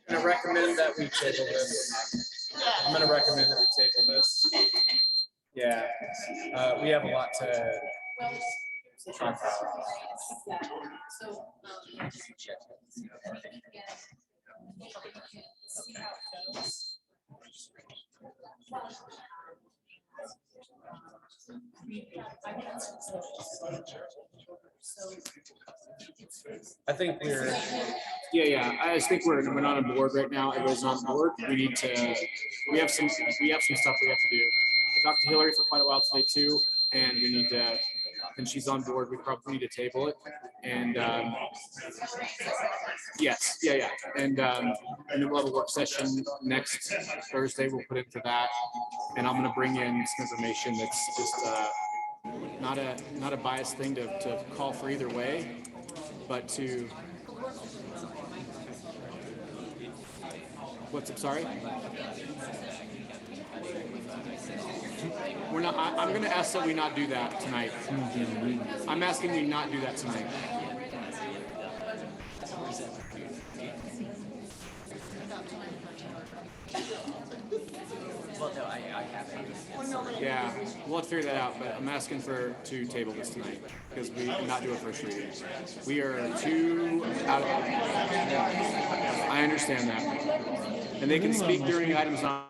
I'm gonna recommend that we table this. I'm gonna recommend that we table this. Yeah, we have a lot to talk about. I think we're, Yeah. I just think we're not on board right now. Everybody's not on board. We have some stuff we have to do. I talked to Hillary for quite a while today too, and we need to, and she's on board. We probably need to table it. And yes, yeah. And then we'll have a work session next Thursday. We'll put in for that. And I'm gonna bring in some information that's just not a biased thing to call for either way, but to what's it? Sorry. We're not. I'm going to ask that we not do that tonight. I'm asking we not do that tonight. Yeah, we'll have to figure that out. But I'm asking to table this tonight because we cannot do a first reading. We are too out of. I understand that, and they can speak during items not.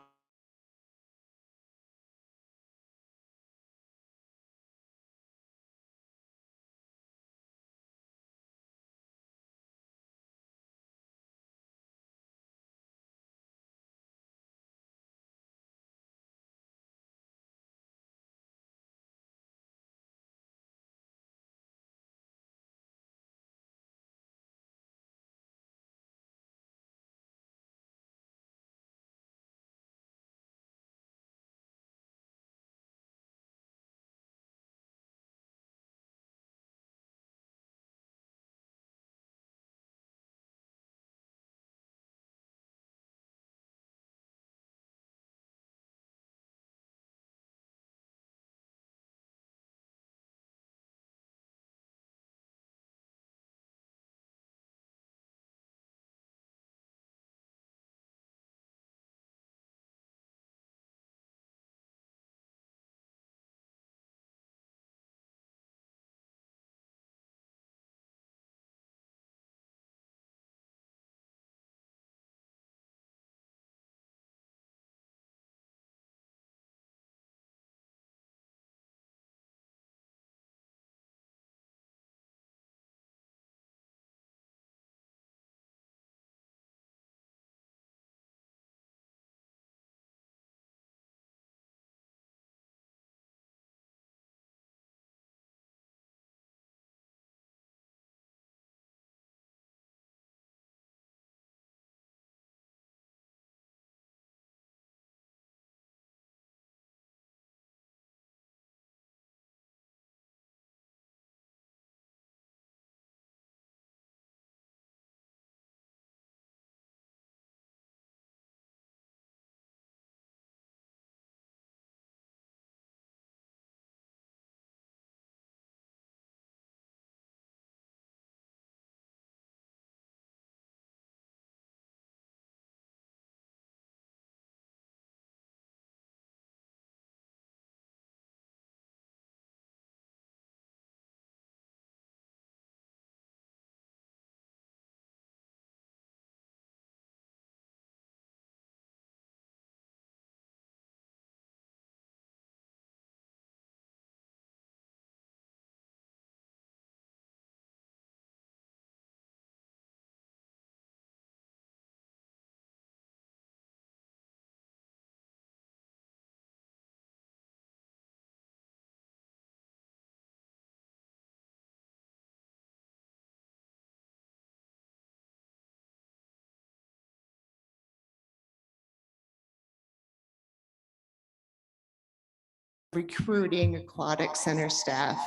Recruiting aquatic center staff.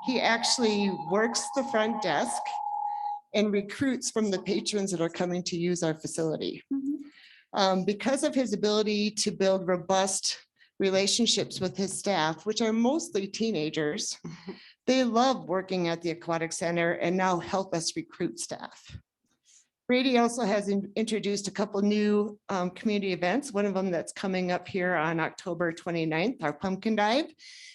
He actually works the front desk and recruits from the patrons that are coming to use our facility. Because of his ability to build robust relationships with his staff, which are mostly teenagers, They love working at the Aquatic Center and now help us recruit staff. Brady also has introduced a couple new community events. One of them that's coming up here on October 29th, our pumpkin dive.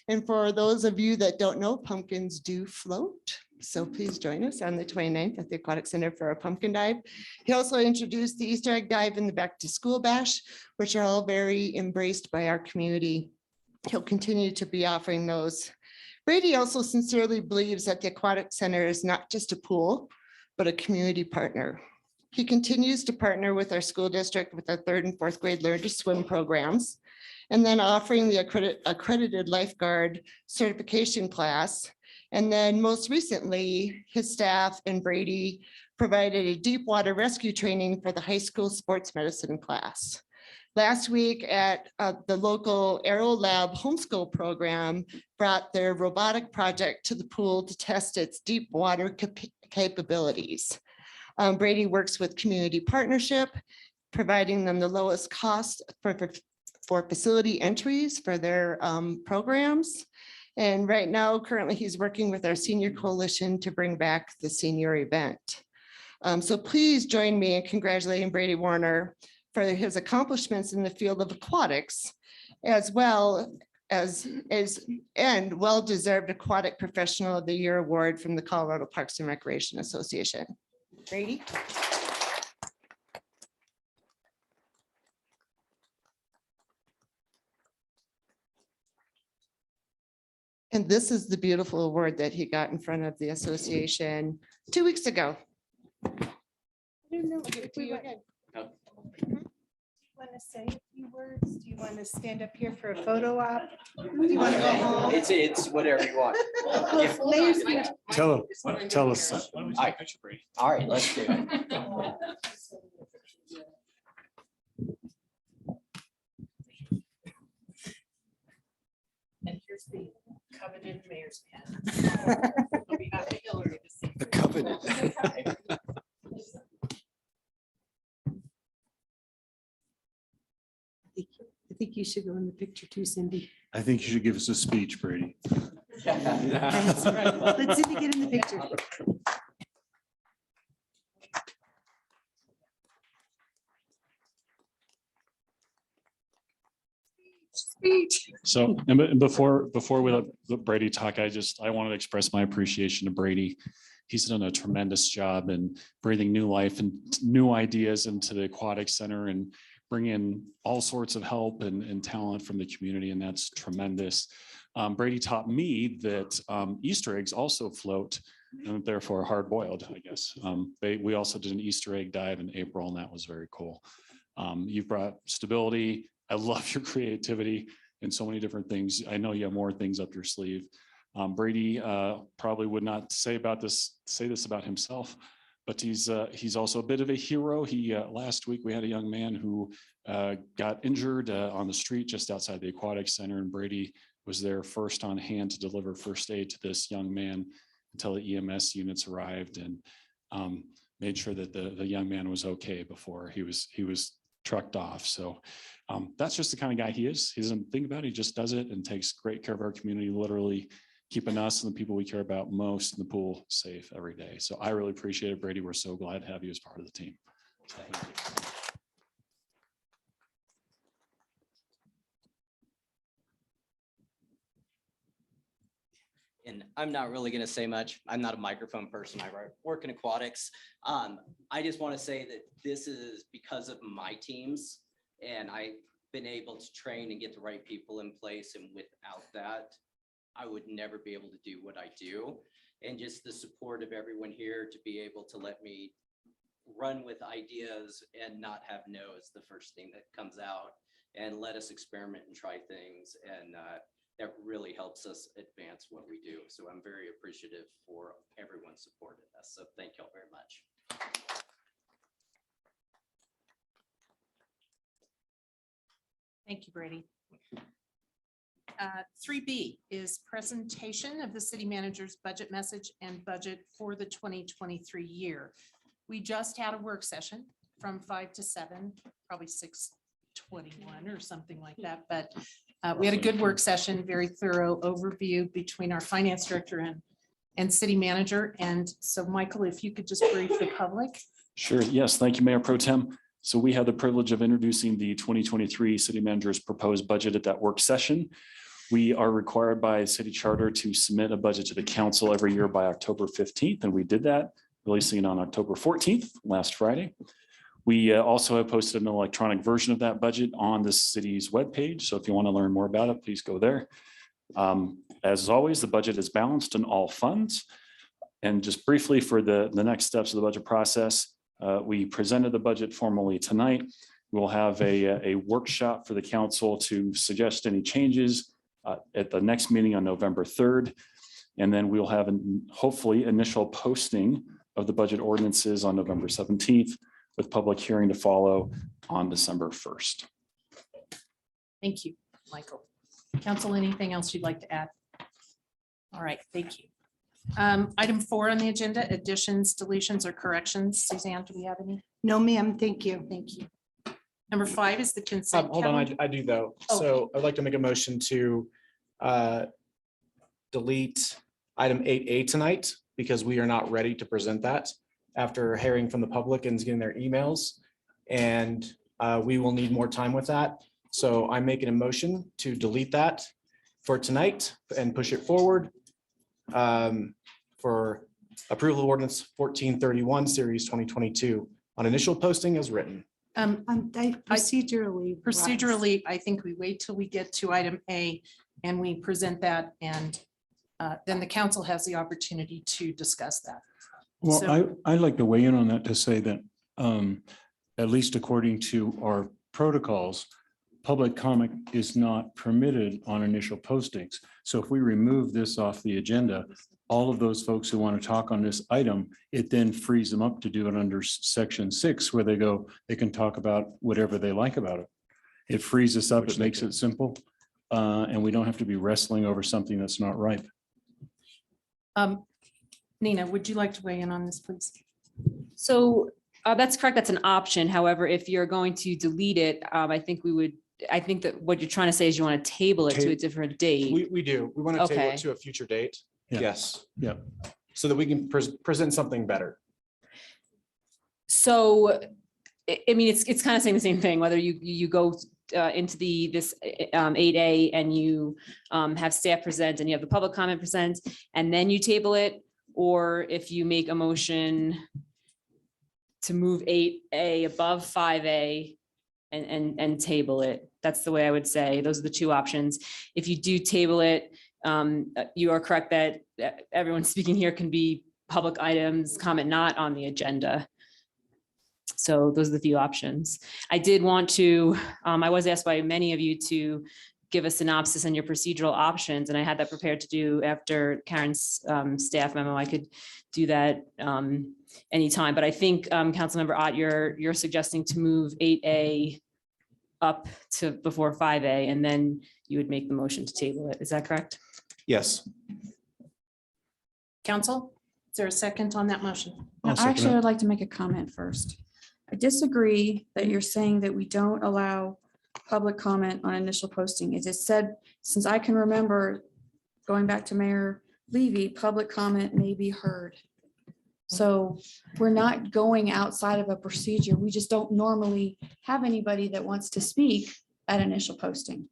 And for those of you that don't know, pumpkins do float. So please join us on the 29th at the Aquatic Center for a pumpkin dive. He also introduced the Easter egg dive and the back to school bash, which are all very embraced by our community. He'll continue to be offering those. Brady also sincerely believes that the Aquatic Center is not just a pool, but a community partner. He continues to partner with our school district with our 3rd and 4th grade Learn to Swim programs, and then offering the accredited lifeguard certification class. And then most recently, his staff and Brady provided a deep water rescue training for the high school sports medicine class. Last week at the local Aero Lab homeschool program brought their robotic project to the pool to test its deep water capabilities. Brady works with community partnership, providing them the lowest cost for facility entries for their programs. And right now, currently, he's working with our senior coalition to bring back the senior event. So please join me in congratulating Brady Warner for his accomplishments in the field of aquatics, as well as and well-deserved Aquatic Professional of the Year award from the Colorado Parks and Recreation Association. Brady. And this is the beautiful award that he got in front of the association 2 weeks ago. I don't know, I'll give it to you again. Want to say a few words? Do you want to stand up here for a photo op? Do you want to go home? It's whatever you want. Well, Mayor's gonna- Tell us. All right, let's do it. And here's the coveted mayor's pen. On behalf of Hillary this evening. The covenant. I think you should go in the picture too, Cindy. I think you should give us a speech, Brady. That's right. Let Cindy get in the picture. So, and before we let Brady talk, I wanted to express my appreciation to Brady. He's done a tremendous job in breathing new life and new ideas into the Aquatic Center and bring in all sorts of help and talent from the community, and that's tremendous. Brady taught me that Easter eggs also float and therefore hard boiled, I guess. We also did an Easter egg dive in April, and that was very cool. You've brought stability. I love your creativity and so many different things. I know you have more things up your sleeve. Brady probably would not say this about himself, but he's also a bit of a hero. Last week we had a young man who got injured on the street just outside the Aquatic Center, and Brady was there first on hand to deliver first aid to this young man until the EMS units arrived and made sure that the young man was okay before he was trucked off. So that's just the kind of guy he is. He doesn't think about it, he just does it and takes great care of our community, literally keeping us and the people we care about most in the pool safe every day. So I really appreciate it, Brady. We're so glad to have you as part of the team. So, thank you. 'And I'm not really going to say much. I'm not a microphone person. I work in aquatics. I just want to say that this is because of my teams, and I've been able to train and get the right people in place. And without that, I would never be able to do what I do. And just the support of everyone here to be able to let me run with ideas and not have no as the first thing that comes out, and let us experiment and try things. And that really helps us advance what we do. So I'm very appreciative for everyone's support in this. So thank you all very much. Thank you, Brady. 3B is presentation of the city manager's budget message and budget for the 2023 year. We just had a work session from 5 to 7, probably 6:21 or something like that. But We had a good work session, very thorough overview between our finance director and city manager. And so Michael, if you could just brief the public. Sure. Yes. Thank you, Mayor Pro Tem. So we had the privilege of introducing the 2023 city manager's proposed budget at that work session. We are required by city charter to submit a budget to the council every year by October 15th, and we did that, releasing it on October 14th, last Friday. We also have posted an electronic version of that budget on the city's webpage. So if you want to learn more about it, please go there. As always, the budget is balanced in all funds. And just briefly for the next steps of the budget process, we presented the budget formally tonight. We'll have a workshop for the council to suggest any changes at the next meeting on November 3rd. And then we'll have hopefully initial posting of the budget ordinances on November 17th, with public hearing to follow on December 1st. Thank you, Michael. Council, anything else you'd like to add? All right, thank you. Item 4 on the agenda, additions, deletions, or corrections. Suzanne, do we have any? No, ma'am, thank you. Thank you. Number 5 is the consent. Hold on, calendar. I do though. So I'd like to make a motion to delete item 8A tonight because we are not ready to present that after hearing from the public and getting their emails. And we will need more time with that. So I'm making a motion to delete that for tonight and push it forward for approval of ordinance 1431 series 2022 on initial posting as written. Procedurally. Procedurally, I think we wait till we get to item A and we present that, and then the council has the opportunity to discuss that. Well, So- I'd like to weigh in on that to say that, at least according to our protocols, public comment is not permitted on initial postings. So if we remove this off the agenda, all of those folks who want to talk on this item, it then frees them up to do it under section 6, where they can talk about whatever they like about it. It frees us up, it makes it simple, and we don't have to be wrestling over something that's not ripe. Nina, would you like to weigh in on this, please? So that's correct. That's an option. However, if you're going to delete it, I think that what you're trying to say is you want to table it to a different date. We do. We want to table Okay. it to a future date. Yeah. Yes. Yeah. So that we can present something better. So, I mean, it's kind of saying the same thing, whether you go into this 8A and you have staff present and you have the public comment present, and then you table it, or if you make a motion to move 8A above 5A and table it. That's the way I would say. Those are the two options. If you do table it, you are correct that everyone speaking here can be public items, comment not on the agenda. So those are the few options. I did want to, I was asked by many of you to give a synopsis on your procedural options, and I had that prepared to do after Karen's staff memo. I could do that anytime, but I think Councilmember Ott, you're suggesting to move 8A up to before 5A, and then you would make the motion to table it. Is that correct? Yes. Council, is there a second on that motion? I'll Now, second actually, it. I'd like to make a comment first. I disagree that you're saying that we don't allow public comment on initial posting. As it said, since I can remember, going back to Mayor Levy, public comment may be heard. So we're not going outside of a procedure. We just don't normally have anybody that wants to speak at initial posting.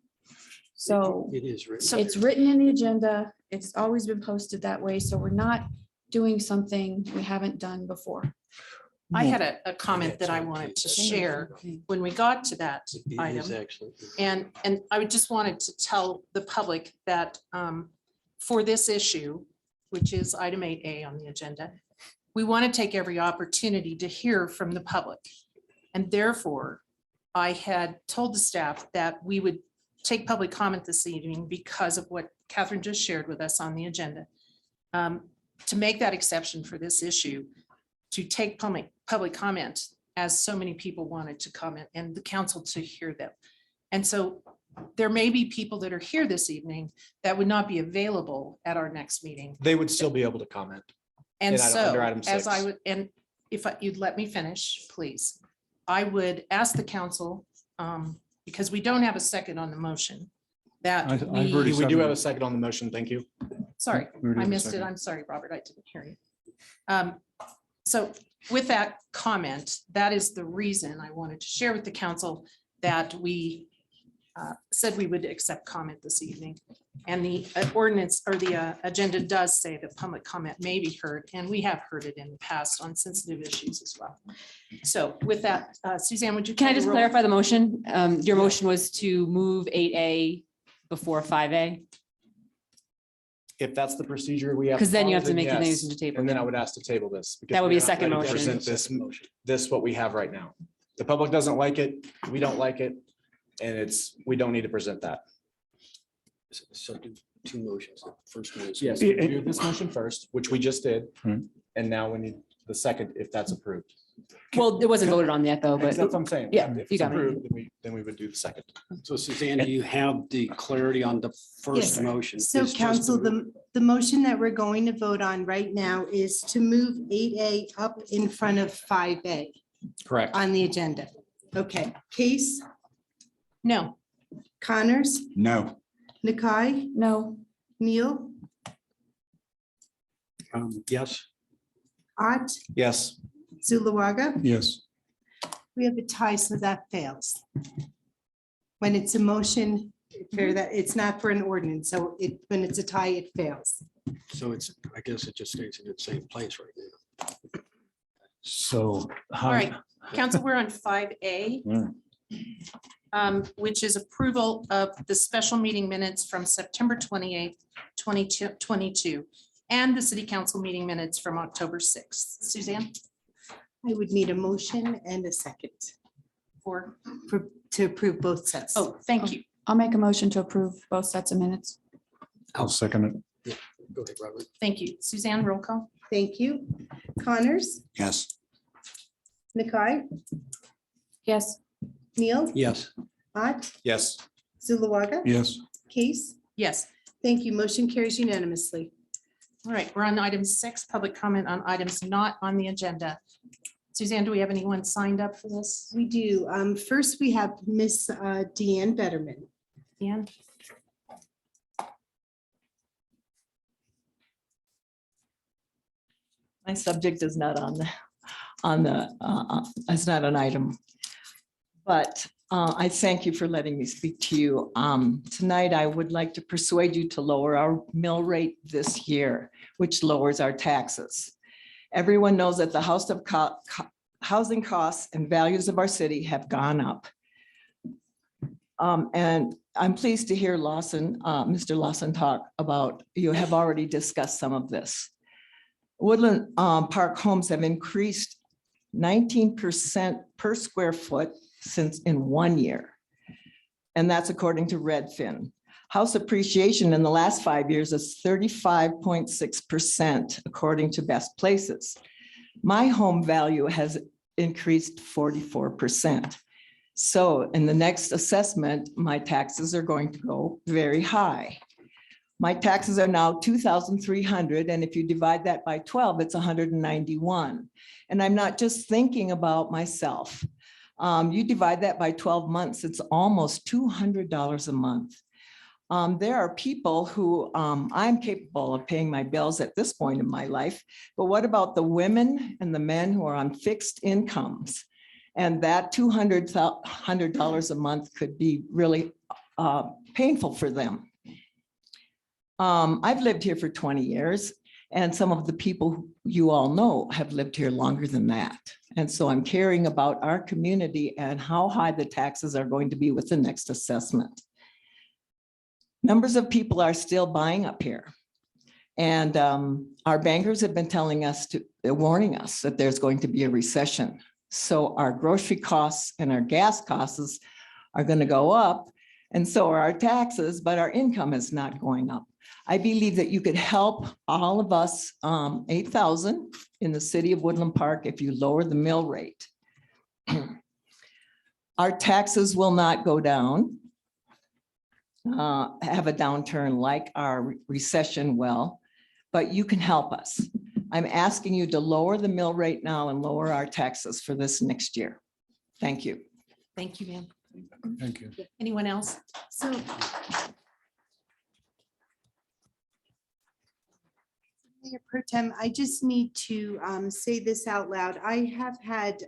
So It is written. So- it's written in the agenda. It's always been posted that way. So we're not doing something we haven't done before. I had a comment that I wanted to share when we got to that It is item. actually. And I just wanted to tell the public that for this issue, which is item 8A on the agenda, we want to take every opportunity to hear from the public. And therefore, I had told the staff that we would take public comment this evening because of what Catherine just shared with us on the agenda. To make that exception for this issue, to take public comment, as so many people wanted to comment and the council to hear them. And so there may be people that are here this evening that would not be available at our next meeting. They would still be able to comment. And In item- so, under item as I 6. would, and if you'd let me finish, please, I would ask the council, because we don't have a second on the motion, that I've already We do seconded have a it. second on the motion. Thank you. sorry, We already I have a missed it. second. I'm sorry, Robert, I didn't hear you. So with that comment, that is the reason I wanted to share with the council that we said we would accept comment this evening. And the ordinance or the agenda does say that public comment may be heard, and we have heard it in the past on sensitive issues as well. So with that, Suzanne, would you? Can I call the just roll? clarify the motion? Your motion was to move 8A before 5A? If that's the procedure we have. 'Cause then you have follow, to make the yes. motion to table And then I again. would ask to table this. because That would be we're a not second ready to motion. present This what we have right now. The public doesn't like it. We don't like it. And we don't need to present that. So two motions. The first one is. Yes, Yeah, we do this motion first, which we just did. Hmm. And now we need the second, if that's approved. Well, it wasn't voted on yet though, That's but what I'm saying. yeah, If you it's got me. approved, then we would do the second. So Suzanne, do you have the clarity on the first Yes. motion? So It's just council, the- the motion that we're going to vote on right now is to move 8A up in front of 5A Correct. on the agenda. Okay, Case, No, Connors, No. Nakai, No, Neil, Yes, Ott, Yes. Zulawaga. Yes. We have a tie, so that fails. When it's a motion, that it's not for an ordinance, so when it's a tie, it fails. so I guess it just stays in its same place right now. So. all right, council, we're on 5A. Which is approval of the special meeting minutes from September 28th, 2022, and the city council meeting minutes from October 6th. Suzanne, I would need a motion and a second to approve both sets. oh, thank you. I'll make a motion to approve both sets of minutes. I'll second it. Go ahead, Robert. Thank you. Suzanne, roll call. Thank you. Connors, Yes. Nakai, Yes, Neil, Yes, Ott, Yes. Zulawaga, Yes. Case. Yes. Thank you. Motion carries unanimously. All right, we're on item 6, public comment on items not on the agenda. Suzanne, do we have anyone signed up for this? We do. First, we have Miss Deanne Betterman. Deanne? My subject is not it's not an item. But I thank you for letting me speak to you. Tonight, I would like to persuade you to lower our mill rate this year, which lowers our taxes. Everyone knows that the housing costs and values of our city have gone up. And I'm pleased to hear Mr. Lawson talk about, you have already discussed some of this. Woodland Park homes have increased 19% per square foot since in 1 year. And that's according to Redfin. House appreciation in the last 5 years is 35.6%, according to Best Places. My home value has increased 44%. So in the next assessment, my taxes are going to go very high. My taxes are now $2,300, and if you divide that by 12, it's $191. And I'm not just thinking about myself. You divide that by 12 months, it's almost $200 a month. There are people who I'm capable of paying my bills at this point in my life, but what about the women and the men who are on fixed incomes? And that $200 a month could be really painful for them. I've lived here for 20 years, and some of the people you all know have lived here longer than that. And so I'm caring about our community and how high the taxes are going to be with the next assessment. Numbers of people are still buying up here. And our bankers have been telling us warning us that there's going to be a recession. So our grocery costs and our gas costs are going to go up, and so are our taxes, but our income is not going up. I believe that you could help all of us, 8,000 in the city of Woodland Park, if you lower the mill rate. Our taxes will not go down, have a downturn like our recession will, but you can help us. I'm asking you to lower the mill rate now and lower our taxes for this next year. Thank you. Thank you, ma'am. Thank you. Anyone else? So Mayor Pro Tem, I just need to say this out loud. I have had,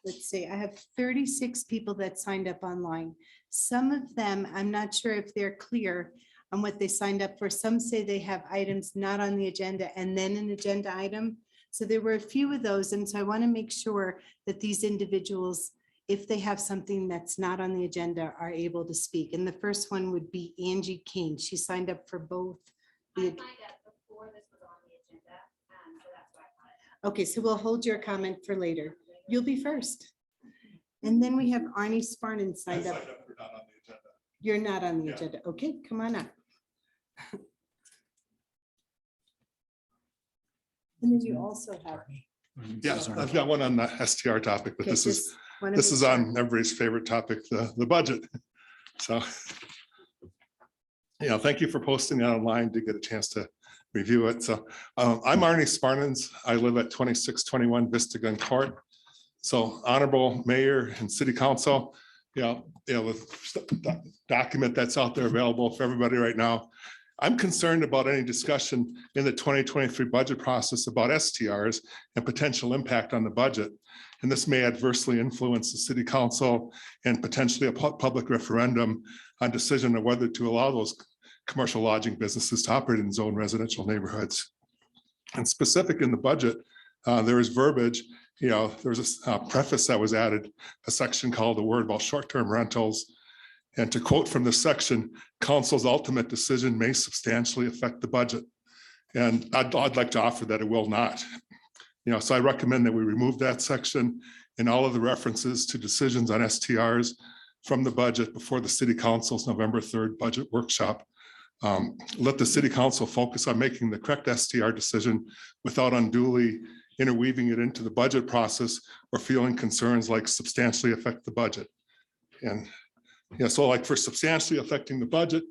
let's see, I have 36 people that signed up online. Some of them, I'm not sure if they're clear on what they signed up for. Some say they have items not on the agenda and then an agenda item. So there were a few of those. And so I want to make sure that these individuals, if they have something that's not on the agenda, are able to speak. And the first one would be Angie Kane. She signed up for both. Okay, so we'll hold your comment for later. You'll be first. And then we have Arnie Sparnan signed up. You're not on the agenda. Okay, come on up. And then you also have. Yeah, I've got one on the STR topic, but Okay, this is just wanna this make is sure. on everybody's favorite topic, the budget. So, thank you for posting that online to get a chance to review it. So I'm Arnie Sparnans. I live at 2621 Vista Gun Court. So honorable mayor and city council, the document that's out there available for everybody right now. I'm concerned about any discussion in the 2023 budget process about STRs and potential impact on the budget. And this may adversely influence the city council and potentially a public referendum on decision of whether to allow those commercial lodging businesses to operate in zone residential neighborhoods. And specific in the budget, there is verbiage, there's a preface that was added, a section called "The word about short-term rentals." And to quote from this section, council's ultimate decision may substantially affect the budget. And I'd like to offer that it will not. So I recommend that we remove that section and all of the references to decisions on STRs from the budget before the city council's November 3rd budget workshop. Let the city council focus on making the correct STR decision without unduly interweaving it into the budget process or feeling concerns like substantially affect the budget. And so like for substantially affecting the budget,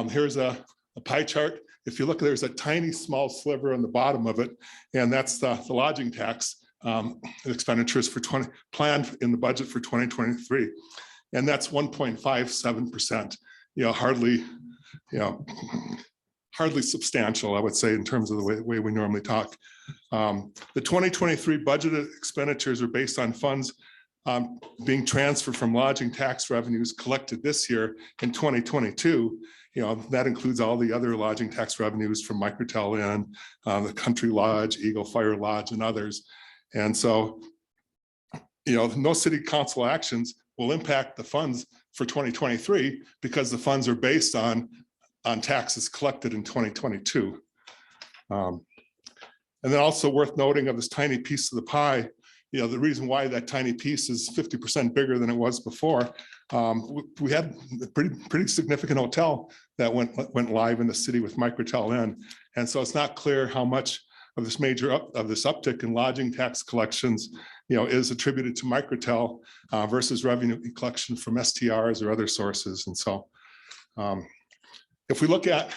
here's a pie chart. If you look, there's a tiny small sliver on the bottom of it, and that's the lodging tax expenditures for planned in the budget for 2023. And that's 1.57%, hardly substantial, I would say, in terms of the way we normally talk. The 2023 budgeted expenditures are based on funds being transferred from lodging tax revenues collected this year in 2022. That includes all the other lodging tax revenues from Microtel Inn, the Country Lodge, Eagle Fire Lodge, and others. And so, no city council actions will impact the funds for 2023 because the funds are based on taxes collected in 2022. And then also worth noting of this tiny piece of the pie, the reason why that tiny piece is 50% bigger than it was before, we had a pretty significant hotel that went live in the city with Microtel Inn. And so it's not clear how much of this this uptick in lodging tax collections, is attributed to Microtel versus revenue collection from STRs or other sources. And so if we look at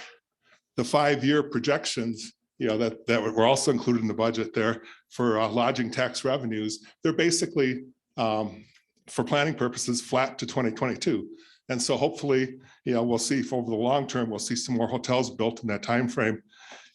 the 5-year projections, that were also included in the budget there for lodging tax revenues, they're basically, for planning purposes, flat to 2022. And so hopefully, we'll see over the long term, we'll see some more hotels built in that time frame.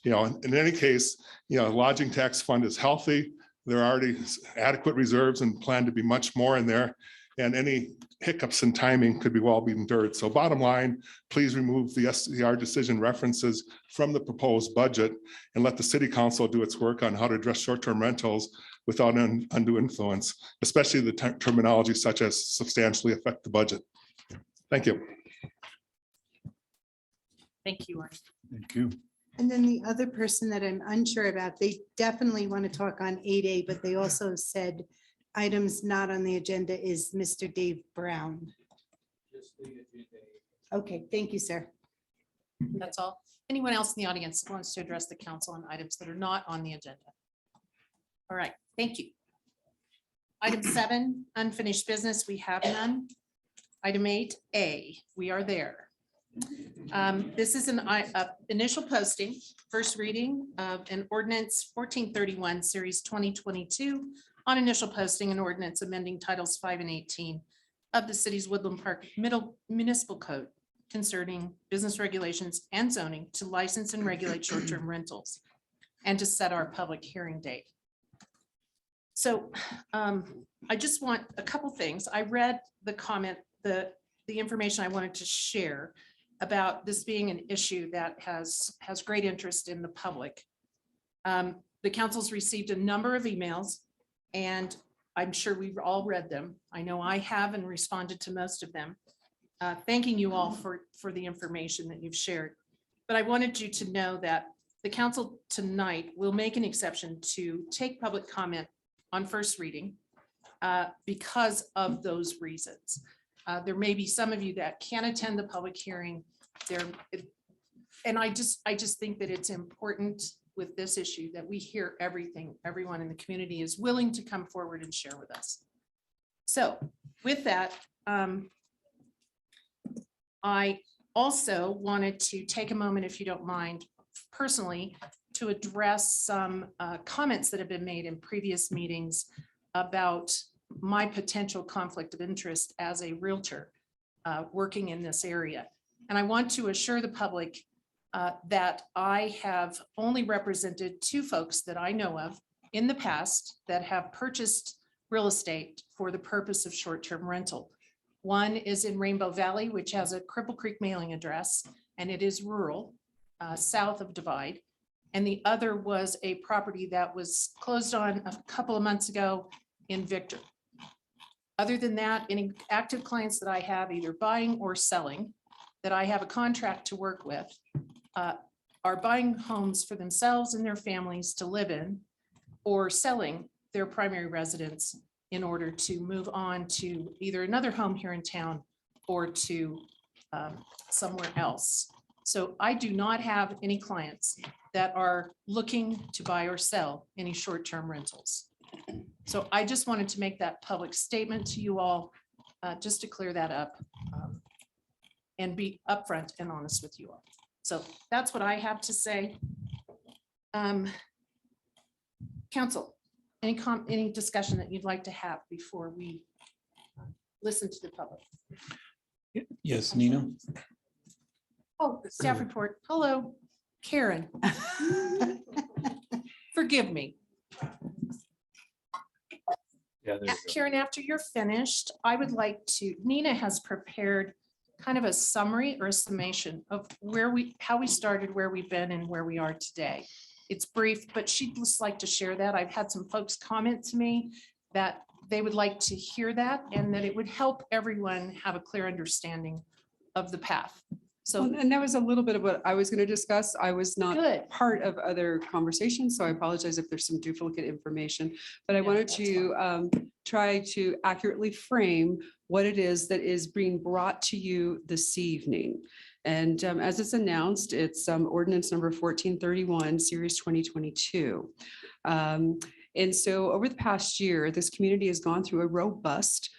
In any case, lodging tax fund is healthy. There are already adequate reserves and plan to be much more in there. And any hiccups in timing could be well be endured. So bottom line, please remove the STR decision references from the proposed budget and let the city council do its work on how to address short-term rentals without undue influence, especially the terminology such as substantially affect the budget. Thank you. Thank you, Arnie. Thank you. And then the other person that I'm unsure about, they definitely want to talk on 8A, but they also said items not on the agenda is Mr. Dave Brown. Okay, thank you, sir. That's all. Anyone else in the audience who wants to address the council on items that are not on the agenda? All right, thank you. Item 7, unfinished business, we have none. Item 8A, we are there. This is an initial posting, first reading of an ordinance 1431 series 2022 on initial posting and ordinance amending titles 5 and 18 of the city's Woodland Park Municipal Code concerning business regulations and zoning to license and regulate short-term rentals. and to set our public hearing date. So I just want a couple things. I read the comment, the information I wanted to share about this being an issue that has great interest in the public. The council's received a number of emails, and I'm sure we've all read them. I know I have and responded to most of them. Thanking you all for the information that you've shared. But I wanted you to know that the council tonight will make an exception to take public comment on first reading because of those reasons. There may be some of you that can attend the public hearing there. And I just think that it's important with this issue that we hear everything everyone in the community is willing to come forward and share with us. So with that, I also wanted to take a moment, if you don't mind, personally, to address some comments that have been made in previous meetings about my potential conflict of interest as a realtor working in this area. And I want to assure the public that I have only represented 2 folks that I know of in the past that have purchased real estate for the purpose of short-term rental. One is in Rainbow Valley, which has a Cripple Creek mailing address, and it is rural, south of Divide. And the other was a property that was closed on a couple of months ago in Victor. Other than that, any active clients that I have either buying or selling that I have a contract to work with are buying homes for themselves and their families to live in, or selling their primary residence in order to move on to either another home here in town or to somewhere else. So I do not have any clients that are looking to buy or sell any short-term rentals. So I just wanted to make that public statement to you all, just to clear that up and be upfront and honest with you all. So that's what I have to say. Council, any discussion that you'd like to have before we listen to the public? Yes, Nina? Oh, staff report. Hello, Karen. Forgive me. Yeah, Karen, after you're finished, I would like to, Nina has prepared kind of a summary or a summation of how we started, where we've been, and where we are today. It's brief, but she'd just like to share that. I've had some folks comment to me that they would like to hear that and that it would help everyone have a clear understanding of the path. So, and that was a little bit of what I was going to discuss. I was not good. part of other conversations, so I apologize if there's some duplicate information, but I wanted to try to accurately frame what it is that is being brought to you this evening. And as it's announced, it's ordinance number 1431, series 2022. And so over the past year, this community has gone through a robust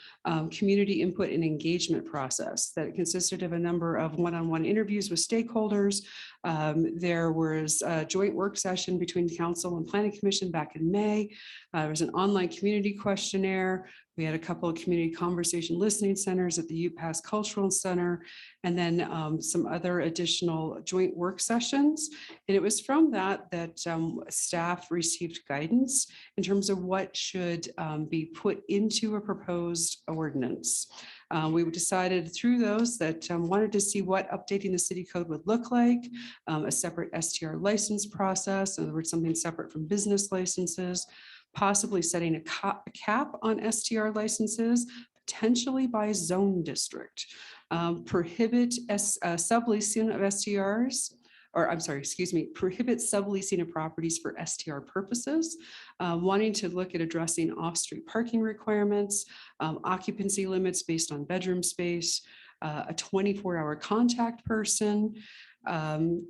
community input and engagement process that consisted of a number of one-on-one interviews with stakeholders. There was a joint work session between council and planning commission back in May. There was an online community questionnaire. We had a couple of community conversation listening centers at the UPass Cultural Center, and then some other additional joint work sessions. And it was from that staff received guidance in terms of what should be put into a proposed ordinance. We decided through those that wanted to see what updating the city code would look like, a separate STR license process, in other words, something separate from business licenses, possibly setting a cap on STR licenses, potentially by zone district, prohibit subleasing of STRs, or I'm sorry, excuse me, prohibit subleasing of properties for STR purposes, wanting to look at addressing off-street parking requirements, occupancy limits based on bedroom space, a 24-hour contact person.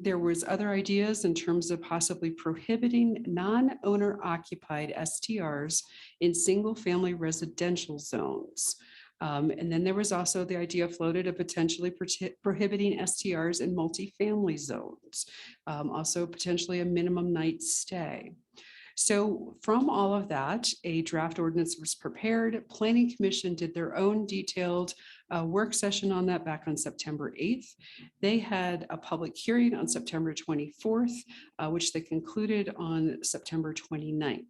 There was other ideas in terms of possibly prohibiting non-owner occupied STRs in single-family residential zones. And then there was also the idea floated of potentially prohibiting STRs in multifamily zones, also potentially a minimum night stay. So from all of that, a draft ordinance was prepared. Planning Commission did their own detailed work session on that back on September 8th. They had a public hearing on September 24th, which they concluded on September 29th.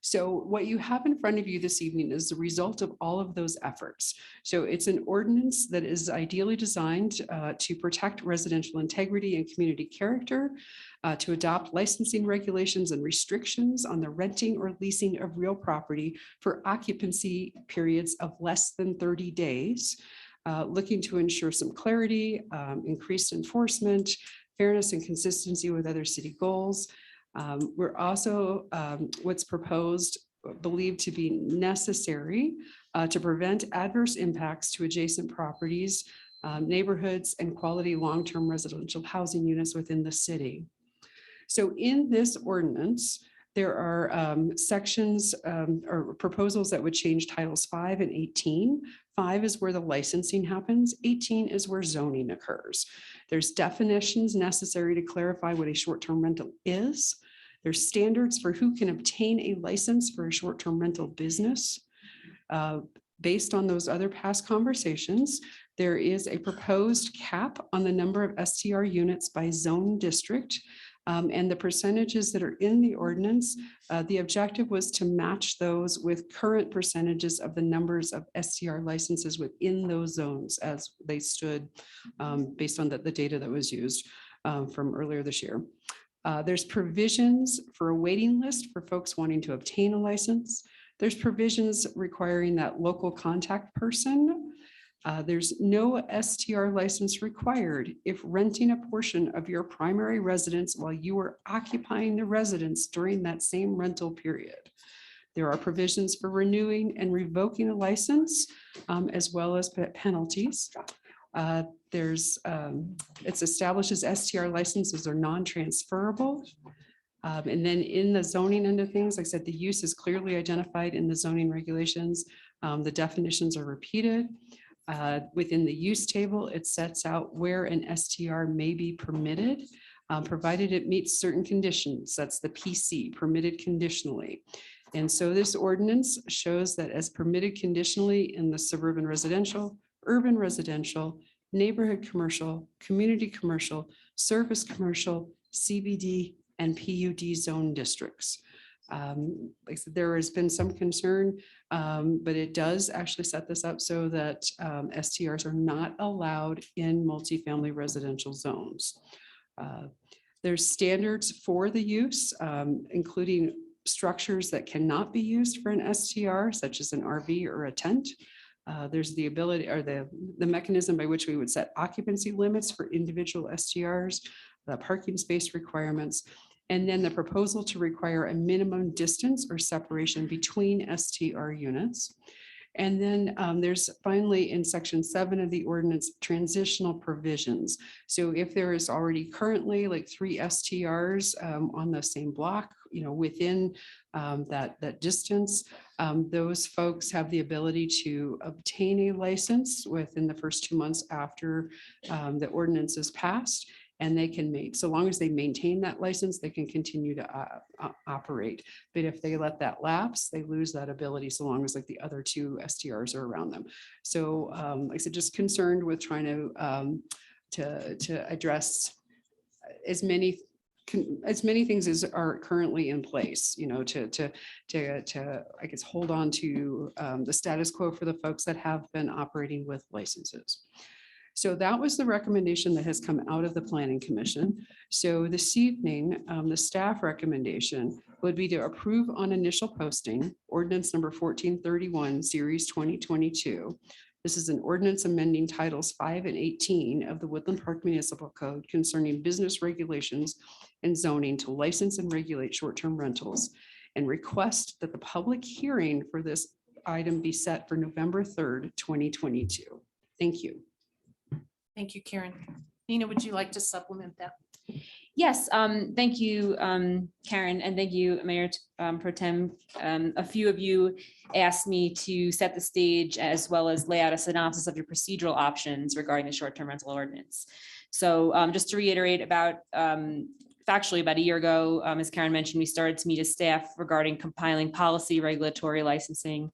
So what you have in front of you this evening is the result of all of those efforts. So it's an ordinance that is ideally designed to protect residential integrity and community character, to adopt licensing regulations and restrictions on the renting or leasing of real property for occupancy periods of less than 30 days, looking to ensure some clarity, increased enforcement, fairness and consistency with other city goals. We're also, what's proposed, believed to be necessary to prevent adverse impacts to adjacent properties, neighborhoods, and quality long-term residential housing units within the city. So in this ordinance, there are sections or proposals that would change titles 5 and 18. 5 is where the licensing happens. 18 is where zoning occurs. There's definitions necessary to clarify what a short-term rental is. There's standards for who can obtain a license for a short-term rental business. Based on those other past conversations, there is a proposed cap on the number of STR units by zone district. And the percentages that are in the ordinance, the objective was to match those with current percentages of the numbers of STR licenses within those zones as they stood based on the data that was used from earlier this year. There's provisions for a waiting list for folks wanting to obtain a license. There's provisions requiring that local contact person. There's no STR license required if renting a portion of your primary residence while you are occupying the residence during that same rental period. There are provisions for renewing and revoking a license, as well as penalties. It establishes STR licenses are non-transferable. And then in the zoning end of things, like I said, the use is clearly identified in the zoning regulations. The definitions are repeated. Within the use table, it sets out where an STR may be permitted, provided it meets certain conditions. That's the PC, permitted conditionally. And so this ordinance shows that as permitted conditionally in the suburban residential, urban residential, neighborhood commercial, community commercial, service commercial, CBD, and PUD zone districts. Like I said, there has been some concern, but it does actually set this up so that STRs are not allowed in multifamily residential zones. There's standards for the use, including structures that cannot be used for an STR, such as an RV or a tent. There's the ability or the mechanism by which we would set occupancy limits for individual STRs, the parking space requirements, and then the proposal to require a minimum distance or separation between STR units. And then there's finally in section 7 of the ordinance, transitional provisions. So if there is already currently like 3 STRs on the same block, within that distance, those folks have the ability to obtain a license within the first 2 months after the ordinance is passed. And they can so long as they maintain that license, they can continue to operate. But if they let that lapse, they lose that ability so long as like the other 2 STRs are around them. So like I said, just concerned with trying to address as many things as are currently in place, to I guess hold on to the status quo for the folks that have been operating with licenses. So that was the recommendation that has come out of the Planning Commission. So this evening, the staff recommendation would be to approve on initial posting ordinance number 1431, series 2022. This is an ordinance amending titles 5 and 18 of the Woodland Park Municipal Code concerning business regulations and zoning to license and regulate short-term rentals, and request that the public hearing for this item be set for November 3rd, 2022. Thank you. Thank you, Karen. Nina, would you like to supplement that? Yes, thank you, Karen, and thank you, Mayor Pro Tem. A few of you asked me to set the stage as well as lay out a synopsis of your procedural options regarding the short-term rental ordinance. So just to reiterate about factually, about a year ago, as Karen mentioned, we started to meet as staff regarding compiling policy, regulatory, licensing,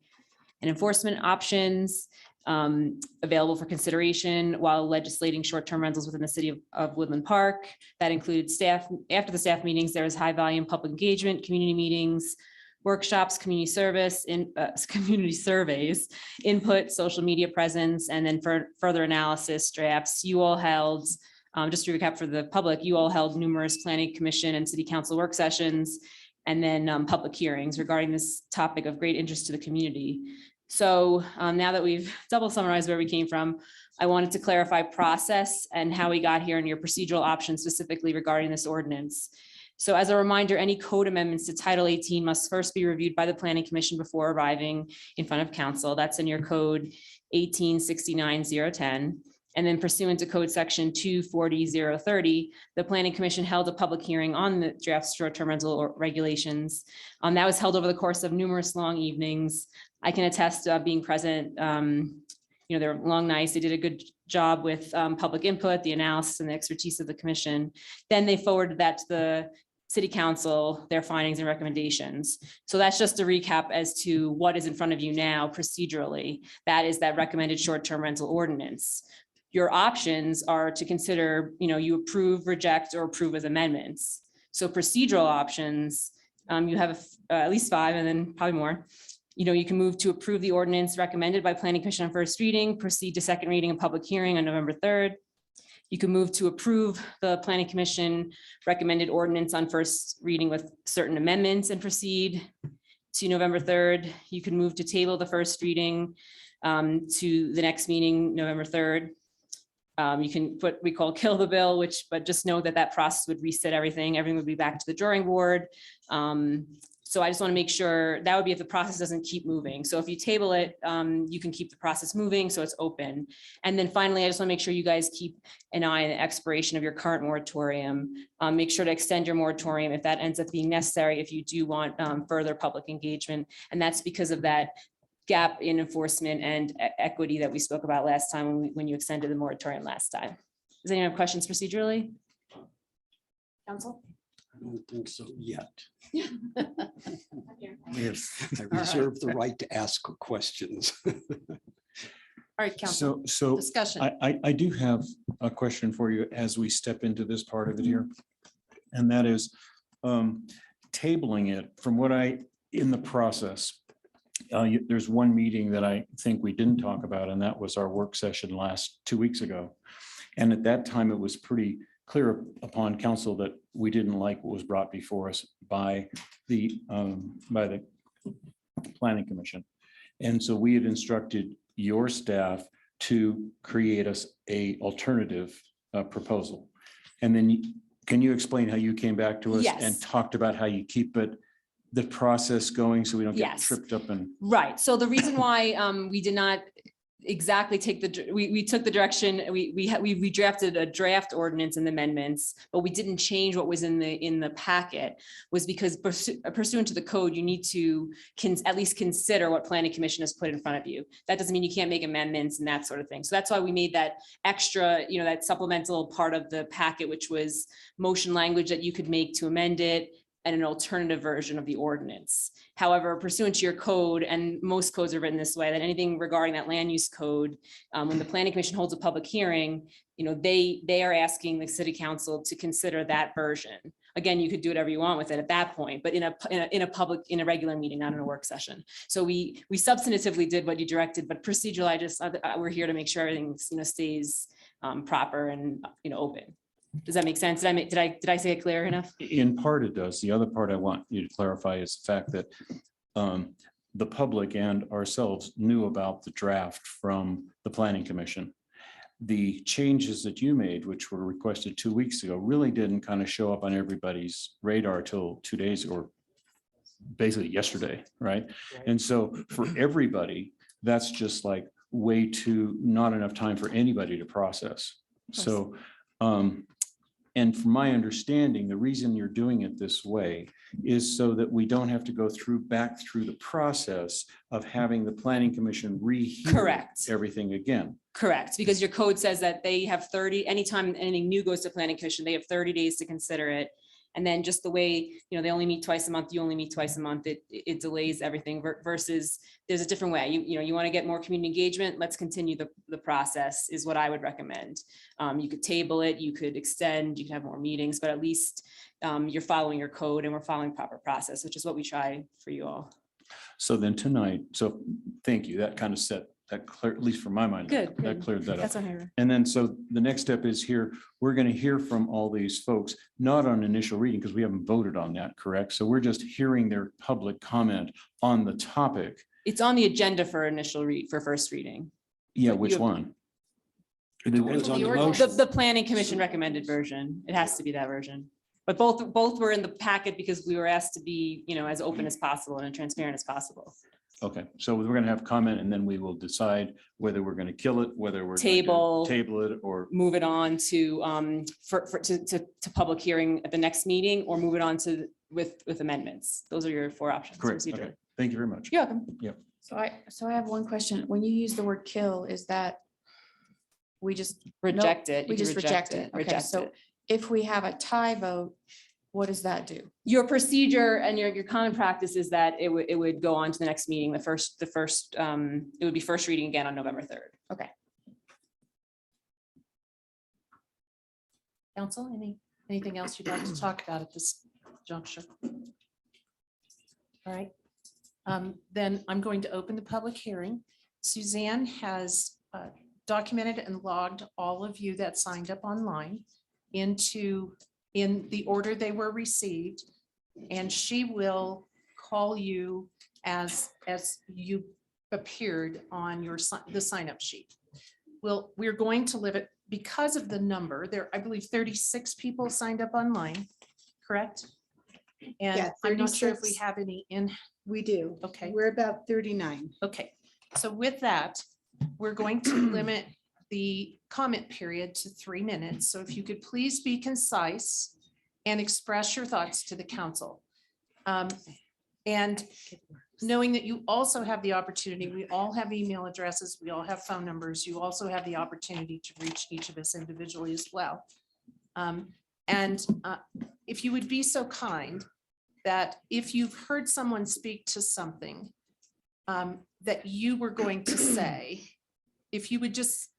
and enforcement options available for consideration while legislating short-term rentals within the city of Woodland Park. That included staff, after the staff meetings, there was high-volume public engagement, community meetings, workshops, community service, community surveys, input, social media presence, and then for further analysis drafts. You all held, just to recap for the public, you all held numerous planning commission and city council work sessions, and then public hearings regarding this topic of great interest to the community. So now that we've double summarized where we came from, I wanted to clarify process and how we got here and your procedural options specifically regarding this ordinance. So as a reminder, any code amendments to Title 18 must first be reviewed by the Planning Commission before arriving in front of council. That's in your code 1869-010. And then pursuant to code section 240-030, the Planning Commission held a public hearing on the draft short-term rental regulations. That was held over the course of numerous long evenings. I can attest to being present. They're long nights. They did a good job with public input, the analysis, and the expertise of the commission. Then they forwarded that to the city council, their findings and recommendations. So that's just a recap as to what is in front of you now procedurally. That is that recommended short-term rental ordinance. Your options are to consider, you approve, reject, or approve with amendments. So procedural options, you have at least 5 and then probably more. You can move to approve the ordinance recommended by Planning Commission on first reading, proceed to second reading and public hearing on November 3rd. You can move to approve the Planning Commission recommended ordinance on first reading with certain amendments and proceed to November 3rd. You can move to table the first reading to the next meeting, November 3rd. You can put, we call kill the bill, but just know that process would reset everything. Everything would be back to the drawing board. So I just want to make sure that would be if the process doesn't keep moving. So if you table it, you can keep the process moving so it's open. And then finally, I just want to make sure you guys keep an eye on the expiration of your current moratorium. Make sure to extend your moratorium if that ends up being necessary, if you do want further public engagement. And that's because of that gap in enforcement and equity that we spoke about last time when you extended the moratorium last time. Does anyone have questions procedurally? Council? I don't think so yet. Yeah. I reserve the right to ask questions. All right, council. So Discussion. I do have a question for you as we step into this part of it here. And that is tabling it from what in the process. There's one meeting that I think we didn't talk about, and that was our work session 2 weeks ago. And at that time, it was pretty clear upon council that we didn't like what was brought before us by the Planning Commission. And so we had instructed your staff to create us a alternative proposal. And then can you explain how you came back to us Yes. and talked about how you keep the process going so we don't get Yes. tripped up and Right. So the reason why we did not exactly we took the direction, we drafted a draft ordinance and amendments, but we didn't change what was in the packet, was because pursuant to the code, you need to at least consider what Planning Commission has put in front of you. That doesn't mean you can't make amendments and that sort of thing. So that's why we made that extra, that supplemental part of the packet, which was motion language that you could make to amend it, and an alternative version of the ordinance. However, pursuant to your code, and most codes are written this way, that anything regarding that land use code, when the Planning Commission holds a public hearing, they are asking the city council to consider that version. Again, you could do whatever you want with it at that point, but in a regular meeting, not in a work session. So we substantively did what you directed, but procedural, we're here to make sure everything stays proper and open. Does that make sense? Did I say it clear enough? in part it does. The other part I want you to clarify is the fact that the public and ourselves knew about the draft from the Planning Commission. The changes that you made, which were requested 2 weeks ago, really didn't kind of show up on everybody's radar till 2 days or basically yesterday, right? And so for everybody, that's just like way too, not enough time for anybody to process. So and from my understanding, the reason you're doing it this way is so that we don't have to go back through the process of having the Planning Commission rehear Correct. everything again. Correct, because your code says that they have 30, anytime anything new goes to Planning Commission, they have 30 days to consider it. And then just the way, they only meet twice a month, you only meet twice a month, it delays everything versus there's a different way. You want to get more community engagement, let's continue the process is what I would recommend. You could table it, you could extend, you can have more meetings, but at least you're following your code and we're following proper process, which is what we try for you all. So then tonight, so thank you. That kind of set that clear, at least for my mind. Good, That good. cleared that up. That's on here. And then, so the next step is here, we're going to hear from all these folks, not on initial reading, because we haven't voted on that, correct? So we're just hearing their public comment on the topic. It's on the agenda for for first reading. Yeah, But which you- one? Depends on the The, motion. the planning commission recommended version. It has to be that version. But both were in the packet because we were asked to be, as open as possible and transparent as possible. Okay, so we're going to have comment and then we will decide whether we're going to kill it, whether we're going to Table. table it, or Move it on to, to public hearing at the next meeting or move it on to with amendments. Those are your 4 options. correct. procedurally. Okay, thank you very much. You're welcome. So I have one question. When you use the word kill, is that we just Reject it. we You can just reject it? Okay, Reject so it. if we have a tie vote, what does that do? Your procedure and your common practice is that it would go on to the next meeting, it would be first reading again on November 3rd. Okay. Council, anything else you'd like to talk about at this juncture? All right. Then I'm going to open the public hearing. Suzanne has documented and logged all of you that signed up online in the order they were received. And she will call you as you appeared on the sign up sheet. We're going to live it because of the number there. I believe 36 people signed up online, correct? And Yeah, I'm not sure if we 36. have any in. We do. Okay. We're about 39. Okay, so with that, we're going to limit the comment period to 3 minutes. So if you could please be concise and express your thoughts to the council. And knowing that you also have the opportunity, we all have email addresses, we all have phone numbers, you also have the opportunity to reach each of us individually as well. And if you would be so kind that if you've heard someone speak to something that you were going to say, if you would just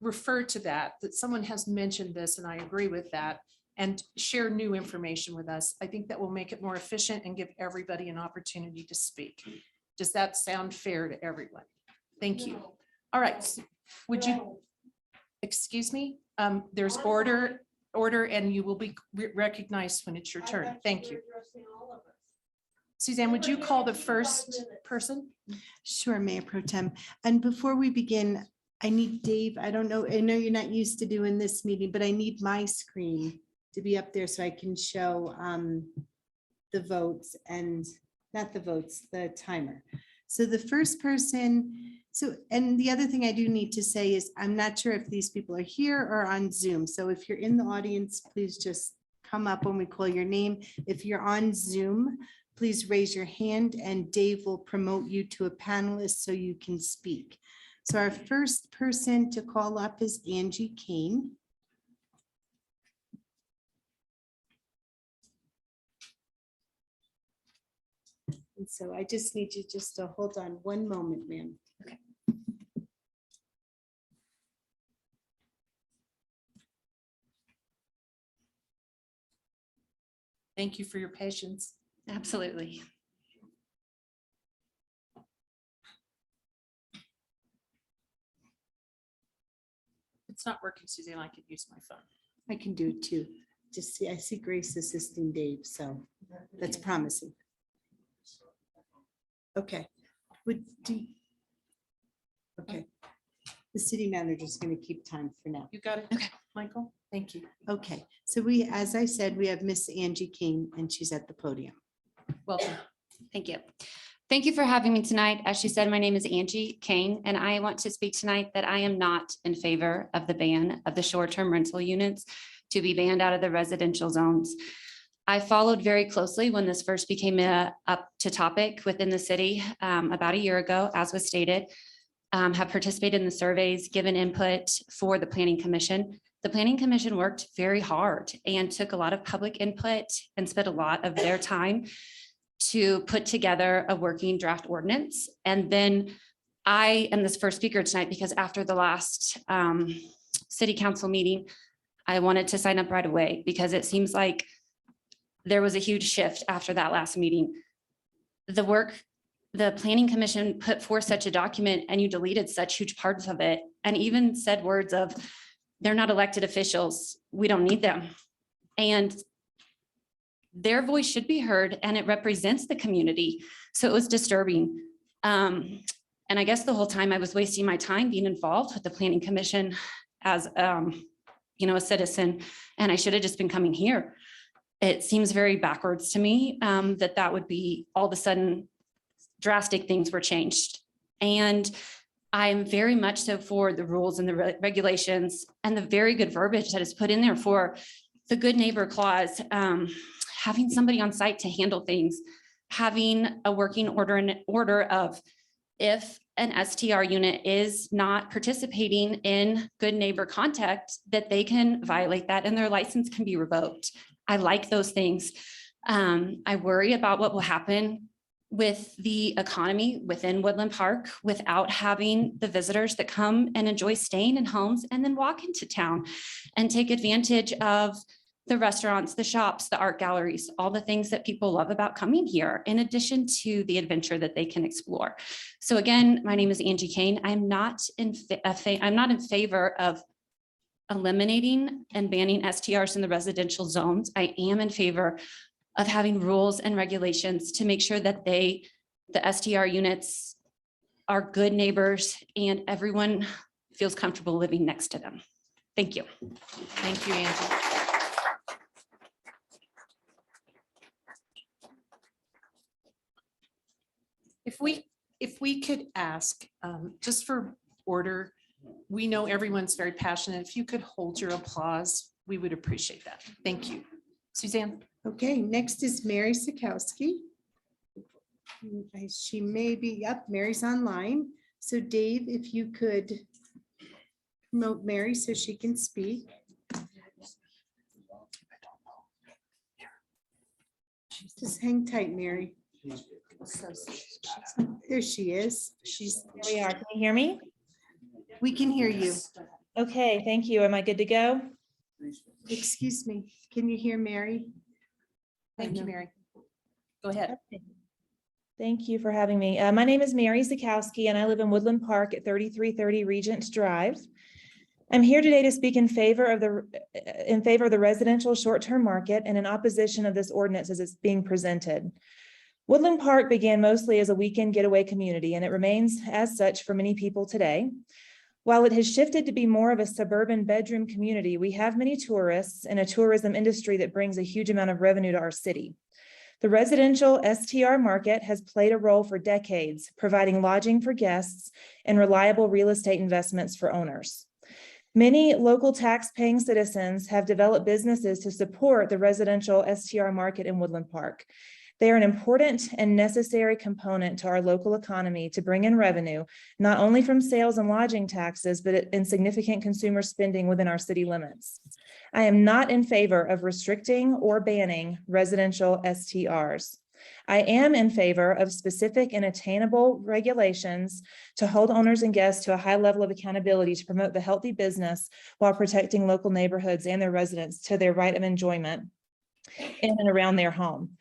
refer to that someone has mentioned this and I agree with that, and share new information with us, I think that will make it more efficient and give everybody an opportunity to speak. Does that sound fair to everyone? Thank you. All right, would you, excuse me, there's order, and you will be recognized when it's your turn. Thank you. Suzanne, would you call the first person? Sure, Mayor Pro Tem. And before we begin, I need Dave, I know you're not used to doing this meeting, but I need my screen to be up there so I can show the votes and not the votes, the timer. So the first person, and the other thing I do need to say is I'm not sure if these people are here or on Zoom. So if you're in the audience, please just come up when we call your name. If you're on Zoom, please raise your hand and Dave will promote you to a panelist so you can speak. So our first person to call up is Angie Kane. And so I just need you just to hold on one moment, ma'am. Okay. Thank you for your patience. Absolutely. It's not working, Suzanne. I could use my phone. I can do it too. Just see, I see Grace assisting Dave, so that's promising. Okay, okay. The city manager is going to keep time for now. You got it? Okay, Michael, thank you. Okay, so as I said, we have Miss Angie Kane and she's at the podium. Welcome. Thank you. Thank you for having me tonight. As she said, my name is Angie Kane, and I want to speak tonight that I am not in favor of the ban of the short-term rental units to be banned out of the residential zones. I followed very closely when this first became up to topic within the city about a year ago, as was stated, have participated in the surveys, given input for the Planning Commission. The Planning Commission worked very hard and took a lot of public input and spent a lot of their time to put together a working draft ordinance. And then I am this first speaker tonight because after the last city council meeting, I wanted to sign up right away because it seems like there was a huge shift after that last meeting. The Planning Commission put forth such a document and you deleted such huge parts of it and even said words of, they're not elected officials, we don't need them. And their voice should be heard and it represents the community. So it was disturbing. And I guess the whole time I was wasting my time being involved with the Planning Commission as a citizen, and I should have just been coming here. It seems very backwards to me that would be all of a sudden drastic things were changed. And I'm very much so for the rules and the regulations and the very good verbiage that is put in there for the good neighbor clause, having somebody on site to handle things, having a working order of if an STR unit is not participating in good neighbor contact, that they can violate that and their license can be revoked. I like those things. I worry about what will happen with the economy within Woodland Park without having the visitors that come and enjoy staying in homes and then walk into town and take advantage of the restaurants, the shops, the art galleries, all the things that people love about coming here, in addition to the adventure that they can explore. So again, my name is Angie Kane. I'm not in favor of eliminating and banning STRs in the residential zones. I am in favor of having rules and regulations to make sure that the STR units are good neighbors and everyone feels comfortable living next to them. Thank you. Thank you, Angie. If we could ask, just for order, we know everyone's very passionate. If you could hold your applause, we would appreciate that. Thank you. Suzanne? Okay, next is Mary Sikowski. She may be up, Mary's online. So Dave, if you could promote Mary so she can speak. Just hang tight, Mary. There she is. Here we are. Can you hear me? We can hear you. Okay, thank you. Am I good to go? Excuse me, can you hear Mary? Thank you, Mary. Go ahead. Thank you for having me. My name is Mary Zakowski and I live in Woodland Park at 3330 Regent Drive. I'm here today to speak in favor of the residential short-term market and in opposition of this ordinance as it's being presented. Woodland Park began mostly as a weekend getaway community, and it remains as such for many people today. While it has shifted to be more of a suburban bedroom community, we have many tourists and a tourism industry that brings a huge amount of revenue to our city. The residential STR market has played a role for decades, providing lodging for guests and reliable real estate investments for owners. Many local tax-paying citizens have developed businesses to support the residential STR market in Woodland Park. They are an important and necessary component to our local economy to bring in revenue, not only from sales and lodging taxes, but in significant consumer spending within our city limits. I am not in favor of restricting or banning residential STRs. I am in favor of specific and attainable regulations to hold owners and guests to a high level of accountability to promote the healthy business while protecting local neighborhoods and their residents to their right of enjoyment in and around their home.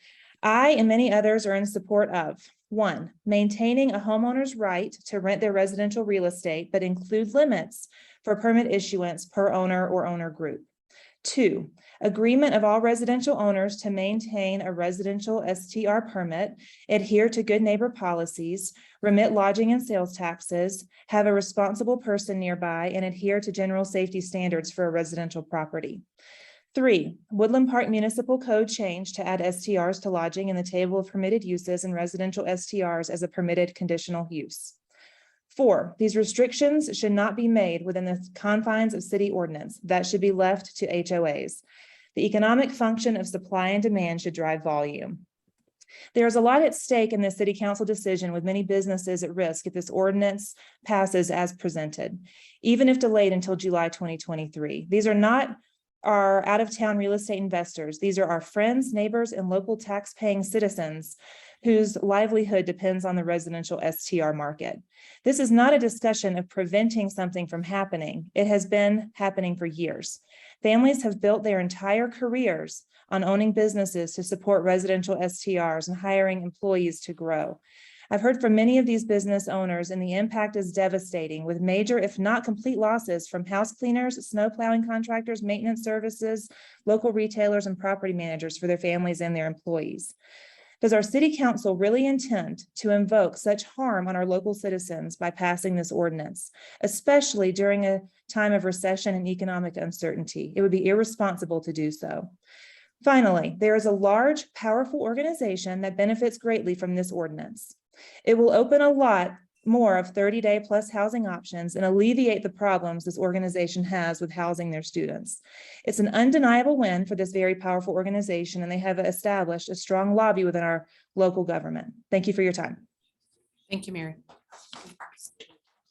I and many others are in support of 1, maintaining a homeowner's right to rent their residential real estate, but include limits for permit issuance per owner or owner group. 2, agreement of all residential owners to maintain a residential STR permit, adhere to good neighbor policies, remit lodging and sales taxes, have a responsible person nearby, and adhere to general safety standards for a residential property. 3, Woodland Park Municipal Code change to add STRs to lodging in the table of permitted uses and residential STRs as a permitted conditional use. 4, these restrictions should not be made within the confines of city ordinance. That should be left to HOAs. The economic function of supply and demand should drive volume. There is a lot at stake in this city council decision, with many businesses at risk if this ordinance passes as presented, even if delayed until July 2023. These are not our out-of-town real estate investors. These are our friends, neighbors, and local tax-paying citizens whose livelihood depends on the residential STR market. This is not a discussion of preventing something from happening. It has been happening for years. Families have built their entire careers on owning businesses to support residential STRs and hiring employees to grow. I've heard from many of these business owners, and the impact is devastating, with major, if not complete, losses from house cleaners, snow plowing contractors, maintenance services, local retailers, and property managers for their families and their employees. Does our city council really intend to invoke such harm on our local citizens by passing this ordinance, especially during a time of recession and economic uncertainty? It would be irresponsible to do so. Finally, there is a large, powerful organization that benefits greatly from this ordinance. It will open a lot more of 30-day plus housing options and alleviate the problems this organization has with housing their students. It's an undeniable win for this very powerful organization, and they have established a strong lobby within our local government. Thank you for your time. Thank you, Mary.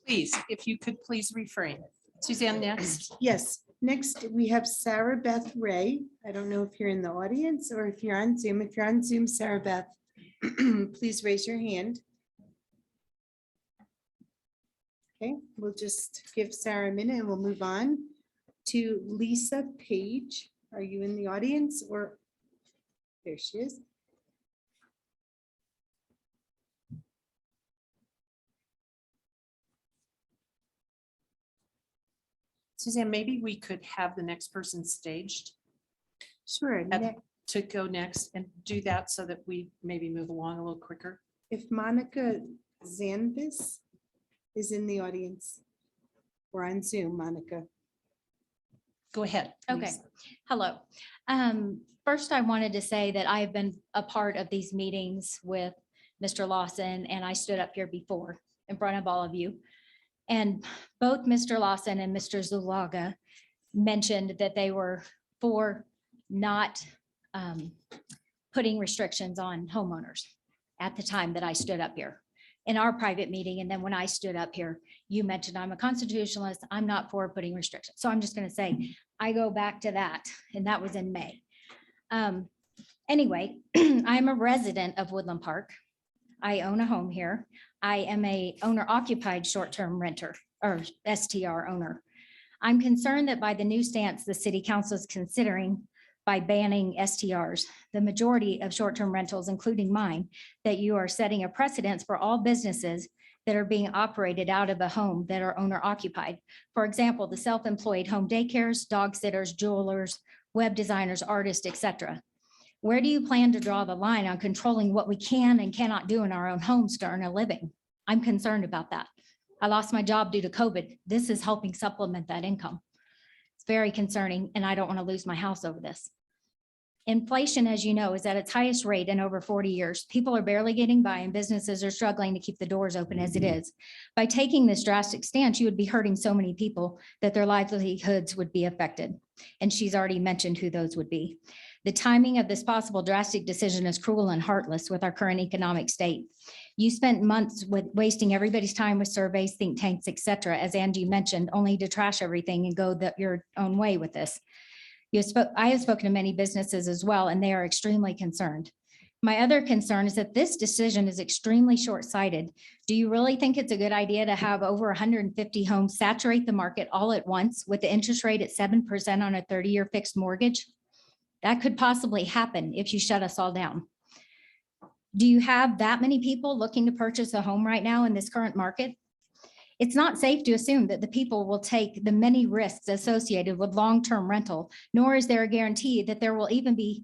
Please, if you could please refrain. Suzanne, next. Yes, next we have Sarah Beth Ray. I don't know if you're in the audience or if you're on Zoom. If you're on Zoom, Sarah Beth, please raise your hand. Okay, we'll just give Sarah a minute and we'll move on to Lisa Page. Are you in the audience or? There she is. Suzanne, maybe we could have the next person staged Sure. to go next and do that so that we maybe move along a little quicker. If Monica Zanvis is in the audience. We're on Zoom, Monica. Go ahead. Okay, please. hello. First, I wanted to say that I've been a part of these meetings with Mr. Lawson, and I stood up here before in front of all of you. And both Mr. Lawson and Mr. Zulaga mentioned that they were for not putting restrictions on homeowners at the time that I stood up here in our private meeting. And then when I stood up here, you mentioned I'm a constitutionalist. I'm not for putting restrictions. So I'm just going to say, I go back to that, and that was in May. Anyway, I'm a resident of Woodland Park. I own a home here. I am a owner occupied short-term renter or STR owner. I'm concerned that by the new stance the city council is considering by banning STRs, the majority of short-term rentals, including mine, that you are setting a precedence for all businesses that are being operated out of a home that are owner occupied. For example, the self-employed home daycares, dog sitters, jewelers, web designers, artists, etc. Where do you plan to draw the line on controlling what we can and cannot do in our own homes to earn a living? I'm concerned about that. I lost my job due to COVID. This is helping supplement that income. It's very concerning, and I don't want to lose my house over this. Inflation, as you know, is at its highest rate in over 40 years. People are barely getting by, and businesses are struggling to keep the doors open as it is. By taking this drastic stance, you would be hurting so many people that their livelihoods would be affected. And she's already mentioned who those would be. The timing of this possible drastic decision is cruel and heartless with our current economic state. You spent months with wasting everybody's time with surveys, think tanks, et cetera, as Angie mentioned, only to trash everything and go your own way with this. I have spoken to many businesses as well, and they are extremely concerned. My other concern is that this decision is extremely short-sighted. Do you really think it's a good idea to have over 150 homes saturate the market all at once with the interest rate at 7% on a 30-year fixed mortgage? That could possibly happen if you shut us all down. Do you have that many people looking to purchase a home right now in this current market? It's not safe to assume that the people will take the many risks associated with long-term rental, nor is there a guarantee that there will even be,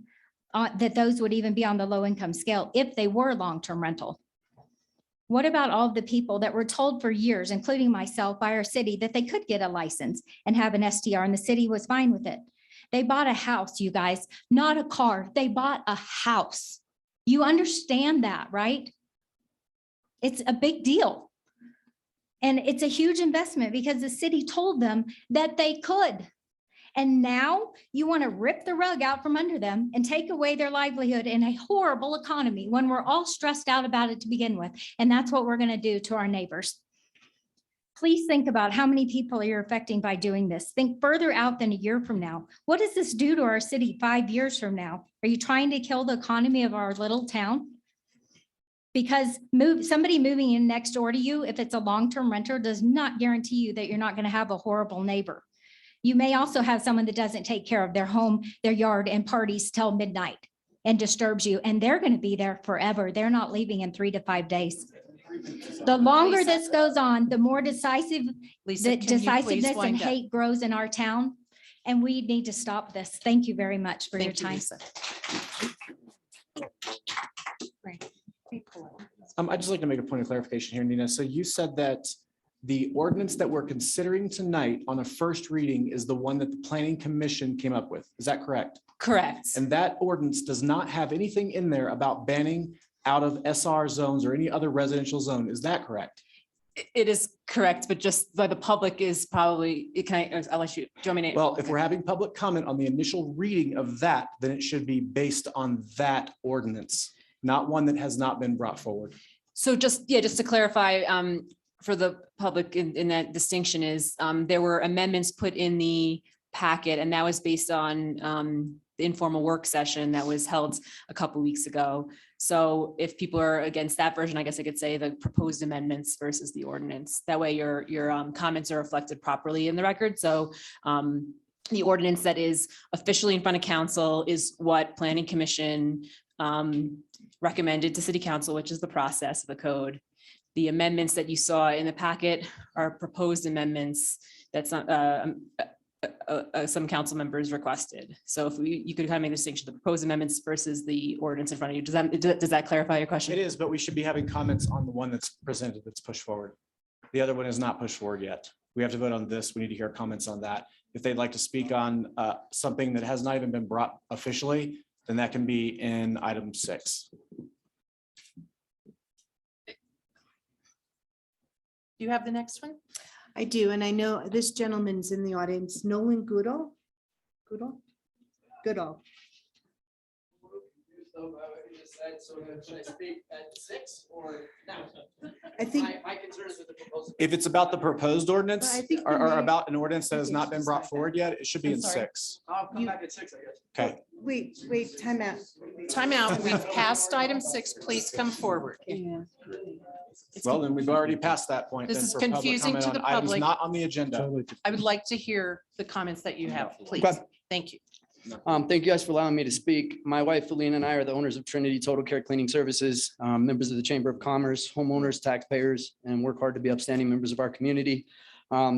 that those would even be on the low-income scale if they were long-term rental. What about all of the people that were told for years, including myself, by our city, that they could get a license and have an STR, and the city was fine with it? They bought a house, you guys, not a car. They bought a house. You understand that, right? It's a big deal. And it's a huge investment because the city told them that they could. And now you want to rip the rug out from under them and take away their livelihood in a horrible economy when we're all stressed out about it to begin with. And that's what we're going to do to our neighbors. Please think about how many people you're affecting by doing this. Think further out than a year from now. What does this do to our city 5 years from now? Are you trying to kill the economy of our little town? Because somebody moving in next door to you, if it's a long-term renter, does not guarantee you that you're not going to have a horrible neighbor. You may also have someone that doesn't take care of their home, their yard, and parties till midnight and disturbs you, and they're going to be there forever. They're not leaving in 3 to 5 days. The longer this goes on, the more decisiveness and hate grows in our town, and we need to stop this. Thank you very much for your time. I'd just like to make a point of clarification here, Nina. So you said that the ordinance that we're considering tonight on a first reading is the one that the Planning Commission came up with. Is that correct? Correct. And that ordinance does not have anything in there about banning out of SR zones or any other residential zone. Is that correct? It is correct, but just by the public is probably, I'll let you, do you want me to? Well, if we're having public comment on the initial reading of that, then it should be based on that ordinance, not one that has not been brought forward. So just to clarify, for the public in that distinction is, there were amendments put in the packet, and that was based on the informal work session that was held a couple weeks ago. So if people are against that version, I guess I could say the proposed amendments versus the ordinance. That way your comments are reflected properly in the record. So the ordinance that is officially in front of council is what Planning Commission recommended to City Council, which is the process of the code. The amendments that you saw in the packet are proposed amendments that's some council members requested. So if you could kind of make the distinction, the proposed amendments versus the ordinance in front of you. Does that clarify your question? It is, but we should be having comments on the one that's presented, that's pushed forward. The other one is not pushed forward yet. We have to vote on this. We need to hear comments on that. If they'd like to speak on something that has not even been brought officially, then that can be in item 6. Do you have the next one? I do, and I know this gentleman's in the audience, Nolan Goodall. Goodall. Should I speak at 6 or now? I think My concern is with the proposal. If it's about the proposed ordinance Well, I think or we may- about an ordinance that has Okay, not been just brought like forward yet, it should be I'm in sorry. 6. I'll come back at 6, I guess. Okay. Wait, time out. Time out. We've passed item 6. Please come forward. Well, then we've already passed that point. This then is for public confusing comment to on the items public. Not on the agenda. I would like to hear the comments that you have, please. Okay. Thank you. Thank you guys for allowing me to speak. My wife, Alina, and I are the owners of Trinity Total Care Cleaning Services, members of the Chamber of Commerce, homeowners, taxpayers, and work hard to be upstanding members of our community.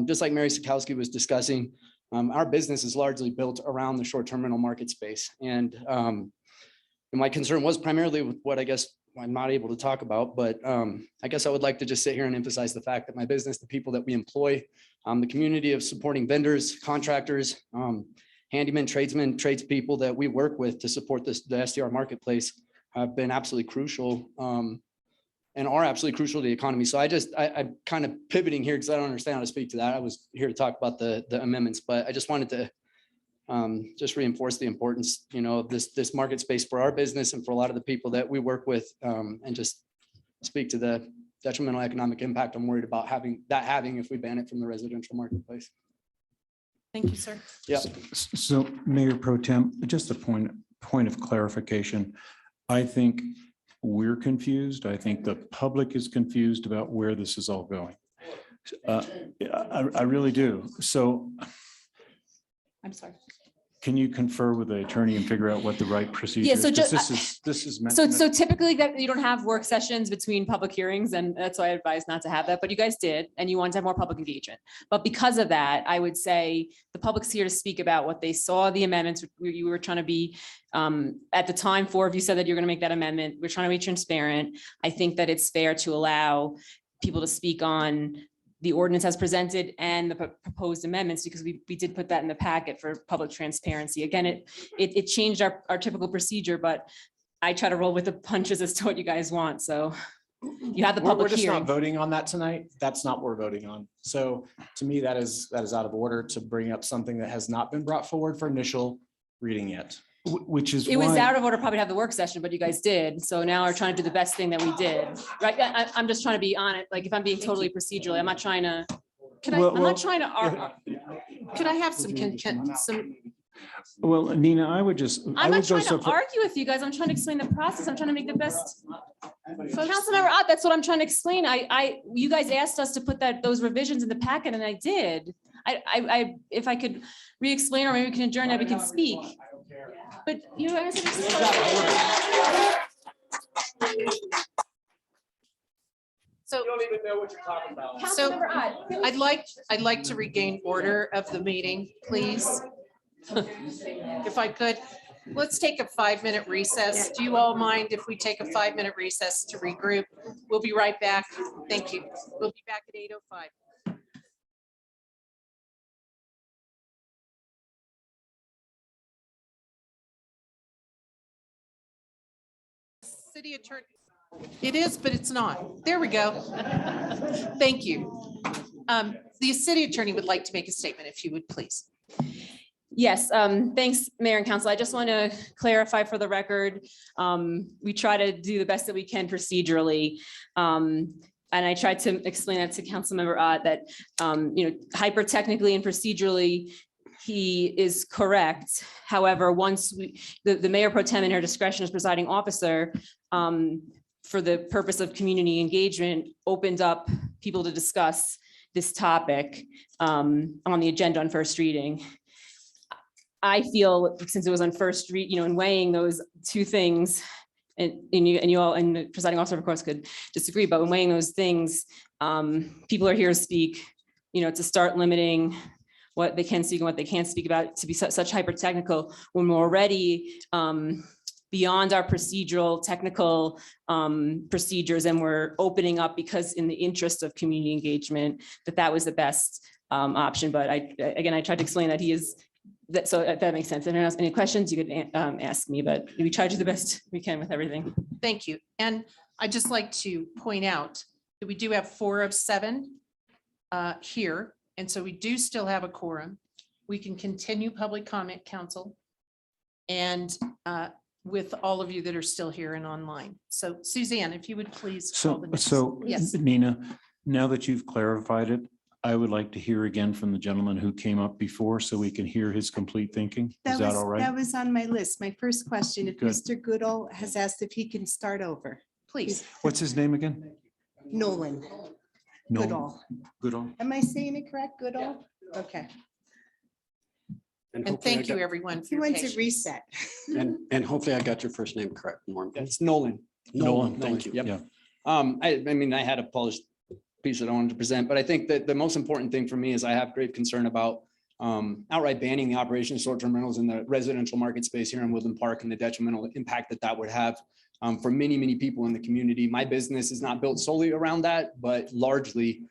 Just like Mary Sikowski was discussing, our business is largely built around the short-term rental market space. And my concern was primarily with what I guess I'm not able to talk about, but I guess I would like to just sit here and emphasize the fact that my business, the people that we employ, the community of supporting vendors, contractors, handymen, tradesmen, tradespeople that we work with to support the STR marketplace have been absolutely crucial and are absolutely crucial to the economy. So I'm kind of pivoting here because I don't understand how to speak to that. I was here to talk about the amendments, but I just wanted to just reinforce the importance, of this market space for our business and for a lot of the people that we work with, and just speak to the detrimental economic impact I'm worried about having if we ban it from the residential marketplace. Thank you, sir. Yeah. So Mayor Pro Tem, just a point of clarification. I think we're confused. I think the public is confused about where this is all going. I really do. So I'm sorry. can you confer with the attorney and figure out what the right procedure Yeah, is? so 'Cause just- this is meant So to- typically that you don't have work sessions between public hearings, and that's why I advise not to have that, but you guys did, and you want to have more public engagement. But because of that, I would say the public's here to speak about what they saw, the amendments, you were trying to be, at the time, 4 of you said that you're gonna make that amendment. We're trying to be transparent. I think that it's fair to allow people to speak on the ordinance as presented and the proposed amendments, because we did put that in the packet for public transparency. Again, it changed our typical procedure, but I try to roll with the punches as to what you guys want, so. You had the We're public just not hearing. voting on that tonight. That's not what we're voting on. So to me, that is out of order to bring up something that has not been brought forward for initial reading yet. Which is It was why- out of order probably to have the work session, but you guys did. So now we're trying to do the best thing that we did. Right? I'm just trying to be on it. Like if I'm being totally procedurally, I'm not trying to, I'm not trying to, Could I have some, Well, Nina, I would just. I I'm would not go trying so to far- argue with you guys. I'm trying to explain the process. I'm trying to make the best. Councilmember Ott, that's what I'm trying to explain. You guys asked us to put those revisions in the packet and I did. If I could re-explain or maybe we can adjourn that we can speak. But you guys. So. You don't even know what you're talking about. So I'd like to regain order of the meeting, please. If I could, let's take a 5-minute recess. Do you all mind if we take a 5-minute recess to regroup? We'll be right back. Thank you. We'll be back at 8:05. City Attorney. It is, but it's not. There we go. Thank you. The city attorney would like to make a statement, if you would, please. Yes, thanks, Mayor and Council. I just want to clarify for the record. We try to do the best that we can procedurally. And I tried to explain that to Councilmember Ott that, hyper technically and procedurally, he is correct. However, once the Mayor Pro Tem in her discretion as presiding officer, for the purpose of community engagement, opened up people to discuss this topic on the agenda on first reading. I feel since it was on first read, in weighing those two things, and you all and the presiding officer, of course, could disagree, but when weighing those things, people are here to speak, to start limiting what they can speak and what they can't speak about, to be such hyper technical when we're already beyond our procedural technical procedures, and we're opening up because in the interest of community engagement, that was the best option. But I tried to explain that he is. So if that makes sense. If anyone has any questions, you could ask me, but we try to do the best we can with everything. Thank you. And I'd just like to point out that we do have 4 of 7 here. And so we do still have a quorum. We can continue public comment, council. And with all of you that are still here and online. So Suzanne, if you would please. call the next- Yes. Nina, now that you've clarified it, I would like to hear again from the gentleman who came up before so we can hear his complete thinking. Is that all right? That was on my list. My first question, if Good. Mr. Goodall has asked if he can start over. Please. What's his name again? Nolan No. Goodall. Goodall. Am I saying it correct? Goodall? Okay. And hopefully I thank you, got- everyone. for He your wants a patience. reset. And hopefully I got your first name correct, Norm. It's Nolan. Nolan, thank you. Yep. Yeah. I mean, I had a polished piece that I wanted to present, but I think that the most important thing for me is I have great concern about outright banning the operation of short-term rentals in the residential market space here in Woodland Park and the detrimental impact that would have for many, many people in the community. My business is not built solely around that, but largely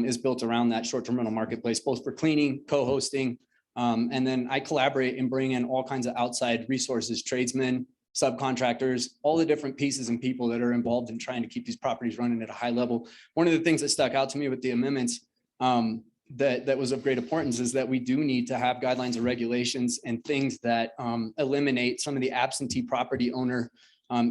is built around that short-term rental marketplace, both for cleaning, co-hosting, and then I collaborate and bring in all kinds of outside resources, tradesmen, subcontractors, all the different pieces and people that are involved in trying to keep these properties running at a high level. One of the things that stuck out to me with the amendments that was of great importance is that we do need to have guidelines and regulations and things that eliminate some of the absentee property owner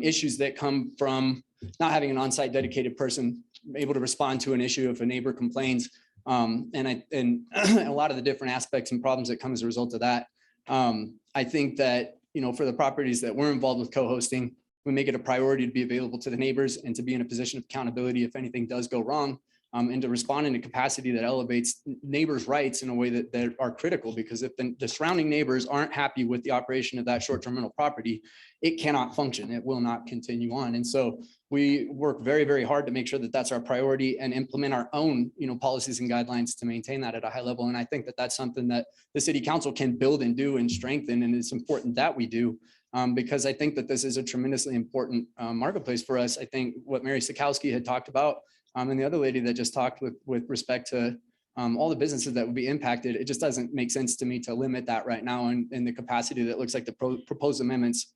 issues that come from not having an on-site dedicated person able to respond to an issue if a neighbor complains. And a lot of the different aspects and problems that come as a result of that. I think that, for the properties that we're involved with co-hosting, we make it a priority to be available to the neighbors and to be in a position of accountability if anything does go wrong, and to respond in a capacity that elevates neighbors' rights in a way that are critical, because if the surrounding neighbors aren't happy with the operation of that short-term rental property, it cannot function. It will not continue on. And so we work very, very hard to make sure that that's our priority and implement our own, policies and guidelines to maintain that at a high level. And I think that that's something that the city council can build and do and strengthen. And it's important that we do, because I think that this is a tremendously important marketplace for us. I think what Mary Sikowski had talked about, and the other lady that just talked with respect to all the businesses that would be impacted, it just doesn't make sense to me to limit that right now in the capacity that looks like the proposed amendments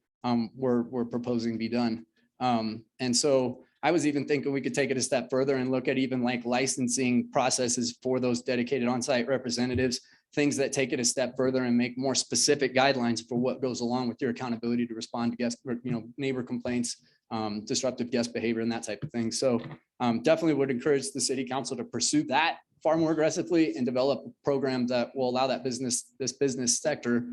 we're proposing be done. And so I was even thinking we could take it a step further and look at even like licensing processes for those dedicated on-site representatives, things that take it a step further and make more specific guidelines for what goes along with your accountability to respond to guest, or, neighbor complaints, disruptive guest behavior and that type of thing. So definitely would encourage the city council to pursue that far more aggressively and develop a program that will allow this business sector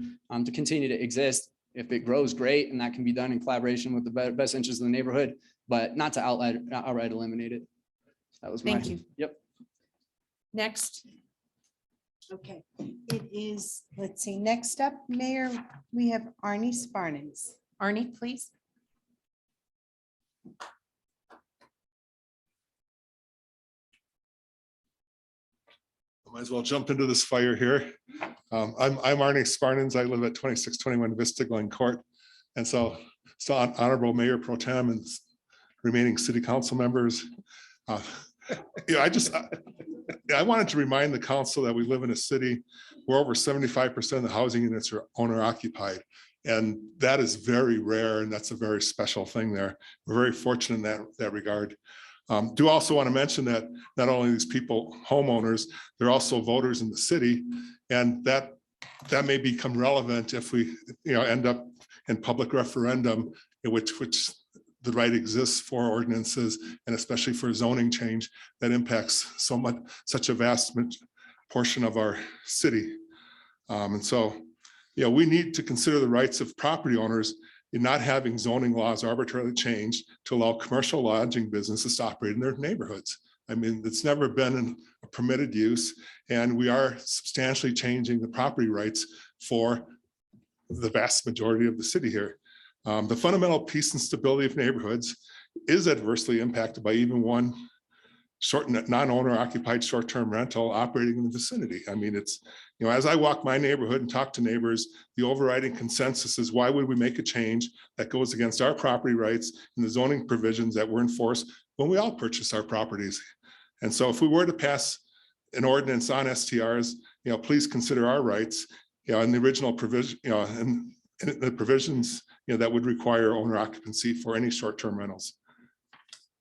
to continue to exist. If it grows, great, and that can be done in collaboration with the best interests of the neighborhood, but not to outright eliminate it. That was my. Thank you. Yep. Next. Okay, it is, let's see, next up, Mayor, we have Arnie Sparnans. Arnie, please. Might as well jump into this fire here. I'm Arnie Sparnans. I live at 2621 Vista Glen Court. And so Honorable Mayor Pro Tem and remaining city council members. I wanted to remind the council that we live in a city where over 75% of the housing units are owner occupied. And that is very rare, and that's a very special thing there. We're very fortunate in that regard. Do also want to mention that not only these people homeowners, they're also voters in the city, and that may become relevant if we end up in public referendum, in which the right exists for ordinances, and especially for zoning change that impacts such a vast portion of our city. And so, we need to consider the rights of property owners in not having zoning laws arbitrarily changed to allow commercial lodging businesses to operate in their neighborhoods. I mean, it's never been a permitted use, and we are substantially changing the property rights for the vast majority of the city here. The fundamental peace and stability of neighborhoods is adversely impacted by even one non-owner occupied short-term rental operating in the vicinity. I mean, it's, as I walk my neighborhood and talk to neighbors, the overriding consensus is, why would we make a change that goes against our property rights and the zoning provisions that were enforced when we all purchase our properties? And so if we were to pass an ordinance on STRs, please consider our rights, and the original provision, and the provisions, that would require owner occupancy for any short-term rentals.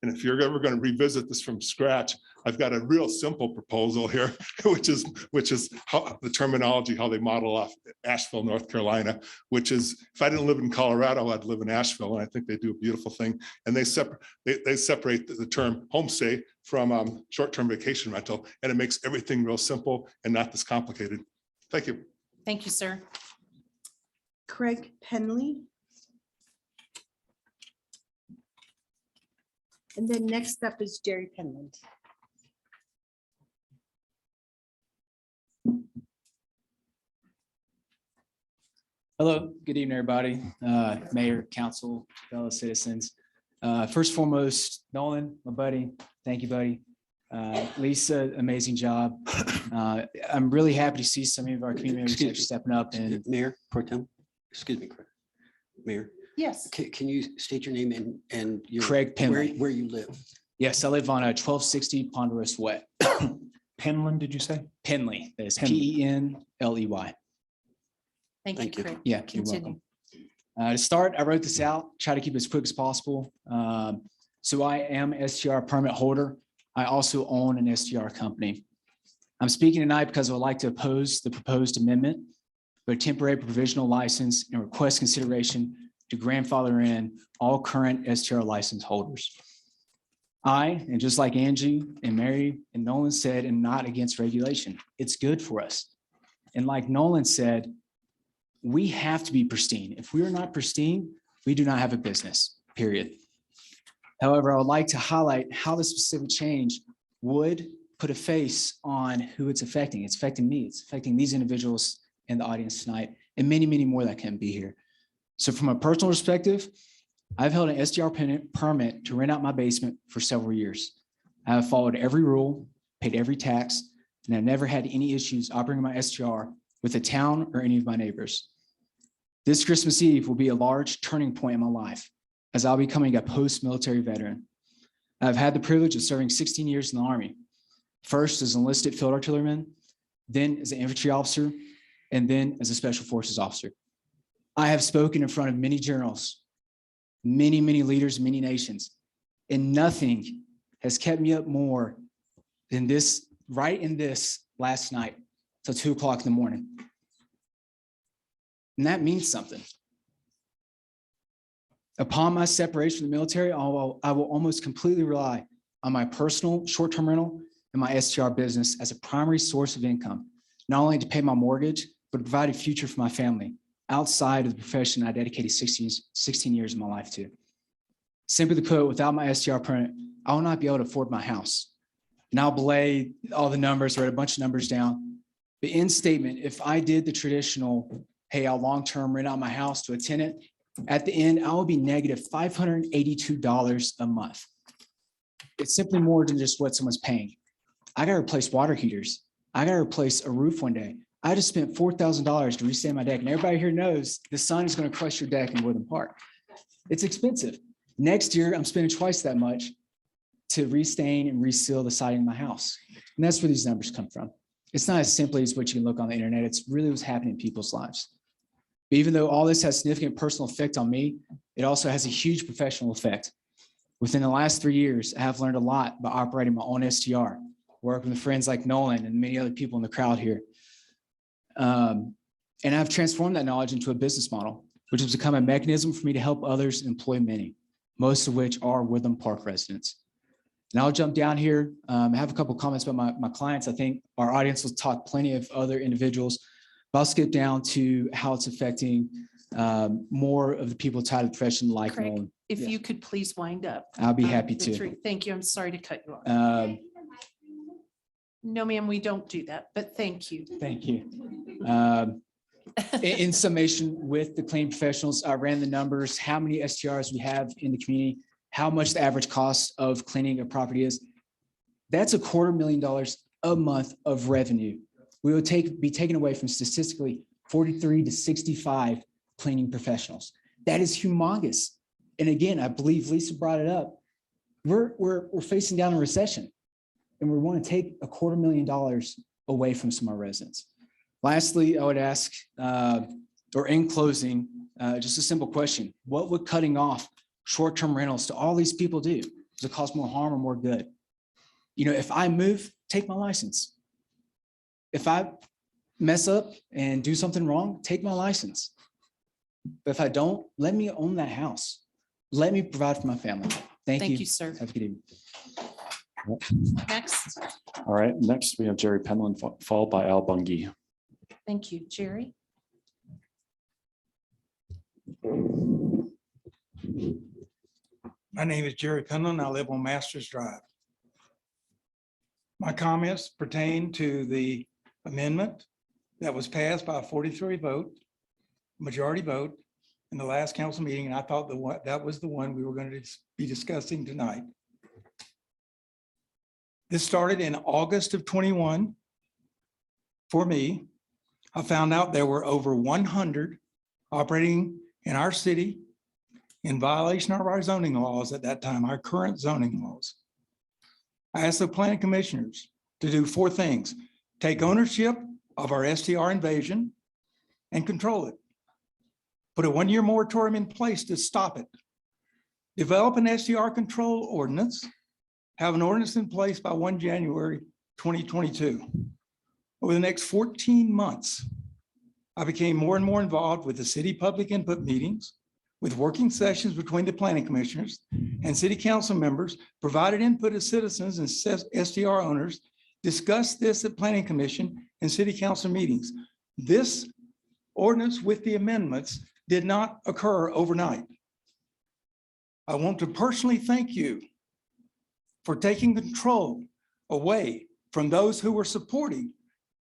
And if you're ever going to revisit this from scratch, I've got a real simple proposal here, which is how the terminology, how they model off Asheville, North Carolina, which is, if I didn't live in Colorado, I'd live in Asheville, and I think they do a beautiful thing. And they separate the term homestay from short-term vacation rental, and it makes everything real simple and not this complicated. Thank you. Thank you, sir. Craig Penley. And then next up is Jerry Penland. Hello, good evening, everybody. Mayor, council, fellow citizens. First and foremost, Nolan, my buddy, thank you, buddy. Lisa, amazing job. I'm really happy to see some of our community members actually stepping up and. Mayor Pro Tem, excuse me, Mayor. Yes. Can you state your name and your Craig Penley. where you live? Yes, I live on 1260 Ponderosa Way. Penland, did you say? Penley, that is Penley. Penley. Thank you, Craig. Yeah, you're Continue. welcome. To start, I wrote this out, try to keep it as quick as possible. So I am STR permit holder. I also own an STR company. I'm speaking tonight because I would like to oppose the proposed amendment, but temporary provisional license and request consideration to grandfather in all current STR license holders. And just like Angie and Mary and Nolan said, am not against regulation. It's good for us. And like Nolan said, we have to be pristine. If we are not pristine, we do not have a business, period. However, I would like to highlight how the specific change would put a face on who it's affecting. It's affecting me. It's affecting these individuals in the audience tonight, and many, many more that can be here. So from a personal perspective, I've held an STR permit to rent out my basement for several years. I have followed every rule, paid every tax, and I've never had any issues operating my STR with the town or any of my neighbors. This Christmas Eve will be a large turning point in my life, as I'll be becoming a post-military veteran. I've had the privilege of serving 16 years in the Army, first as an enlisted field artilleryman, then as an infantry officer, and then as a special forces officer. I have spoken in front of many generals, many leaders, many nations, And nothing has kept me up more than this, right in this last night till 2 o'clock in the morning. And that means something. Upon my separation from the military, I will almost completely rely on my personal short-term rental and my STR business as a primary source of income, not only to pay my mortgage, but to provide a future for my family outside of the profession I dedicated 16 years of my life to. Simply put, without my STR permit, I will not be able to afford my house. And I'll belay all the numbers, write a bunch of numbers down. The end statement, if I did the traditional, hey, I'll long-term rent out my house to a tenant, at the end, I will be negative $582 a month. It's simply more than just what someone's paying. I got to replace water heaters. I got to replace a roof one day. I just spent $4,000 to restain my deck. And everybody here knows the sun is going to crush your deck in Woodland Park. It's expensive. Next year, I'm spending twice that much to restain and reseal the siding of my house. And that's where these numbers come from. It's not as simply as what you can look on the internet. It's really what's happening in people's lives. But even though all this has significant personal effect on me, it also has a huge professional effect. Within the last 3 years, I have learned a lot by operating my own STR, working with friends like Nolan and many other people in the crowd here. And I've transformed that knowledge into a business model, which has become a mechanism for me to help others and employ many, most of which are Woodland Park residents. And I'll jump down here. I have a couple of comments about my clients. I think our audience will talk plenty of other individuals, but I'll skip down to how it's affecting more of the people tied to the profession like Craig, Nolan. if Yes. you could please wind up. I'll be um, happy the to. three. Thank you. I'm sorry to cut you off. No, ma'am, we don't do that, but thank you. Thank you. In summation, with the cleaning professionals, I ran the numbers, how many STRs we have in the community, how much the average cost of cleaning a property is. That's $250,000 a month of revenue. We will be taken away from statistically 43 to 65 cleaning professionals. That is humongous. And again, I believe Lisa brought it up. We're facing down a recession, and we want to take $250,000 away from some of our residents. Lastly, I would ask, or in closing, just a simple question. What would cutting off short-term rentals to all these people do? Does it cause more harm or more good? You know, if I move, take my license. If I mess up and do something wrong, take my license. But if I don't, let me own that house. Let me provide for my family. Thank you. Thank you, sir. Have a good evening. Next, All right, next we have Jerry Penland, followed by Al Bungie. thank you, Jerry. My name is Jerry Penland. I live on Masters Drive. My comments pertain to the amendment that was passed by a 43 vote, majority vote in the last council meeting, and I thought that was the one we were going to be discussing tonight. This started in August of 21. For me, I found out there were over 100 operating in our city in violation of our zoning laws at that time, our current zoning laws. I asked the planning commissioners to do 4 things: take ownership of our STR invasion and control it. Put a 1-year moratorium in place to stop it. Develop an STR control ordinance. Have an ordinance in place by 1 January 2022. Over the next 14 months, I became more and more involved with the city public input meetings, with working sessions between the planning commissioners and city council members, provided input as citizens and STR owners, discussed this at planning commission and city council meetings. This ordinance with the amendments did not occur overnight. I want to personally thank you for taking control away from those who were supporting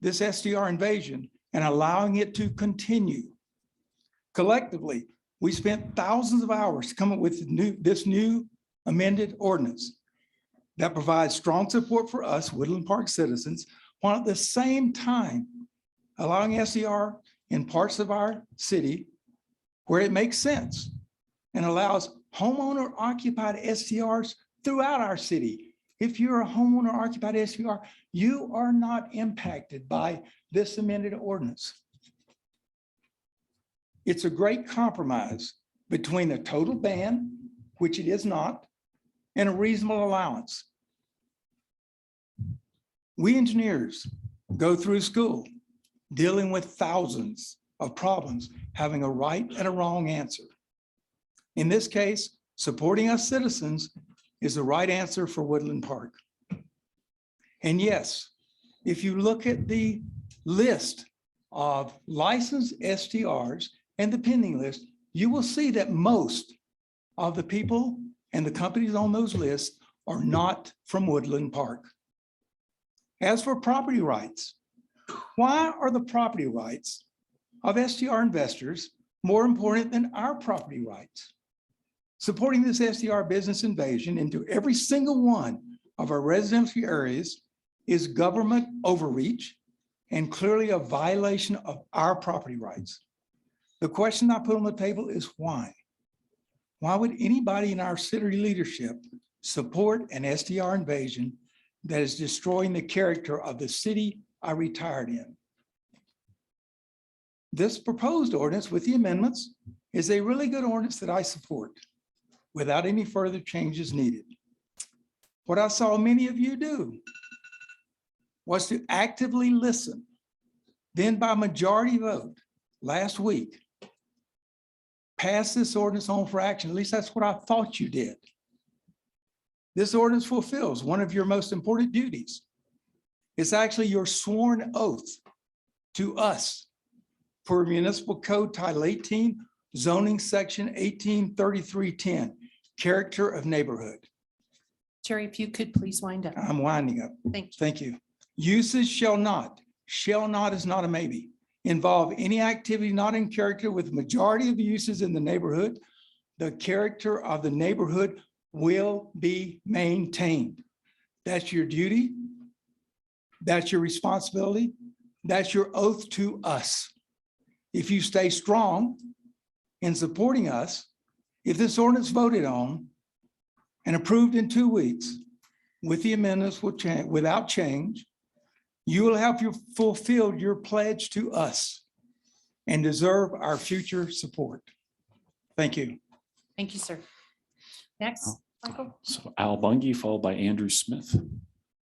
this STR invasion and allowing it to continue. Collectively, we spent thousands of hours to come up with this new amended ordinance that provides strong support for us Woodland Park citizens, while at the same time allowing STR in parts of our city where it makes sense and allows homeowner occupied STRs throughout our city. If you're a homeowner occupied STR, you are not impacted by this amended ordinance. It's a great compromise between a total ban, which it is not, and a reasonable allowance. We engineers go through school dealing with thousands of problems, having a right and a wrong answer. In this case, supporting us citizens is the right answer for Woodland Park. And yes, if you look at the list of licensed STRs and the pending list, you will see that most of the people and the companies on those lists are not from Woodland Park. As for property rights, why are the property rights of STR investors more important than our property rights? Supporting this STR business invasion into every single one of our residential areas is government overreach and clearly a violation of our property rights. The question I put on the table is why? Why would anybody in our city leadership support an STR invasion that is destroying the character of the city I retired in? This proposed ordinance with the amendments is a really good ordinance that I support without any further changes needed. What I saw many of you do was to actively listen, then by majority vote last week, pass this ordinance on for action. At least that's what I thought you did. This ordinance fulfills one of your most important duties. It's actually your sworn oath to us for Municipal Code Title 18, zoning section 183310, character of neighborhood. Jerry, if you could please wind up. I'm winding up. Thank you. Thank you. Uses shall not is not a maybe, involve any activity not in character with the majority of the uses in the neighborhood. The character of the neighborhood will be maintained. That's your duty. That's your responsibility. That's your oath to us. If you stay strong in supporting us, if this ordinance voted on and approved in 2 weeks with the amendments will change without change, you will have fulfilled your pledge to us and deserve our future support. Thank you. Thank you, sir. Next, Michael. So Al Bungie, followed by Andrew Smith.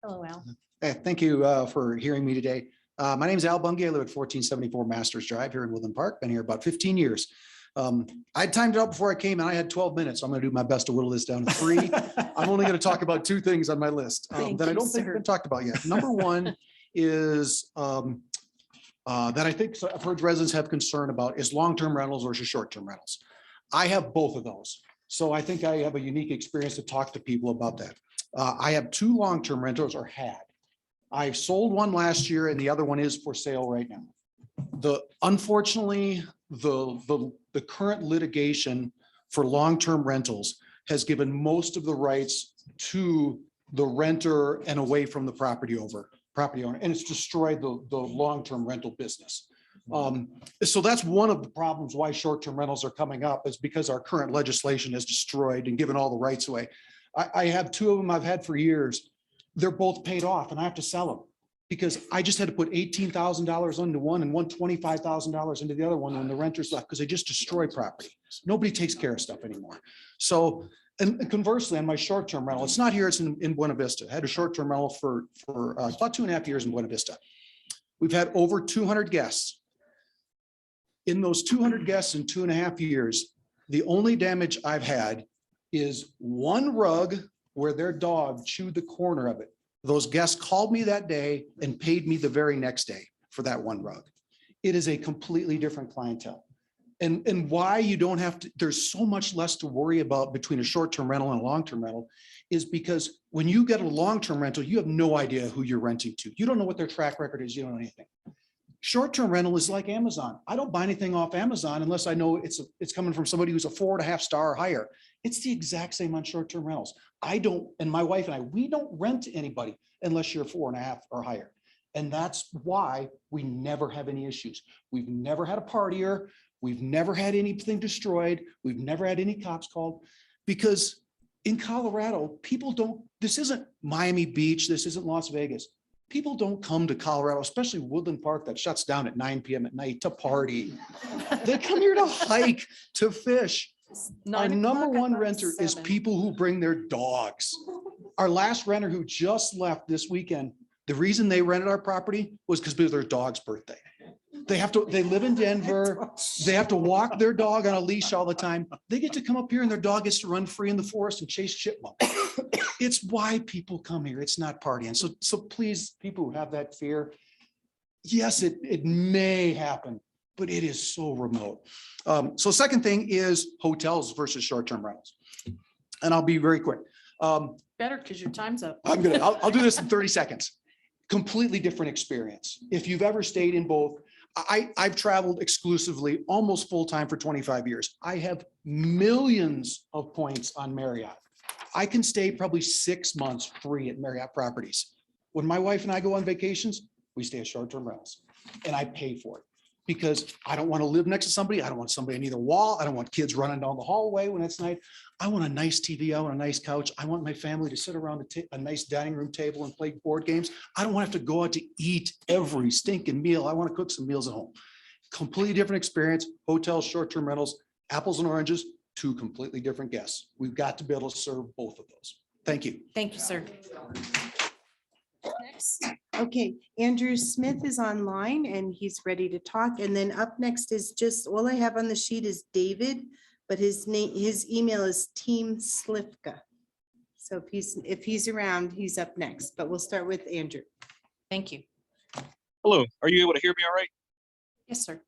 Hello, Al. Hey, thank you for hearing me today. My name is Al Bungie. I live at 1474 Masters Drive here in Woodland Park. Been here about 15 years. I timed it out before I came and I had 12 minutes. So I'm going to do my best to whittle this down to 3. I'm only going to talk about 2 things on my list that I don't think have been talked about yet. Number one is that I think I've heard residents have concern about is long-term rentals versus short-term rentals. I have both of those. So I think I have a unique experience to talk to people about that. I have 2 long-term rentals or had. I've sold one last year and the other one is for sale right now. Unfortunately, the current litigation for long-term rentals has given most of the rights to the renter and away from the property owner, and it's destroyed the long-term rental business. So that's one of the problems why short-term rentals are coming up, is because our current legislation has destroyed and given all the rights away. I have 2 of them I've had for years. They're both paid off and I have to sell them because I just had to put $18,000 into one and $25,000 into the other one when the renters left, because they just destroy property. Nobody takes care of stuff anymore. So, and conversely, on my short-term rental, it's not here, it's in Buena Vista. I had a short-term rental for about 2.5 years in Buena Vista. We've had over 200 guests. In those 200 guests in 2.5 years, the only damage I've had is one rug where their dog chewed the corner of it. Those guests called me that day and paid me the very next day for that one rug. It is a completely different clientele. And why you don't have to, there's so much less to worry about between a short-term rental and a long-term rental is because when you get a long-term rental, you have no idea who you're renting to. You don't know what their track record is. You don't know anything. Short-term rental is like Amazon. I don't buy anything off Amazon unless I know it's coming from somebody who's a 4.5 star or higher. It's the exact same on short-term rentals. I don't, and my wife and I, we don't rent to anybody unless you're 4.5 or higher. And that's why we never have any issues. We've never had a partier. We've never had anything destroyed. We've never had any cops called, because in Colorado, people don't, this isn't Miami Beach. This isn't Las Vegas. People don't come to Colorado, especially Woodland Park that shuts down at 9 p.m. at night to party. They come here to hike, to fish. Our number one renter is people who bring their dogs. Our last renter who just left this weekend, the reason they rented our property was because of their dog's birthday. They live in Denver. They have to walk their dog on a leash all the time. They get to come up here and their dog gets to run free in the forest and chase chipmunks. It's why people come here. It's not partying. So please, people who have that fear, yes, it may happen, but it is so remote. So second thing is hotels versus short-term rentals. And I'll be very quick. Better because your time's up. I'll do this in 30 seconds. Completely different experience. If you've ever stayed in both, I've traveled exclusively almost full-time for 25 years. I have millions of points on Marriott. I can stay probably 6 months free at Marriott properties. When my wife and I go on vacations, we stay at short-term rentals and I pay for it because I don't want to live next to somebody. I don't want somebody on either wall. I don't want kids running down the hallway when it's night. I want a nice TV. I want a nice couch. I want my family to sit around a nice dining room table and play board games. I don't want to have to go out to eat every stinking meal. I want to cook some meals at home. Completely different experience. Hotels, short-term rentals, apples and oranges, two completely different guests. We've got to be able to serve both of those. Thank you. Thank you, sir. Next. Okay, Andrew Smith is online and he's ready to talk. And then up next is just, all I have on the sheet is David, but his email is Team Slivka. So if he's around, he's up next, but we'll start with Andrew. Thank you. Hello, are you able to hear me all right? Yes, sir.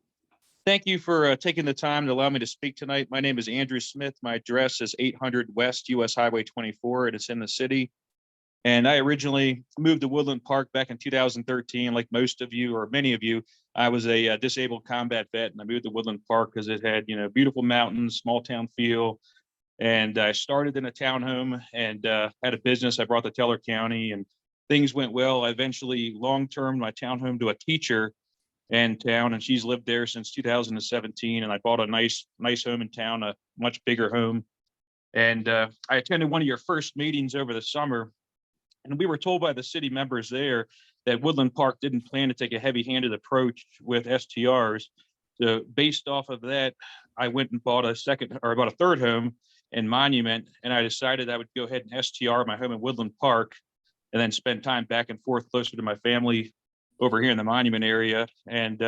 Thank you for taking the time to allow me to speak tonight. My name is Andrew Smith. My address is 800 West US Highway 24 and it's in the city. And I originally moved to Woodland Park back in 2013. Like most of you or many of you, I was a disabled combat vet and I moved to Woodland Park because it had, beautiful mountains, small town feel. And I started in a townhome and had a business. I brought to Teller County and things went well. I eventually long-term my townhome to a teacher in town and she's lived there since 2017. And I bought a nice home in town, a much bigger home. And I attended one of your first meetings over the summer. And we were told by the city members there that Woodland Park didn't plan to take a heavy-handed approach with STRs. So based off of that, I went and bought a third home in Monument, and I decided I would go ahead and STR my home in Woodland Park and then spend time back and forth closer to my family over here in the Monument area. And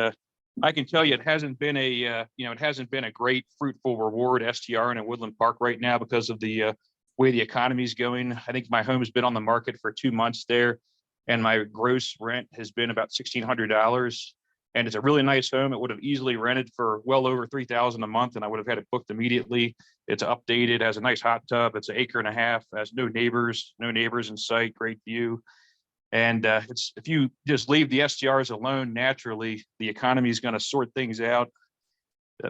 I can tell you it hasn't been a great fruitful reward STR in Woodland Park right now because of the way the economy is going. I think my home has been on the market for 2 months there and my gross rent has been about $1,600. And it's a really nice home. It would have easily rented for well over $3,000 a month and I would have had it booked immediately. It's updated, has a nice hot tub. It's an 1.5 acres, has no neighbors in sight, great view. And if you just leave the STRs alone, naturally, the economy is going to sort things out.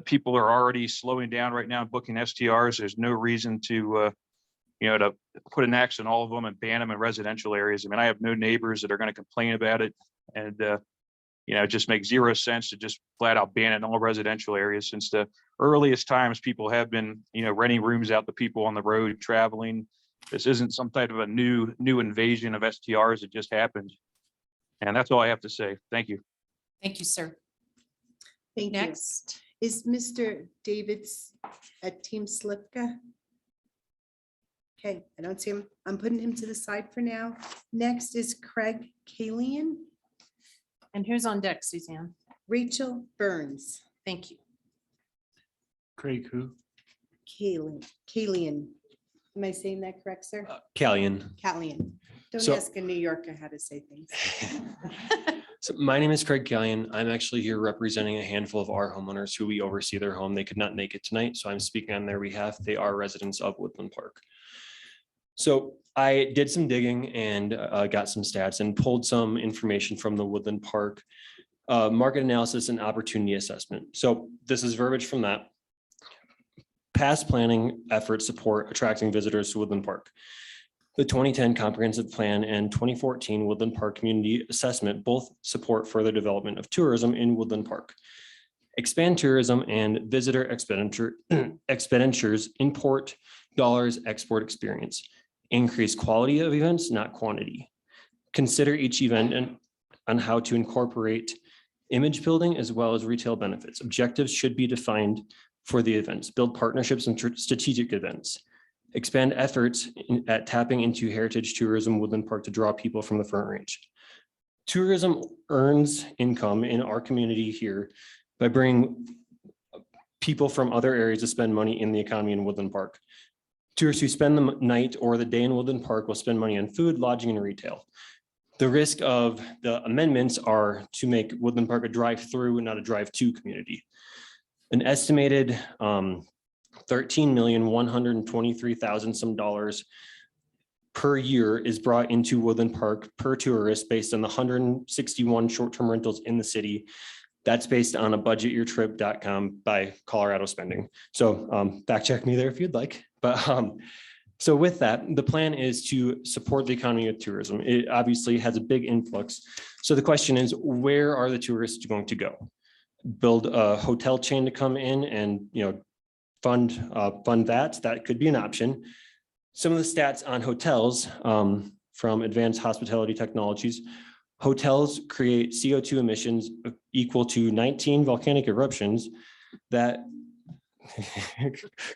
People are already slowing down right now and booking STRs. There's no reason to put an axe on all of them and ban them in residential areas. I mean, I have no neighbors that are going to complain about it. And, it just makes zero sense to just flat out ban it in all residential areas since the earliest times people have been, renting rooms out to people on the road traveling. This isn't some type of a new invasion of STRs. It just happened. And that's all I have to say. Thank you. Thank you, sir. Thank you. Next. Is Mr. Davids at Team Slivka? Okay, I don't see him. I'm putting him to the side for now. Next is Craig Kalian. And who's on deck, Suzanne? Rachel Burns. Thank you. Craig who? Kalian. Am I saying that correct, sir? Callian. Kalian. Don't So- ask a New Yorker how to say things. So my name is Craig Callion. I'm actually here representing a handful of our homeowners who we oversee their home. They could not make it tonight, so I'm speaking on their behalf. They are residents of Woodland Park. So I did some digging and got some stats and pulled some information from the Woodland Park market analysis and opportunity assessment. So this is verbiage from that. Past planning efforts support attracting visitors to Woodland Park. The 2010 Comprehensive Plan and 2014 Woodland Park Community Assessment both support further development of tourism in Woodland Park. Expand tourism and visitor expenditures, import dollars, export experience. Increase quality of events, not quantity. Consider each event and on how to incorporate image building as well as retail benefits. Objectives should be defined for the events, build partnerships and strategic events, expand efforts at tapping into heritage tourism Woodland Park to draw people from the Front Range. Tourism earns income in our community here by bringing people from other areas to spend money in the economy in Woodland Park. Tourists who spend the night or the day in Woodland Park will spend money on food, lodging, and retail. The risk of the amendments are to make Woodland Park a drive-through and not a drive-to community. An estimated $13,123,000 some dollars per year is brought into Woodland Park per tourist based on the 161 short-term rentals in the city. That's based on a budgetyourtrip.com by Colorado Spending. So fact check me there if you'd like. But so with that, the plan is to support the economy of tourism. It obviously has a big influx. So the question is, where are the tourists going to go? Build a hotel chain to come in and, you know, fund that. That could be an option. Some of the stats on hotels from Advanced Hospitality Technologies. Hotels create CO2 emissions equal to 19 volcanic eruptions that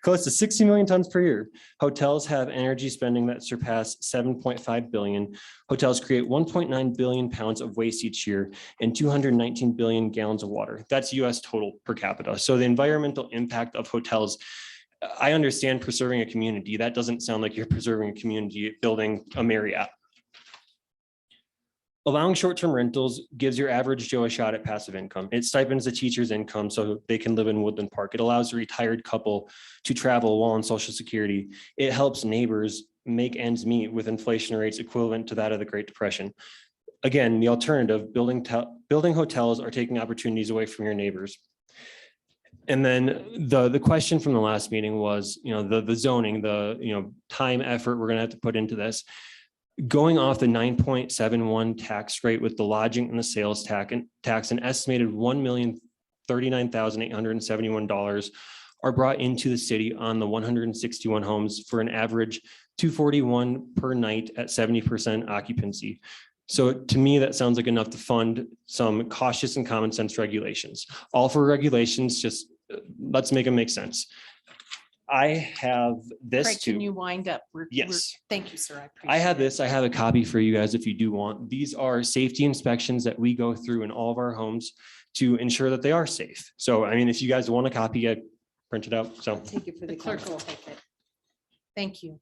close to 60 million tons per year. Hotels have energy spending that surpass 7.5 billion. Hotels create 1.9 billion pounds of waste each year and 219 billion gallons of water. That's US total per capita. So the environmental impact of hotels, I understand preserving a community. That doesn't sound like you're preserving a community building a Marriott. Allowing short-term rentals gives your average Joe a shot at passive income. It stipends the teacher's income so they can live in Woodland Park. It allows a retired couple to travel while on Social Security. It helps neighbors make ends meet with inflation rates equivalent to that of the Great Depression. Again, the alternative, building hotels are taking opportunities away from your neighbors. And then the question from the last meeting was, you know, the zoning, time, effort we're going to have to put into this. Going off the 9.71 tax rate with the lodging and the sales tax, an estimated $1,039,871 are brought into the city on the 161 homes for an average $241 per night at 70% occupancy. So to me, that sounds like enough to fund some cautious and common sense regulations. All for regulations, just let's make them make sense. I have this Craig, too. can you wind up? Yes. Thank you, sir. I have this. I have a copy for you guys if you do want. These are safety inspections that we go through in all of our homes to ensure that they are safe. So, I mean, if you guys want a copy, I print it out. So Take it for the clerk will take it. Thank you.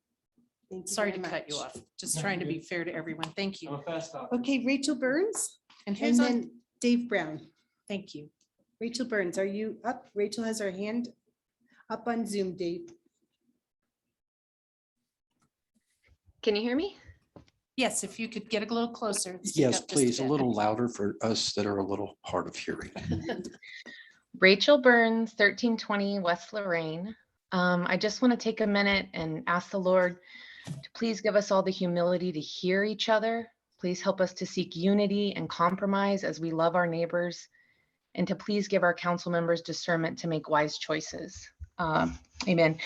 Sorry to cut you off. Just trying to be fair to everyone. Thank you. Okay, Rachel Burns And and who's on? then Dave Brown. Thank you. Rachel Burns, are you up? Rachel has her hand up on Zoom, Dave. Can you hear me? Yes, if you could get a little closer. and speak Yes, up just please, a bit. little louder for us that are a little hard of hearing. Rachel Burns, 1320 West Lorraine. I just want to take a minute and ask the Lord to please give us all the humility to hear each other. Please help us to seek unity and compromise as we love our neighbors, and to please give our council members discernment to make wise choices. Amen.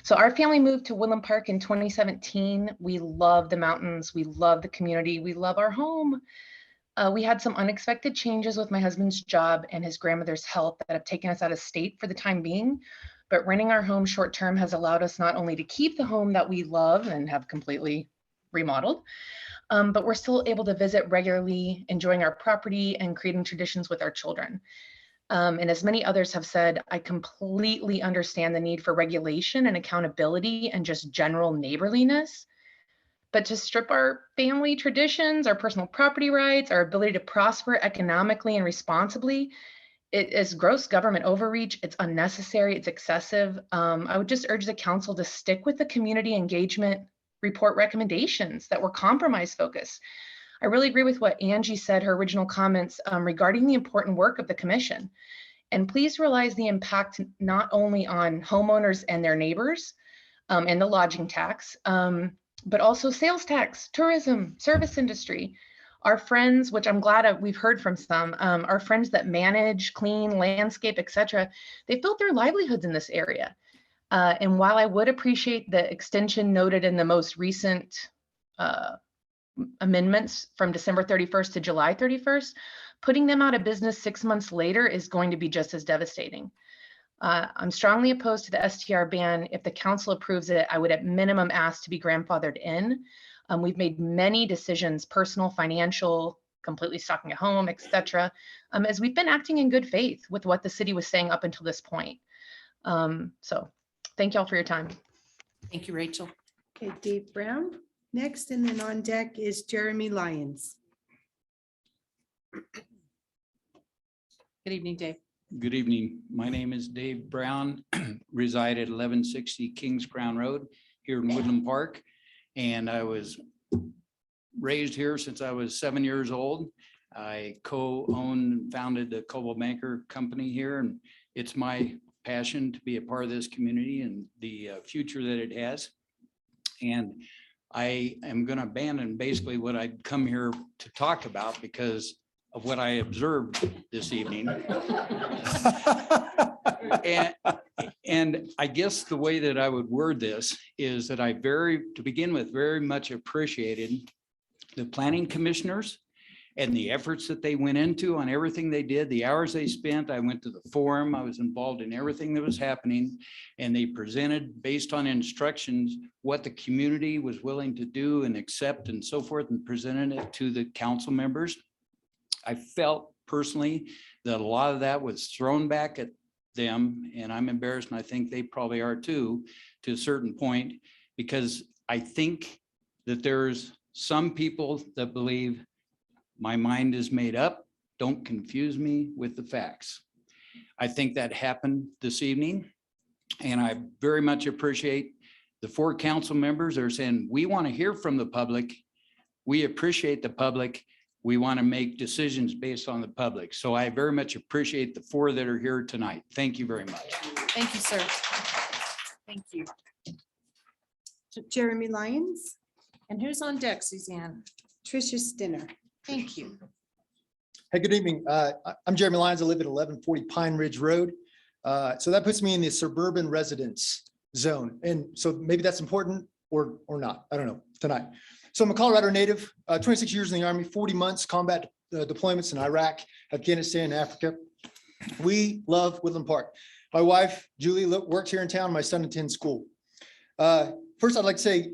So our family moved to Woodland Park in 2017. We love the mountains. We love the community. We love our home. We had some unexpected changes with my husband's job and his grandmother's health that have taken us out of state for the time being. But renting our home short term has allowed us not only to keep the home that we love and have completely remodeled, but we're still able to visit regularly, enjoying our property and creating traditions with our children. And as many others have said, I completely understand the need for regulation and accountability and just general neighborliness. But to strip our family traditions, our personal property rights, our ability to prosper economically and responsibly, it is gross government overreach. It's unnecessary. It's excessive. I would just urge the council to stick with the community engagement report recommendations that were compromise focused. I really agree with what Angie said, her original comments regarding the important work of the commission. And please realize the impact not only on homeowners and their neighbors and the lodging tax, but also sales tax, tourism, service industry. Our friends, which I'm glad we've heard from some, our friends that manage, clean, landscape, etc., they built their livelihoods in this area. And while I would appreciate the extension noted in the most recent amendments from December 31st to July 31st, putting them out of business 6 months later is going to be just as devastating. I'm strongly opposed to the STR ban. If the council approves it, I would at minimum ask to be grandfathered in. We've made many decisions, personal, financial, completely stocking at home, etc., as we've been acting in good faith with what the city was saying up until this point. So thank y'all for your time. Thank you, Rachel. Okay, Dave Brown. Next, and then on deck is Jeremy Lyons. Good evening, Dave. Good evening. My name is Dave Brown, reside at 1160 Kings Crown Road here in Woodland Park. And I was raised here since I was 7 years old. I co-owned and founded the Coldwell Banker Company here, and it's my passion to be a part of this community and the future that it has. And I am going to abandon basically what I'd come here to talk about because of what I observed this evening. And I guess the way that I would word this is that I to begin with, very much appreciated the planning commissioners and the efforts that they went into on everything they did, the hours they spent. I went to the forum, I was involved in everything that was happening, and they presented based on instructions what the community was willing to do and accept and so forth, and presented it to the council members. I felt personally that a lot of that was thrown back at them, and I'm embarrassed, and I think they probably are too, to a certain point, because I think that there's some people that believe my mind is made up. Don't confuse me with the facts. I think that happened this evening, and I very much appreciate the 4 council members that are saying, we want to hear from the public. We appreciate the public. We want to make decisions based on the public. So I very much appreciate the 4 that are here tonight. Thank you very much. Thank you, sir. Thank you. Jeremy Lyons. And who's on deck, Suzanne? Tricia Stinner. Thank you. Hey, good evening. I'm Jeremy Lyons. I live at 1140 Pine Ridge Road. So that puts me in the suburban residence zone. And so maybe that's important or not. I don't know tonight. So I'm a Colorado native, 26 years in the Army, 40 months combat deployments in Iraq, Afghanistan, Africa. We love Woodland Park. My wife, Julie, works here in town. My son attends school. First, I'd like to say,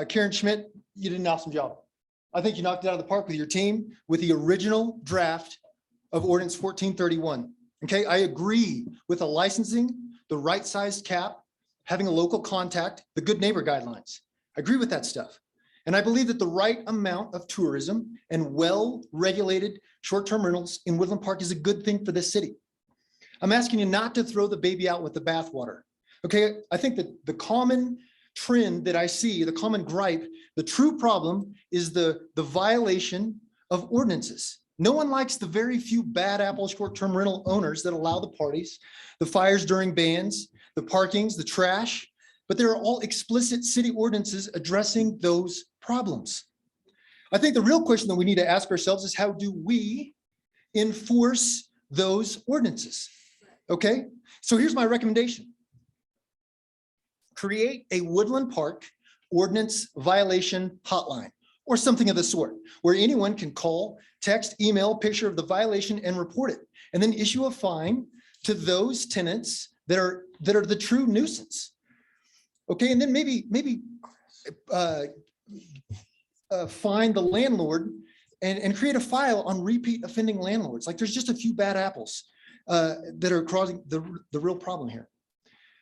Karen Schmidt, you did an awesome job. I think you knocked it out of the park with your team with the original draft of Ordinance 1431. Okay, I agree with the licensing, the right sized cap, having a local contact, the good neighbor guidelines. I agree with that stuff. And I believe that the right amount of tourism and well-regulated short-term rentals in Woodland Park is a good thing for this city. I'm asking you not to throw the baby out with the bathwater. Okay, I think that the common trend that I see, the common gripe, the true problem is the violation of ordinances. No one likes the very few bad apple short-term rental owners that allow the parties, the fires during bans, the parkings, the trash, but there are all explicit city ordinances addressing those problems. I think the real question that we need to ask ourselves is how do we enforce those ordinances? Okay, so here's my recommendation. Create a Woodland Park ordinance violation hotline or something of the sort, where anyone can call, text, email, picture of the violation and report it, and then issue a fine to those tenants that are the true nuisance. Okay, and then maybe find the landlord and create a file on repeat offending landlords. Like there's just a few bad apples that are causing the real problem here.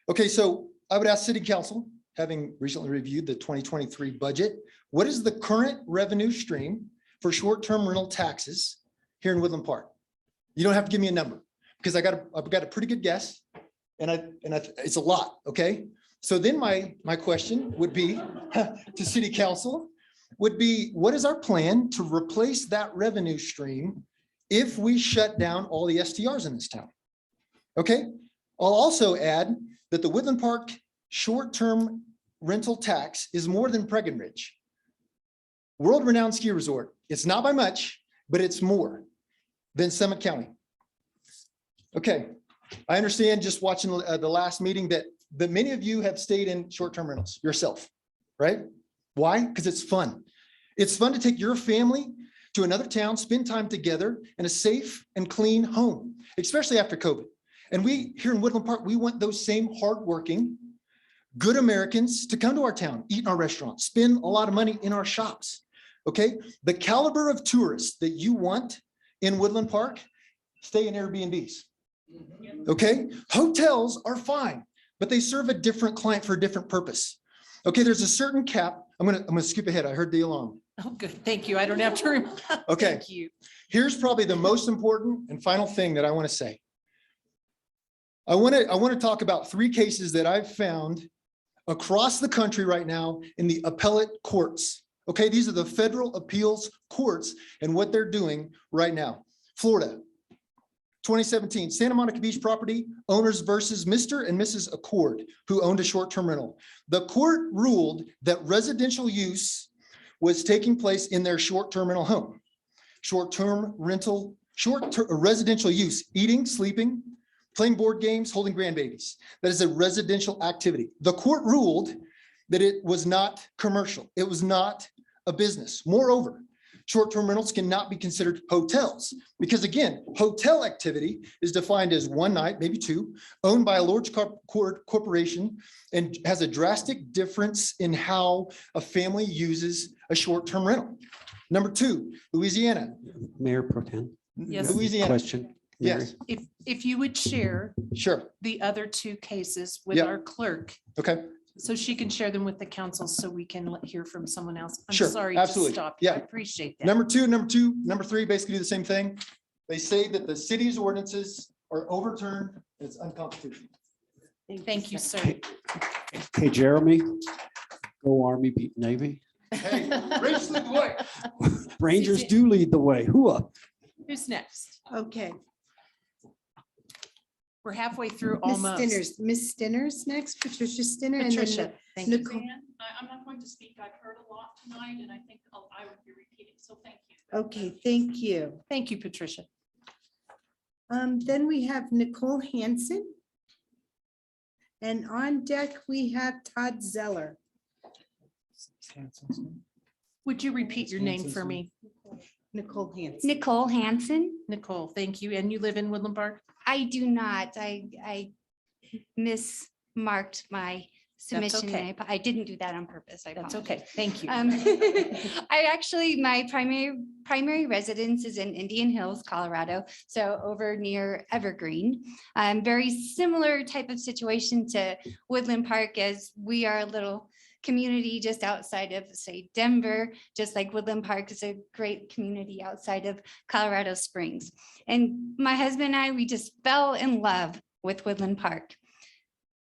Okay, so I would ask City Council, having recently reviewed the 2023 budget, what is the current revenue stream for short-term rental taxes here in Woodland Park? You don't have to give me a number because I've got a pretty good guess, and it's a lot. Okay, so then my question would be to City Council would be, what is our plan to replace that revenue stream if we shut down all the STRs in this town? Okay, I'll also add that the Woodland Park short-term rental tax is more than Breckenridge. World-renowned ski resort. It's not by much, but it's more than Summit County. Okay, I understand just watching the last meeting that many of you have stayed in short-term rentals yourself, right? Why? Because it's fun. It's fun to take your family to another town, spend time together in a safe and clean home, especially after COVID. And we, here in Woodland Park, we want those same hardworking, good Americans to come to our town, eat in our restaurants, spend a lot of money in our shops. Okay, the caliber of tourists that you want in Woodland Park, stay in Airbnbs. Okay, hotels are fine, but they serve a different client for a different purpose. Okay, there's a certain cap. I'm gonna skip ahead. I heard the alarm. Oh, good. Thank you. I don't have to. Okay. Thank you. Here's probably the most important and final thing that I want to say. I want to talk about 3 cases that I've found across the country right now in the appellate courts. Okay, these are the federal appeals courts and what they're doing right now. Florida, 2017, Santa Monica Beach property owners versus Mr. and Mrs. Accord, who owned a short-term rental. The court ruled that residential use was taking place in their short-term rental home. Short-term rental, residential use, eating, sleeping, playing board games, holding grandbabies. That is a residential activity. The court ruled that it was not commercial. It was not a business. Moreover, short-term rentals cannot be considered hotels because again, hotel activity is defined as 1 night, maybe 2, owned by a large corporation and has a drastic difference in how a family uses a short-term rental. Number 2, Louisiana. Mayor Pro Tem. Yes. Louisiana. Question. Mary? Yes, If you would share sure. the other 2 cases with Yep. our clerk, Okay, so she can share them with the council so we can hear from someone else. I'm Sure, sorry to absolutely. stop you. I Yeah. appreciate that. number 3 basically do the same thing. They say that the city's ordinances are overturned, and it's unconstitutional. Thank you, sir. Hey, Jeremy. Go Army, beat Navy. Hey, Rangers lead the way. Rangers do lead the way. Hooah. Who's next? Okay. We're halfway through Miss almost. Stinners, Miss Stinners next, Patricia Stinner. and then Patricia, thank you. Nicole. I'm not going to speak. I've heard a lot tonight and I think I would be repeating, so thank you. Okay, thank you. Thank you, Patricia. Then we have Nicole Hansen. And on deck, we have Todd Zeller. Would you repeat your name for me? Nicole Hansen. Nicole Hansen. Nicole, thank you. And you live in Woodland Park? I do not. I mismarked my submission. okay. I didn't do that on purpose. I That's apologize. okay. Thank you. I actually, my primary residence is in Indian Hills, Colorado, so over near Evergreen. Very similar type of situation to Woodland Park, as we are a little community just outside of, say, Denver, just like Woodland Park is a great community outside of Colorado Springs. And my husband and I, we just fell in love with Woodland Park.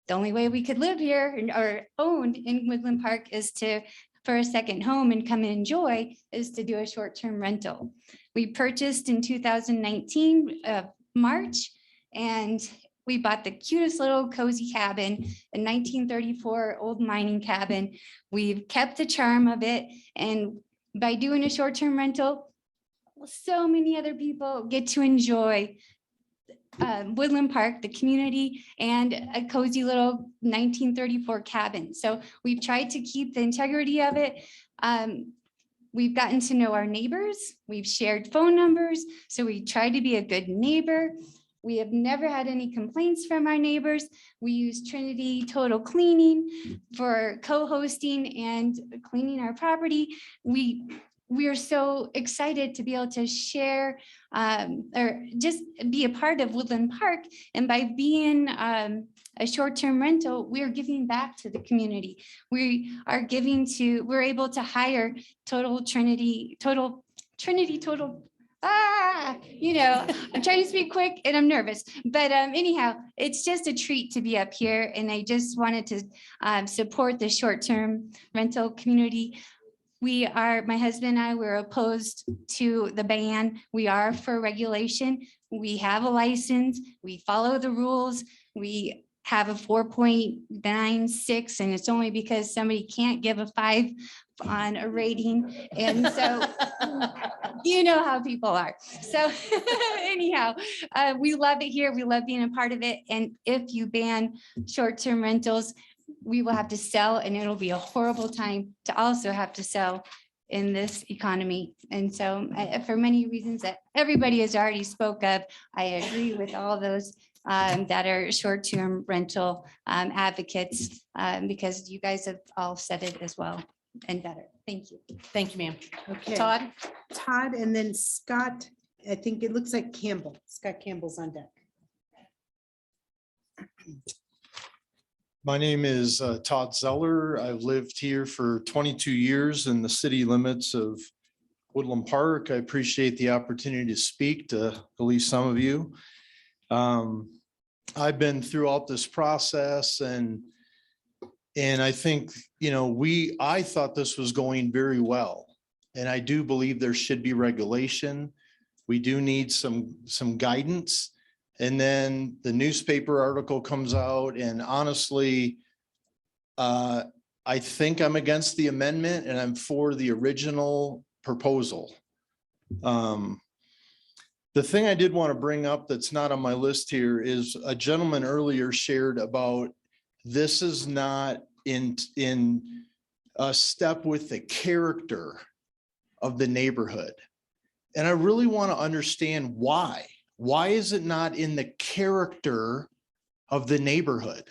The only way we could live here or own in Woodland Park is for a second home and come and enjoy, is to do a short-term rental. We purchased in 2019, March, and we bought the cutest little cozy cabin, a 1934 old mining cabin. We've kept the charm of it. And by doing a short-term rental, so many other people get to enjoy Woodland Park, the community, and a cozy little 1934 cabin. So we've tried to keep the integrity of it. We've gotten to know our neighbors. We've shared phone numbers. So we try to be a good neighbor. We have never had any complaints from our neighbors. We use Trinity Total Cleaning for co-hosting and cleaning our property. We are so excited to be able to share or just be a part of Woodland Park. And by being a short-term rental, we are giving back to the community. We're able to hire Trinity Total. I'm trying to speak quick and I'm nervous, but anyhow, it's just a treat to be up here. And I just wanted to support the short-term rental community. My husband and I, we're opposed to the ban. We are for regulation. We have a license. We follow the rules. We have a 4.96, and it's only because somebody can't give a 5 on a rating. And so you know how people are. So anyhow, we love it here. We love being a part of it. And if you ban short-term rentals, we will have to sell, and it'll be a horrible time to also have to sell in this economy. And so for many reasons that everybody has already spoke of, I agree with all those that are short-term rental advocates, because you guys have all said it as well and better. Thank you. Thank you, ma'am. Okay. Todd? Todd, and then Scott, I think it looks like Campbell. Scott Campbell's on deck. My name is Todd Zeller. I've lived here for 22 years in the city limits of Woodland Park. I appreciate the opportunity to speak to at least some of you. I've been throughout this process and I think, you know, I thought this was going very well. And I do believe there should be regulation. We do need some guidance. And then the newspaper article comes out and honestly, I think I'm against the amendment and I'm for the original proposal. The thing I did want to bring up that's not on my list here is a gentleman earlier shared about this is not in a step with the character of the neighborhood. And I really want to understand why. Why is it not in the character of the neighborhood?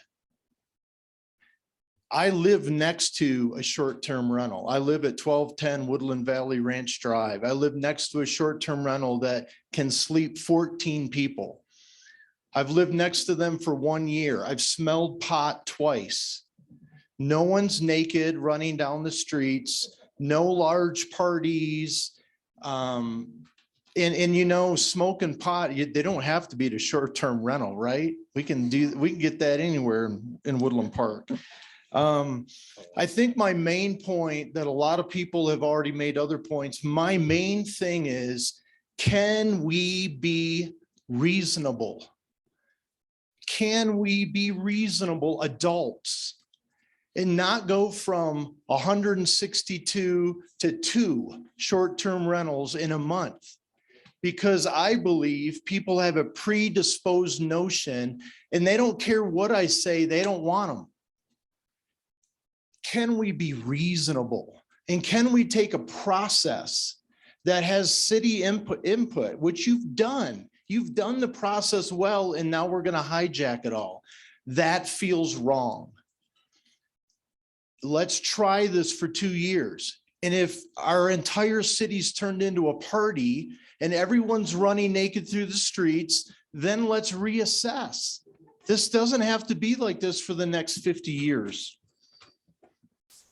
I live next to a short-term rental. I live at 1210 Woodland Valley Ranch Drive. I live next to a short-term rental that can sleep 14 people. I've lived next to them for 1 year. I've smelled pot twice. No one's naked running down the streets, no large parties. And you know, smoking pot, they don't have to be the short-term rental, right? We can get that anywhere in Woodland Park. I think my main point that a lot of people have already made other points, my main thing is, can we be reasonable? Can we be reasonable adults and not go from 162 to 2 short-term rentals in a month? Because I believe people have a predisposed notion and they don't care what I say, they don't want them. Can we be reasonable? And can we take a process that has city input, which you've done? You've done the process well, and now we're going to hijack it all. That feels wrong. Let's try this for 2 years. And if our entire city's turned into a party and everyone's running naked through the streets, then let's reassess. This doesn't have to be like this for the next 50 years.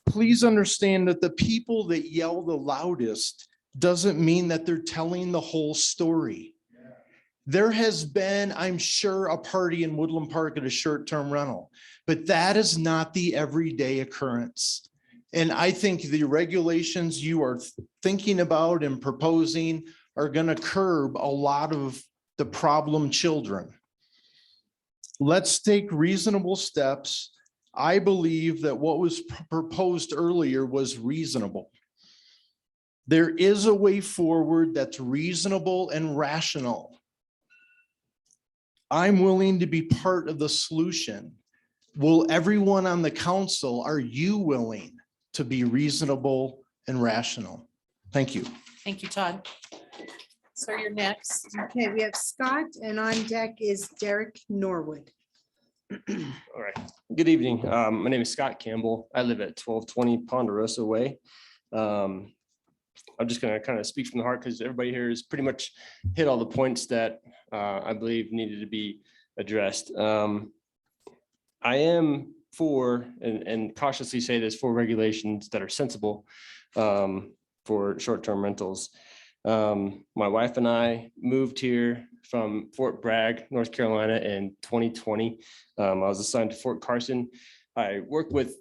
Please understand that the people that yell the loudest doesn't mean that they're telling the whole story. There has been, I'm sure, a party in Woodland Park at a short-term rental, but that is not the everyday occurrence. And I think the regulations you are thinking about and proposing are going to curb a lot of the problem children. Let's take reasonable steps. I believe that what was proposed earlier was reasonable. There is a way forward that's reasonable and rational. I'm willing to be part of the solution. Will everyone on the council, are you willing to be reasonable and rational? Thank you. Thank you, Todd. So you're next. Okay, we have Scott, and on deck is Derek Norwood. All right. Good evening. My name is Scott Campbell. I live at 1220 Ponderosa Way. I'm just going to kind of speak from the heart because everybody here has pretty much hit all the points that I believe needed to be addressed. I am for, and cautiously say this, for regulations that are sensible for short-term rentals. My wife and I moved here from Fort Bragg, North Carolina in 2020. I was assigned to Fort Carson. I work with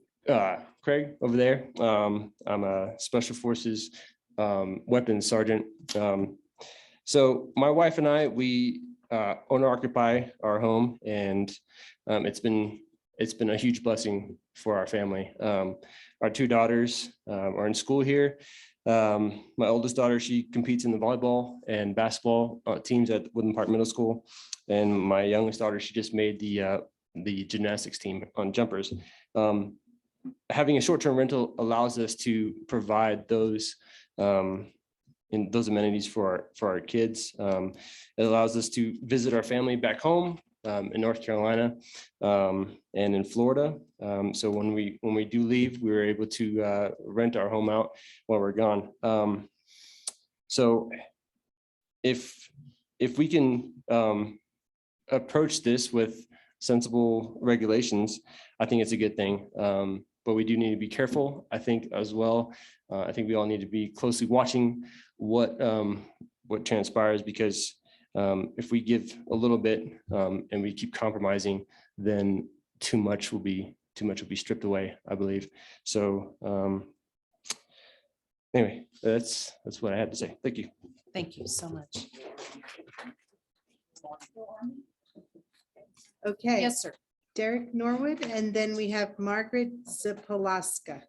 Craig over there. I'm a Special Forces weapons sergeant. So my wife and I, we owner occupy our home, and it's been a huge blessing for our family. Our 2 daughters are in school here. My oldest daughter, she competes in the volleyball and basketball teams at Woodland Park Middle School. And my youngest daughter, she just made the gymnastics team on jumpers. Having a short-term rental allows us to provide those amenities for our kids. It allows us to visit our family back home in North Carolina and in Florida. So when we do leave, we were able to rent our home out while we're gone. So if we can approach this with sensible regulations, I think it's a good thing. But we do need to be careful, I think, as well. I think we all need to be closely watching what transpires, because if we give a little bit and we keep compromising, then too much will be stripped away, I believe. So anyway, that's what I had to say. Thank you. Thank you so much. Okay. Yes, sir. Derek Norwood, and then we have Margaret Zapalaska.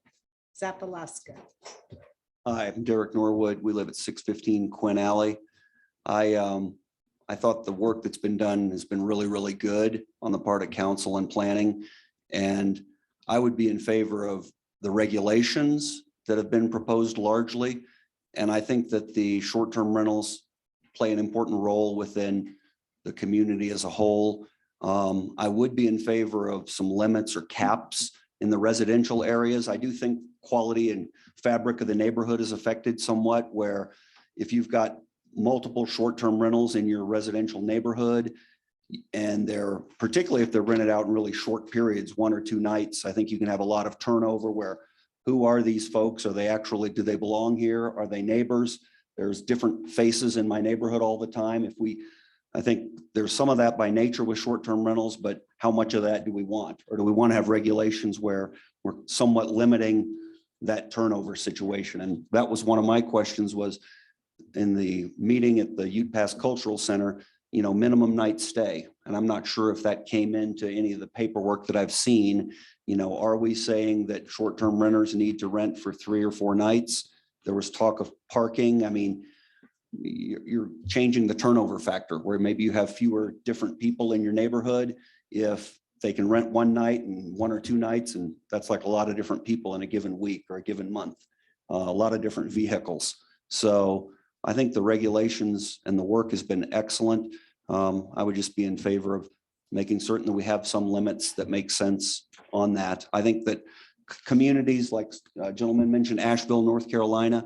Hi, I'm Derek Norwood. We live at 615 Quinn Alley. I thought the work that's been done has been really, really good on the part of council and planning. And I would be in favor of the regulations that have been proposed largely. And I think that the short-term rentals play an important role within the community as a whole. I would be in favor of some limits or caps in the residential areas. I do think quality and fabric of the neighborhood is affected somewhat, where if you've got multiple short-term rentals in your residential neighborhood, and they're, particularly if they're rented out in really short periods, 1 or 2 nights, I think you can have a lot of turnover where, who are these folks? Are they actually, do they belong here? Are they neighbors? There's different faces in my neighborhood all the time. I think there's some of that by nature with short-term rentals, but how much of that do we want? Or do we want to have regulations where we're somewhat limiting that turnover situation? And that was one of my questions, was in the meeting at the Ute Pass Cultural Center, minimum night stay. And I'm not sure if that came into any of the paperwork that I've seen. Are we saying that short-term renters need to rent for 3 or 4 nights? There was talk of parking. I mean, you're changing the turnover factor where maybe you have fewer different people in your neighborhood. If they can rent 1 night and 1 or 2 nights, and that's like a lot of different people in a given week or a given month, a lot of different vehicles. So I think the regulations and the work has been excellent. I would just be in favor of making certain that we have some limits that make sense on that. I think that communities like a gentleman mentioned, Asheville, North Carolina,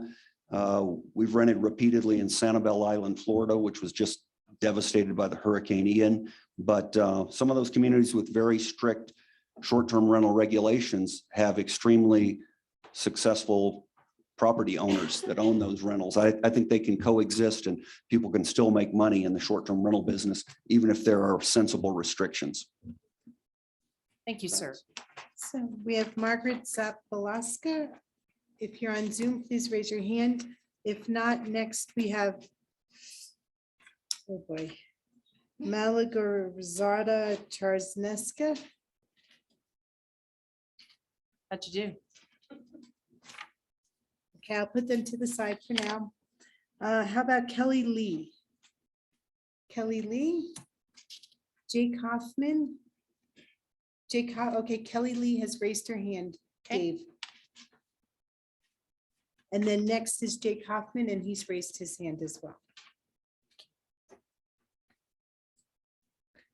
we've rented repeatedly in Sanibel Island, Florida, which was just devastated by the Hurricane Ian. But some of those communities with very strict short-term rental regulations have extremely successful property owners that own those rentals. I think they can coexist and people can still make money in the short-term rental business, even if there are sensible restrictions. Thank you, sir. So we have Margaret Zapalaska. If you're on Zoom, please raise your hand. If not, next we have, oh boy, Malagrzata Charzneska. How'd you do? Okay, I'll put them to the side for now. How about Kelly Lee? Kelly Lee? Jake Hoffman? Okay, Kelly Lee has raised her hand. Dave. And then next is Jake Hoffman, and he's raised his hand as well.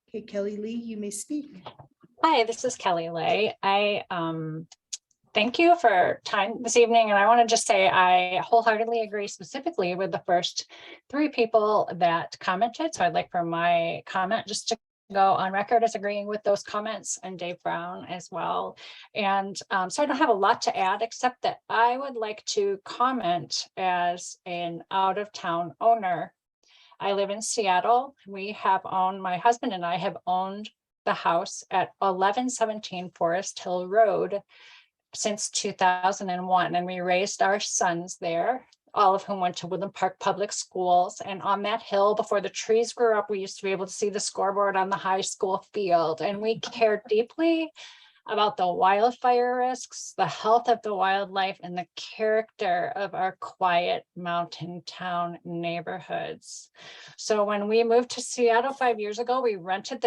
Okay, Kelly Lee, you may speak. Hi, this is Kelly Lay. I thank you for time this evening. And I want to just say I wholeheartedly agree specifically with the first 3 people that commented. So I'd like for my comment just to go on record as agreeing with those comments, and Dave Brown as well. And so I don't have a lot to add, except that I would like to comment as an out-of-town owner. I live in Seattle. My husband and I have owned the house at 1117 Forest Hill Road since 2001, and we raised our sons there, all of whom went to Woodland Park Public Schools. And on that hill, before the trees grew up, we used to be able to see the scoreboard on the high school field. And we cared deeply about the wildfire risks, the health of the wildlife, and the character of our quiet mountain town neighborhoods. So when we moved to Seattle 5 years ago, we renovated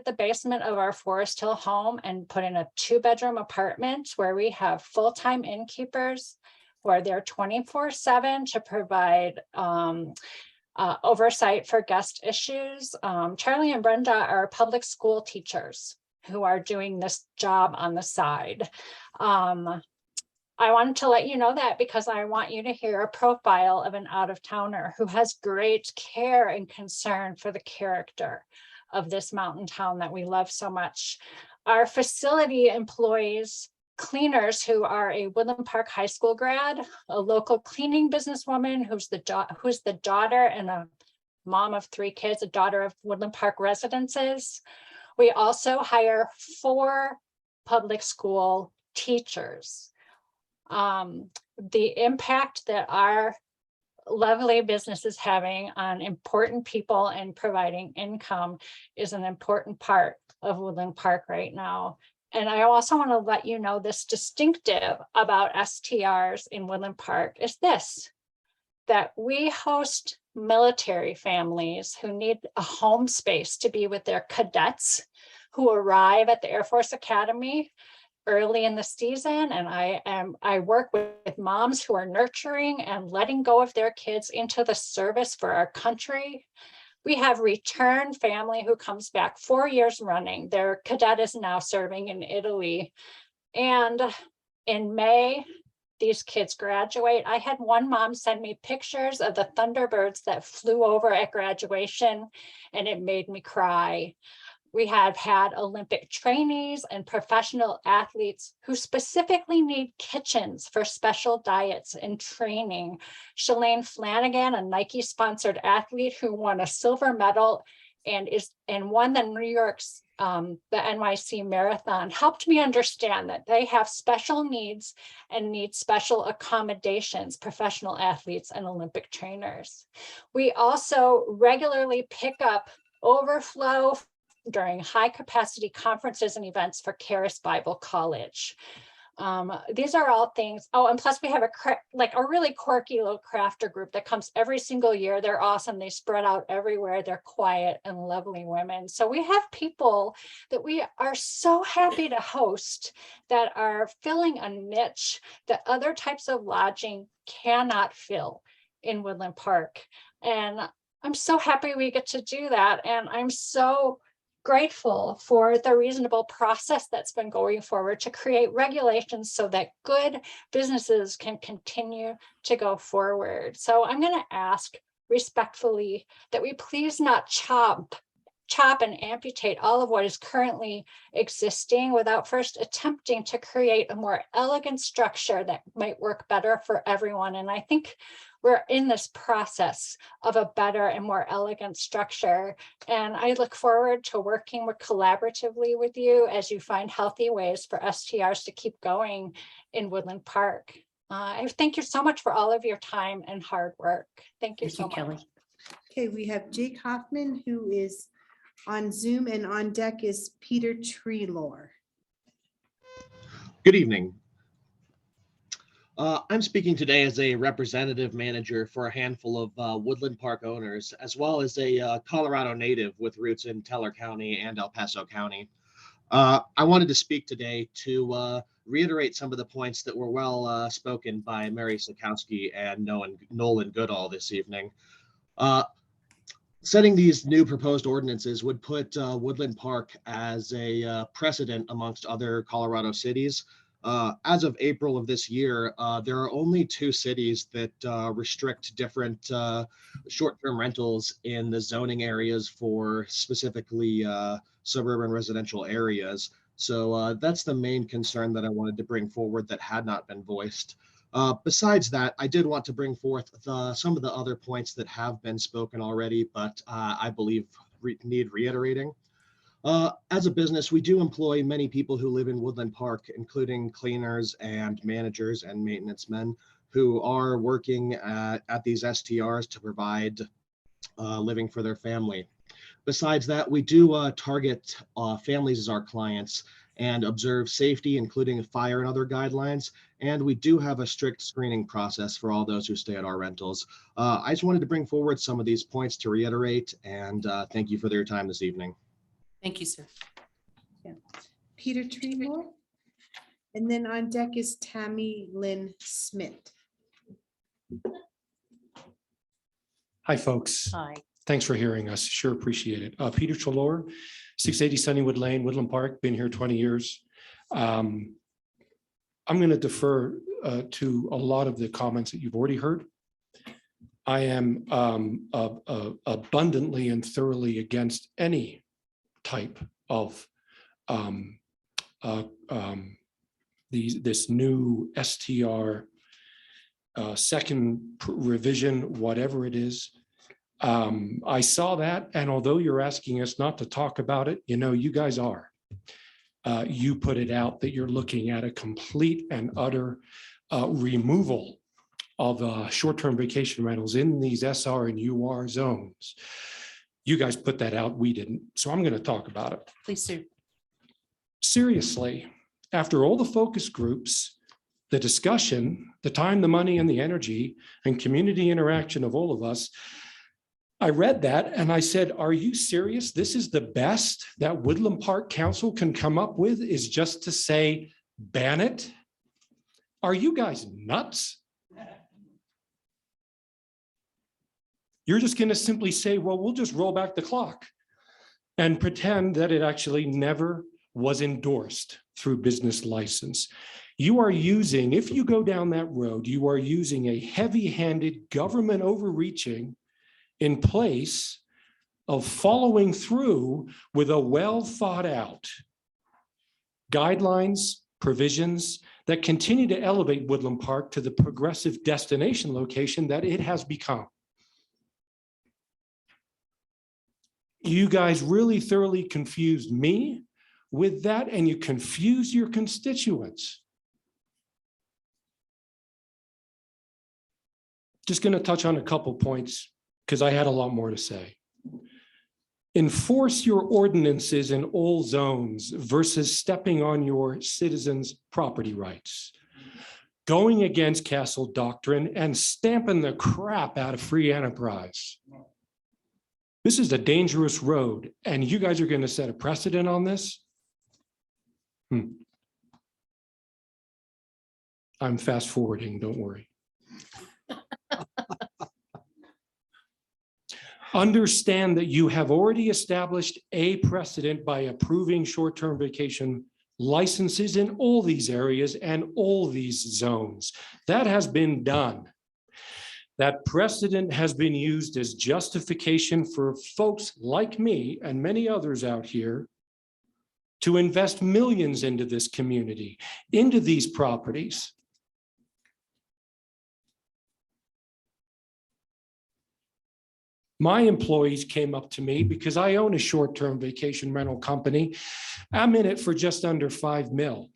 the basement of our Forest Hill home and put in a 2-bedroom apartment where we have full-time innkeepers who are there 24/7 to provide oversight for guest issues. Charlie and Brenda are public school teachers who are doing this job on the side. I wanted to let you know that because I want you to hear a profile of an out-of-towner who has great care and concern for the character of this mountain town that we love so much. Our facility employs cleaners who are a Woodland Park High School grad, a local cleaning businesswoman who's the daughter and a mom of 3 kids, a daughter of Woodland Park residences. We also hire 4 public school teachers. The impact that our lovely business is having on important people and providing income is an important part of Woodland Park right now. And I also want to let you know this distinctive about STRs in Woodland Park is this, that we host military families who need a home space to be with their cadets who arrive at the Air Force Academy early in the season. And I work with moms who are nurturing and letting go of their kids into the service for our country. We have return family who comes back 4 years running. Their cadet is now serving in Italy. And in May, these kids graduate. I had one mom send me pictures of the Thunderbirds that flew over at graduation, and it made me cry. We have had Olympic trainees and professional athletes who specifically need kitchens for special diets and training. Shalane Flanagan, a Nike-sponsored athlete who won a silver medal and won the New York's the NYC Marathon, helped me understand that they have special needs and need special accommodations, professional athletes and Olympic trainers. We also regularly pick up overflow during high capacity conferences and events for Charis Bible College. These are all things. Oh, and plus we have a really quirky little crafter group that comes every single year. They're awesome. They spread out everywhere. They're quiet and lovely women. So we have people that we are so happy to host that are filling a niche that other types of lodging cannot fill in Woodland Park. And I'm so happy we get to do that. And I'm so grateful for the reasonable process that's been going forward to create regulations so that good businesses can continue to go forward. So I'm going to ask respectfully that we please not chop and amputate all of what is currently existing without first attempting to create a more elegant structure that might work better for everyone. And I think we're in this process of a better and more elegant structure. And I look forward to working more collaboratively with you as you find healthy ways for STRs to keep going in Woodland Park. I thank you so much for all of your time and hard work. Thank you so much. Kelly. Okay, we have Jake Hoffman, who is on Zoom, and on deck is Peter Treelor. Good evening. I'm speaking today as a representative manager for a handful of Woodland Park owners, as well as a Colorado native with roots in Teller County and El Paso County. I wanted to speak today to reiterate some of the points that were well spoken by Mary Sikowski and Nolan Goodall this evening. Setting these new proposed ordinances would put Woodland Park as a precedent amongst other Colorado cities. As of April of this year, there are only 2 cities that restrict different short-term rentals in the zoning areas for specifically suburban residential areas. So that's the main concern that I wanted to bring forward that had not been voiced. Besides that, I did want to bring forth some of the other points that have been spoken already, but I believe need reiterating. As a business, we do employ many people who live in Woodland Park, including cleaners and managers and maintenance men who are working at these STRs to provide living for their family. Besides that, we do target families as our clients and observe safety, including fire and other guidelines. And we do have a strict screening process for all those who stay at our rentals. I just wanted to bring forward some of these points to reiterate, and thank you for your time this evening. Thank you, sir. Yeah. Peter Treelor. And then on deck is Tammy Lynn Smith. Hi, folks. Hi. Thanks for hearing us. Sure appreciate it. Peter Chalor, 680 Sunnywood Lane, Woodland Park, been here 20 years. I'm going to defer to a lot of the comments that you've already heard. I am abundantly and thoroughly against any type of this new STR second revision, whatever it is. I saw that, and although you're asking us not to talk about it, you guys are. You put it out that you're looking at a complete and utter removal of short-term vacation rentals in these SR and UR zones. You guys put that out, we didn't. So I'm going to talk about it. Please do. Seriously, after all the focus groups, the discussion, the time, the money, and the energy, and community interaction of all of us, I read that and I said, are you serious? This is the best that Woodland Park Council can come up with, is just to say, ban it? Are you guys nuts? You're just going to simply say, well, we'll just roll back the clock and pretend that it actually never was endorsed through business license. You are using, if you go down that road, you are using a heavy-handed government overreaching in place of following through with a well thought out guidelines, provisions that continue to elevate Woodland Park to the progressive destination location that it has become. You guys really thoroughly confused me with that, and you confuse your constituents. Just going to touch on a couple points because I had a lot more to say. Enforce your ordinances in all zones versus stepping on your citizens' property rights. Going against Castle Doctrine and stamping the crap out of free enterprise. This is a dangerous road, and you guys are going to set a precedent on this? I'm fast forwarding, don't worry. Understand that you have already established a precedent by approving short-term vacation licenses in all these areas and all these zones. That has been done. That precedent has been used as justification for folks like me and many others out here to invest millions into this community, into these properties. My employees came up to me because I own a short-term vacation rental company. I'm in it for just under $5 million.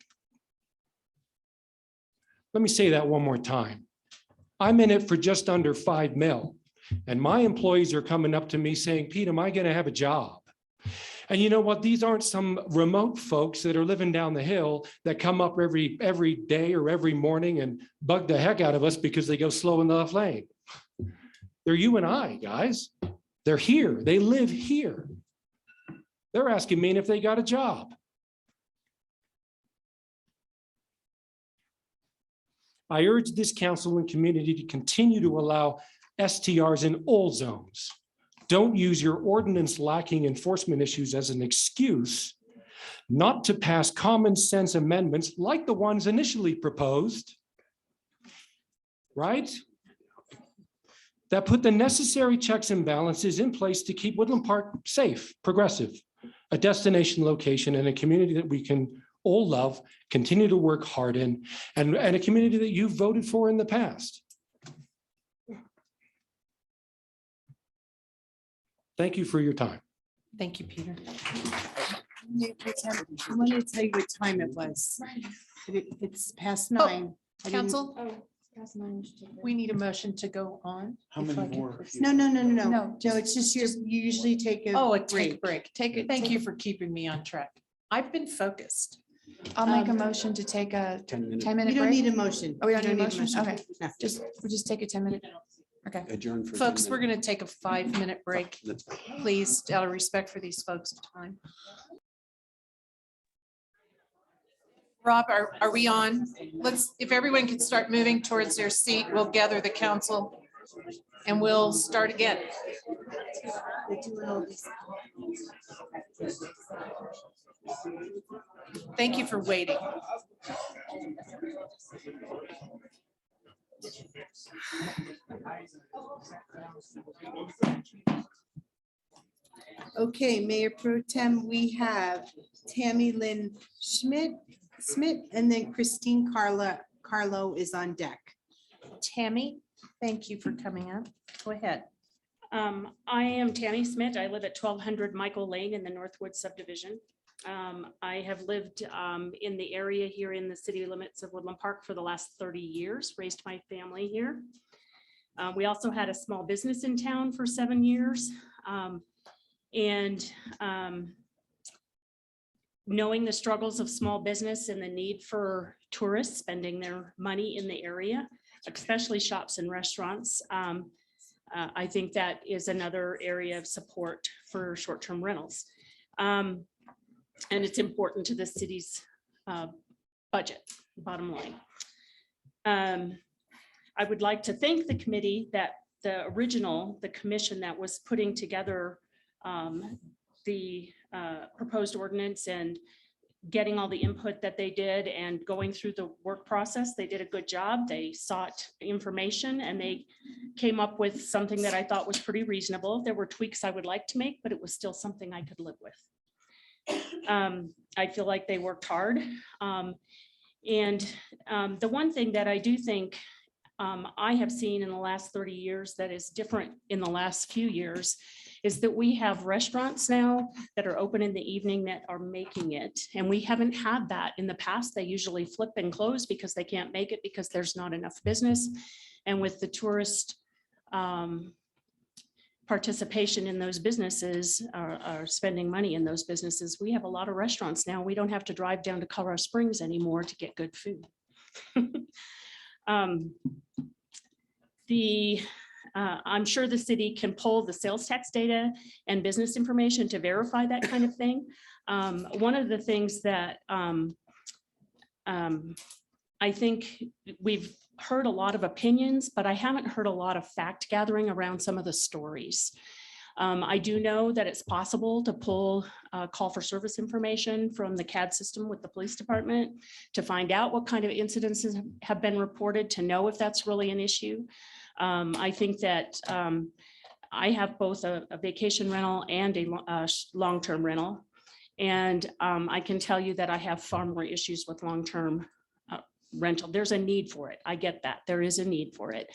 Let me say that one more time. I'm in it for just under $5 million. And my employees are coming up to me saying, Pete, am I going to have a job? And you know what? These aren't some remote folks that are living down the hill that come up every day or every morning and bug the heck out of us because they go slow in the left lane. They're you and I, guys. They're here. They live here. They're asking me if they got a job. I urge this council and community to continue to allow STRs in all zones. Don't use your ordinance lacking enforcement issues as an excuse not to pass common sense amendments like the ones initially proposed, right? That put the necessary checks and balances in place to keep Woodland Park safe, progressive, a destination location and a community that we can all love, continue to work hard in, and a community that you've voted for in the past. Thank you for your time. Thank you, Peter. I wanted to tell you what time it was. It's past 9. I didn't- Council, we need a motion to go on. How if many I could more? proceed. No, No, no, it's just you usually take a. Oh, a take break. break. Thank you for keeping me on track. I've been focused. I'll make a motion to take a 10-minute break. You don't need a motion. Oh, we don't You need a motion? Okay, No. we'll just take a 10-minute. Okay. Adjourn for. Folks, we're going to take a 5-minute break, please, out of respect for these folks' time. Rob, are we on? If everyone can start moving towards their seat, we'll gather the council. And we'll start again. Thank you for waiting. Okay, Mayor Pro Tem, we have Tammy Lynn Schmidt, and then Christine Carlo is on deck. Tammy, thank you for coming up. Go ahead. I am Tammy Smith. I live at 1200 Michael Lane in the Northwood subdivision. I have lived in the area here in the city limits of Woodland Park for the last 30 years, raised my family here. We also had a small business in town for 7 years. Knowing the struggles of small business and the need for tourists spending their money in the area, especially shops and restaurants, I think that is another area of support for short-term rentals. And it's important to the city's budget, bottom line. I would like to thank the committee that the commission that was putting together the proposed ordinance and getting all the input that they did and going through the work process. They did a good job. They sought information and they came up with something that I thought was pretty reasonable. There were tweaks I would like to make, but it was still something I could live with. I feel like they worked hard. The one thing that I do think I have seen in the last 30 years that is different in the last few years is that we have restaurants now that are open in the evening that are making it. And we haven't had that in the past. They usually flip and close because they can't make it because there's not enough business. And with the tourist participation in those businesses, are spending money in those businesses, we have a lot of restaurants now. We don't have to drive down to Colorado Springs anymore to get good food. I'm sure the city can pull the sales tax data and business information to verify that kind of thing. One of the things that I think we've heard a lot of opinions, but I haven't heard a lot of fact gathering around some of the stories. I do know that it's possible to pull call for service information from the CAD system with the police department to find out what kind of incidences have been reported, to know if that's really an issue. I think that I have both a vacation rental and a long-term rental. And I can tell you that I have far more issues with long-term rental. There's a need for it. I get that. There is a need for it.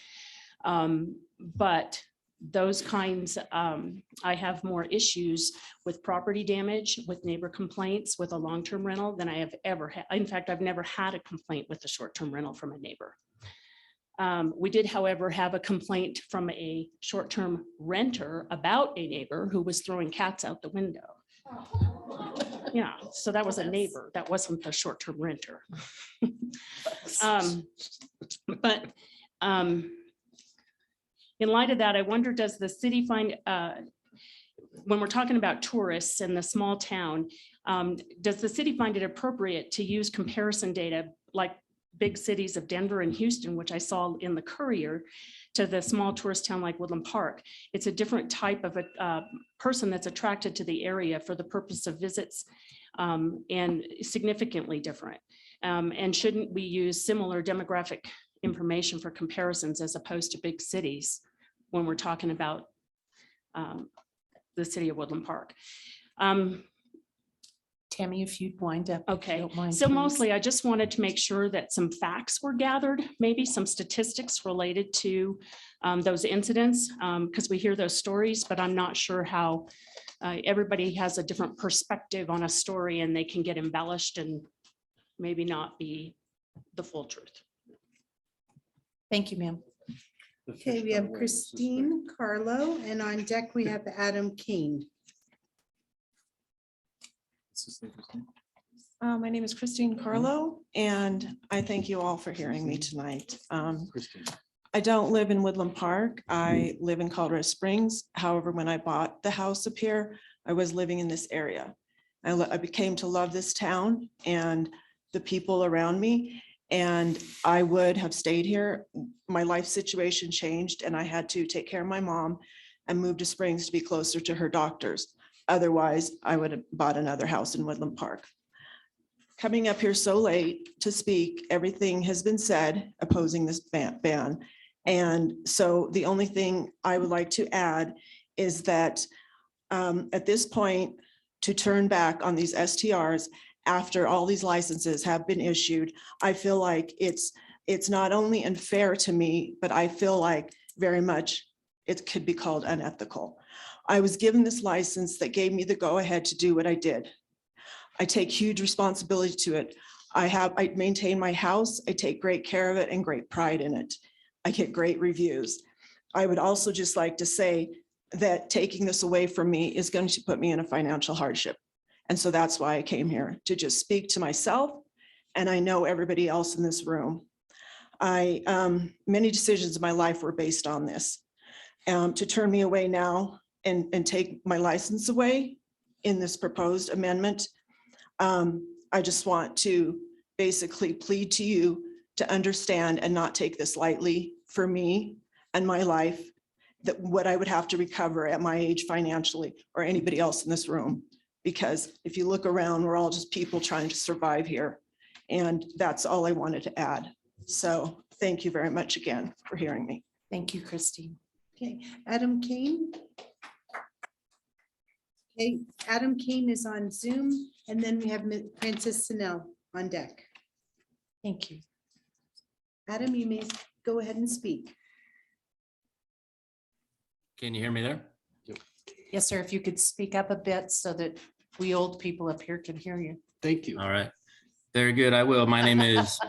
But those kinds, I have more issues with property damage, with neighbor complaints, with a long-term rental than I have ever had. In fact, I've never had a complaint with a short-term rental from a neighbor. We did, however, have a complaint from a short-term renter about a neighbor who was throwing cats out the window. Yeah, so that was a neighbor. That wasn't a short-term renter. In light of that, I wonder, does the city find, when we're talking about tourists in the small town, does the city find it appropriate to use comparison data like big cities of Denver and Houston, which I saw in the Courier, to the small tourist town like Woodland Park? It's a different type of a person that's attracted to the area for the purpose of visits, and significantly different. And shouldn't we use similar demographic information for comparisons as opposed to big cities when we're talking about the city of Woodland Park? Tammy, if you'd wind up. Okay, mind, so please. mostly I just wanted to make sure that some facts were gathered, maybe some statistics related to those incidents, because we hear those stories, but I'm not sure how everybody has a different perspective on a story and they can get embellished and maybe not be the full truth. Thank you, ma'am. Okay, we have Christine Carlo, and on deck we have Adam Kane. My name is Christine Carlo, and I thank you all for hearing me tonight. I don't live in Woodland Park. I live in Colorado Springs. However, when I bought the house up here, I was living in this area. I became to love this town and the people around me. And I would have stayed here. My life situation changed and I had to take care of my mom and move to Springs to be closer to her doctors. Otherwise, I would have bought another house in Woodland Park. Coming up here so late to speak, everything has been said opposing this ban. And so the only thing I would like to add is that at this point, to turn back on these STRs after all these licenses have been issued, I feel like it's not only unfair to me, but I feel like very much it could be called unethical. I was given this license that gave me the go-ahead to do what I did. I take huge responsibility to it. I maintain my house. I take great care of it and great pride in it. I get great reviews. I would also just like to say that taking this away from me is going to put me in a financial hardship. And so that's why I came here, to just speak to myself. And I know everybody else in this room. Many decisions in my life were based on this. To turn me away now and take my license away in this proposed amendment, I just want to basically plead to you to understand and not take this lightly for me and my life, that what I would have to recover at my age financially, or anybody else in this room. Because if you look around, we're all just people trying to survive here. And that's all I wanted to add. So thank you very much again for hearing me. Thank you, Christine. Okay, Adam Kane. Okay, Adam Kane is on Zoom, and then we have Princess Sanel on deck. Thank you. Adam, you may go ahead and speak. Can you hear me there? Yes, sir. If you could speak up a bit so that we old people up here can hear you. Thank you. All right. Very good. I will. My name is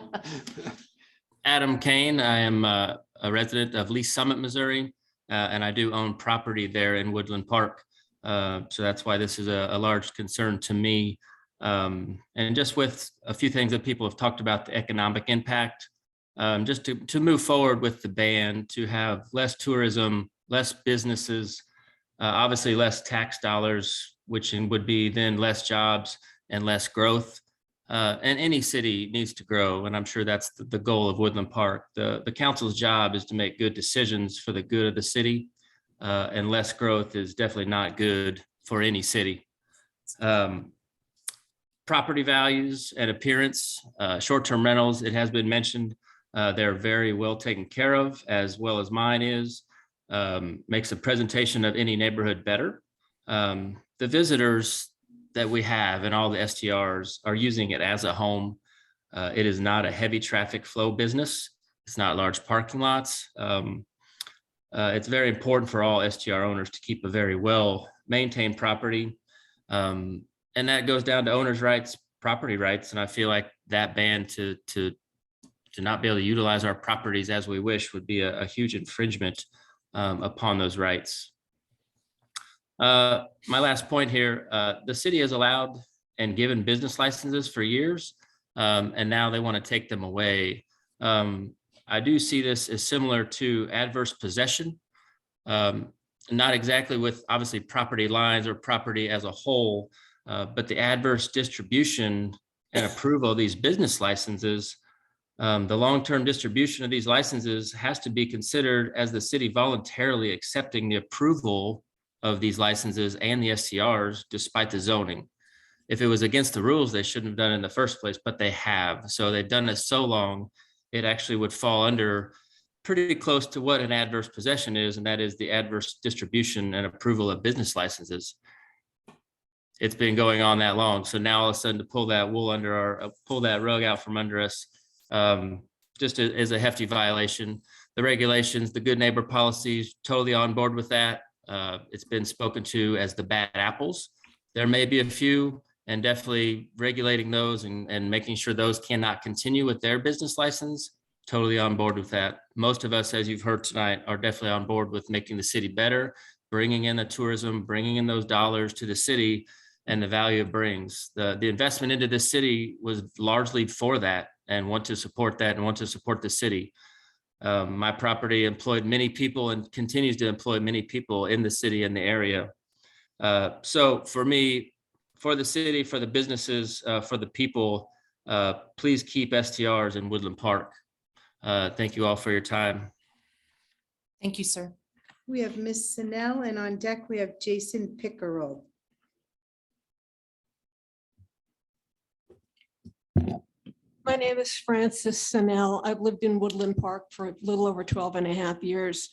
Adam Kane. I am a resident of Lee Summit, Missouri, and I do own property there in Woodland Park. So that's why this is a large concern to me. And just with a few things that people have talked about, the economic impact, just to move forward with the ban, to have less tourism, less businesses, obviously less tax dollars, which would be then less jobs and less growth. And any city needs to grow. And I'm sure that's the goal of Woodland Park. The council's job is to make good decisions for the good of the city. And less growth is definitely not good for any city. Property values and appearance, short-term rentals, it has been mentioned, they're very well taken care of, as well as mine is. Makes the presentation of any neighborhood better. The visitors that we have and all the STRs are using it as a home. It is not a heavy traffic flow business. It's not large parking lots. It's very important for all STR owners to keep a very well maintained property. And that goes down to owners' rights, property rights. And I feel like that ban to not be able to utilize our properties as we wish would be a huge infringement upon those rights. My last point here, the city has allowed and given business licenses for years, and now they want to take them away. I do see this as similar to adverse possession, not exactly with obviously property lines or property as a whole, but the adverse distribution and approval of these business licenses. The long-term distribution of these licenses has to be considered as the city voluntarily accepting the approval of these licenses and the STRs despite the zoning. If it was against the rules, they shouldn't have done it in the first place, but they have. So they've done this so long, it actually would fall under pretty close to what an adverse possession is, and that is the adverse distribution and approval of business licenses. It's been going on that long. So now all of a sudden to pull that wool under our, pull that rug out from under us, just is a hefty violation. The regulations, the good neighbor policies, totally on board with that. It's been spoken to as the bad apples. There may be a few, and definitely regulating those and making sure those cannot continue with their business license. Totally on board with that. Most of us, as you've heard tonight, are definitely on board with making the city better, bringing in the tourism, bringing in those dollars to the city and the value it brings. The investment into this city was largely for that, and want to support that and want to support the city. My property employed many people and continues to employ many people in the city and the area. So for me, for the city, for the businesses, for the people, please keep STRs in Woodland Park. Thank you all for your time. Thank you, sir. We have Miss Snell, and on deck we have Jason Pickerel. My name is Frances Sennell. I've lived in Woodland Park for a little over 12 and a half years.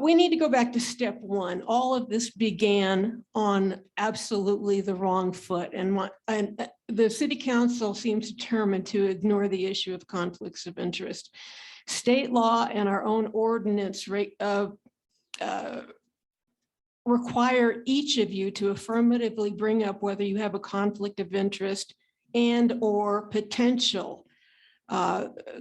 We need to go back to step one. All of this began on absolutely the wrong foot, and the city council seems determined to ignore the issue of conflicts of interest. State law and our own ordinance require each of you to affirmatively bring up whether you have a conflict of interest and or potential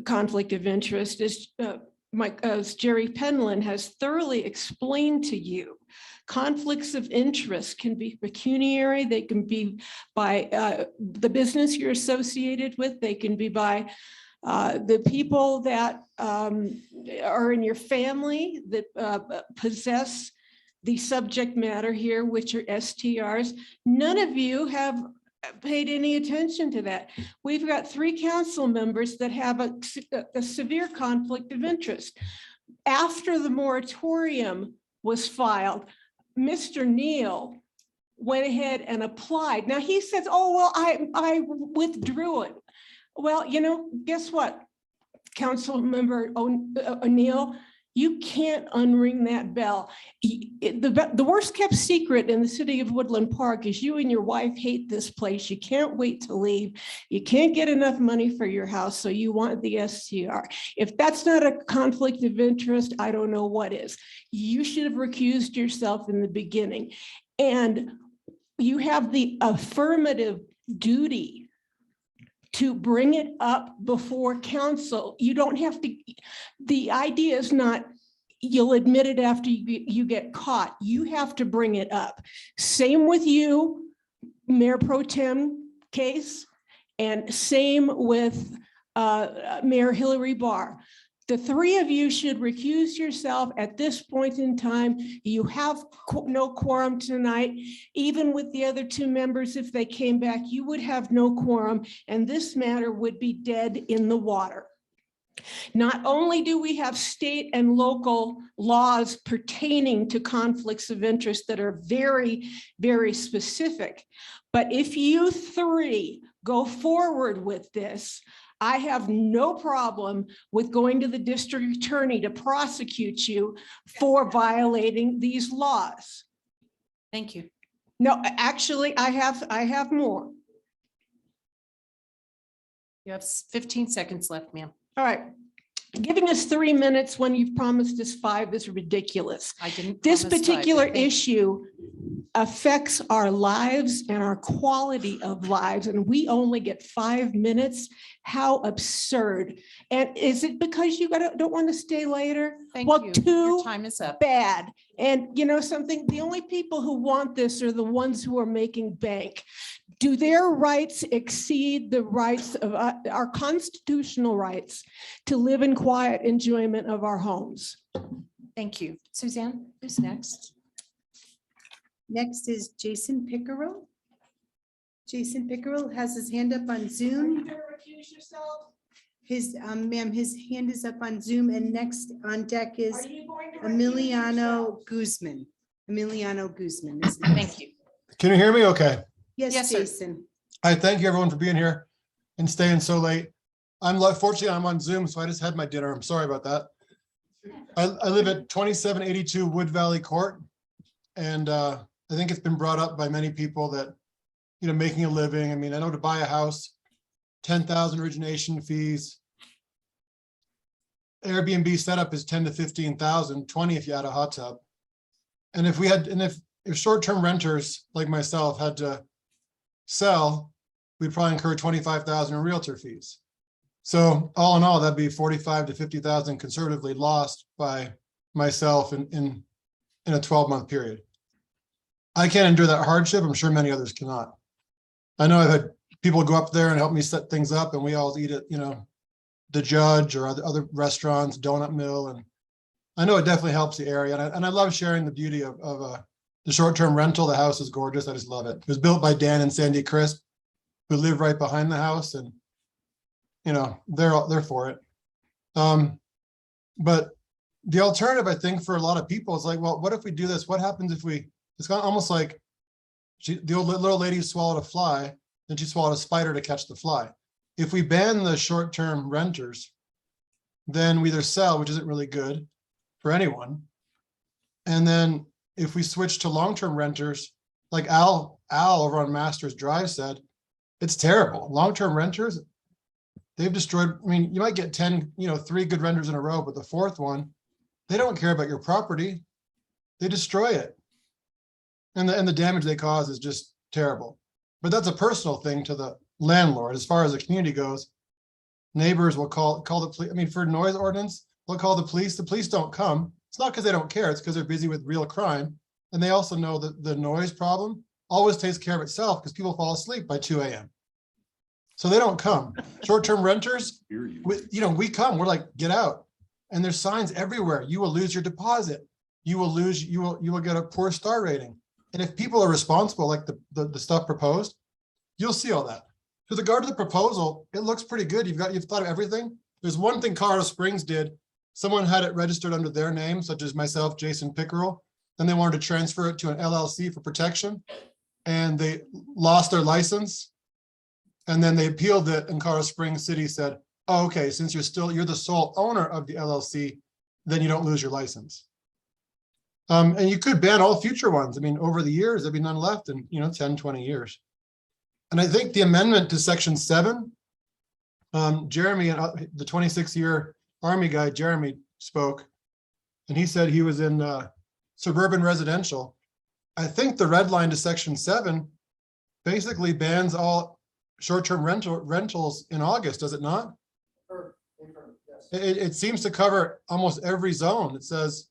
conflict of interest. As Jerry Penland has thoroughly explained to you, conflicts of interest can be pecuniary, they can be by the business you're associated with, they can be by the people that are in your family that possess the subject matter here, which are STRs. None of you have paid any attention to that. We've got 3 council members that have a severe conflict of interest. After the moratorium was filed, Mr. Neal went ahead and applied. Now he says, oh, well, I withdrew it. Well, you know, guess what? Council member O'Neill, you can't unring that bell. The worst kept secret in the city of Woodland Park is you and your wife hate this place. You can't wait to leave. You can't get enough money for your house, so you want the STR. If that's not a conflict of interest, I don't know what is. You should have recused yourself in the beginning. And you have the affirmative duty to bring it up before council. You don't have to, the idea is not you'll admit it after you get caught. You have to bring it up. Same with you, Mayor Pro Tem Case, and same with Mayor Hillary Barr. The 3 of you should recuse yourself at this point in time. You have no quorum tonight. Even with the other 2 members, if they came back, you would have no quorum, and this matter would be dead in the water. Not only do we have state and local laws pertaining to conflicts of interest that are very, very specific, but if you 3 go forward with this, I have no problem with going to the district attorney to prosecute you for violating these laws. Thank you. No, actually, I have more. You have 15 seconds left, ma'am. All right. Giving us 3 minutes when you've promised us 5 is ridiculous. I didn't. This promise 5, particular but thank you. issue affects our lives and our quality of lives, and we only get 5 minutes. How absurd. And is it because you don't want to stay later? Thank Well, you. too Your time is up. bad. And you know something, the only people who want this are the ones who are making bank. Do their rights exceed the rights of our constitutional rights to live in quiet enjoyment of our homes? Thank you. Suzanne, who's next? Next is Jason Pickerel. Jason Pickerel has his hand up on Zoom. His, ma'am, his hand is up on Zoom, and next on deck is Emiliano Guzman. Emiliano Guzman. Thank you. Can you hear me? Okay. Yes, sir. Jason. I thank you everyone for being here and staying so late. Fortunately, I'm on Zoom, so I just had my dinner. I'm sorry about that. I live at 2782 Wood Valley Court. And I think it's been brought up by many people that, you know, making a living. I mean, I know to buy a house, 10,000 origination fees. Airbnb setup is 10 to 15,000, 20 if you add a hot tub. And if if short-term renters like myself had to sell, we'd probably incur 25,000 in realtor fees. So all in all, that'd be 45 to 50,000 conservatively lost by myself in a 12-month period. I can't endure that hardship. I'm sure many others cannot. I know I've had people go up there and help me set things up, and we all eat at, you know, the Judge or other restaurants, Donut Mill, and I know it definitely helps the area. And I love sharing the beauty of the short-term rental. The house is gorgeous. I just love it. It was built by Dan and Sandy Crisp, who live right behind the house, and they're for it. But the alternative, I think, for a lot of people is like, well, what if we do this? What happens if it's kind of almost like the old little lady swallowed a fly, then she swallowed a spider to catch the fly. If we ban the short-term renters, then we either sell, which isn't really good for anyone. And then if we switch to long-term renters, like Al over on Masters Drive said, it's terrible. Long-term renters, they've destroyed, I mean, you might get 10, 3 good renters in a row, but the fourth one, they don't care about your property. They destroy it. And the damage they cause is just terrible. But that's a personal thing to the landlord. As far as the community goes, neighbors will call the police. I mean, for noise ordinance, they'll call the police. The police don't come. It's not because they don't care. It's because they're busy with real crime. And they also know that the noise problem always takes care of itself because people fall asleep by 2 a.m. So they don't come. Short-term renters, we come, we're like, get out. And there's signs everywhere. You will lose your deposit. You will get a poor star rating. And if people are responsible, like the stuff proposed, you'll see all that. With regard to the proposal, it looks pretty good. You've thought of everything. There's one thing Colorado Springs did. Someone had it registered under their name, such as myself, Jason Pickerel. Then they wanted to transfer it to an LLC for protection, and they lost their license. And then they appealed it, and Colorado Springs City said, oh, okay, since you're the sole owner of the LLC, then you don't lose your license. And you could ban all future ones. I mean, over the years, there'd be none left in 10, 20 years. And I think the amendment to section 7, Jeremy, the 26-year Army guy, Jeremy, spoke, and he said he was in suburban residential. I think the red line to section 7 basically bans all short-term rentals in August, does it not? It seems to cover almost every zone. It says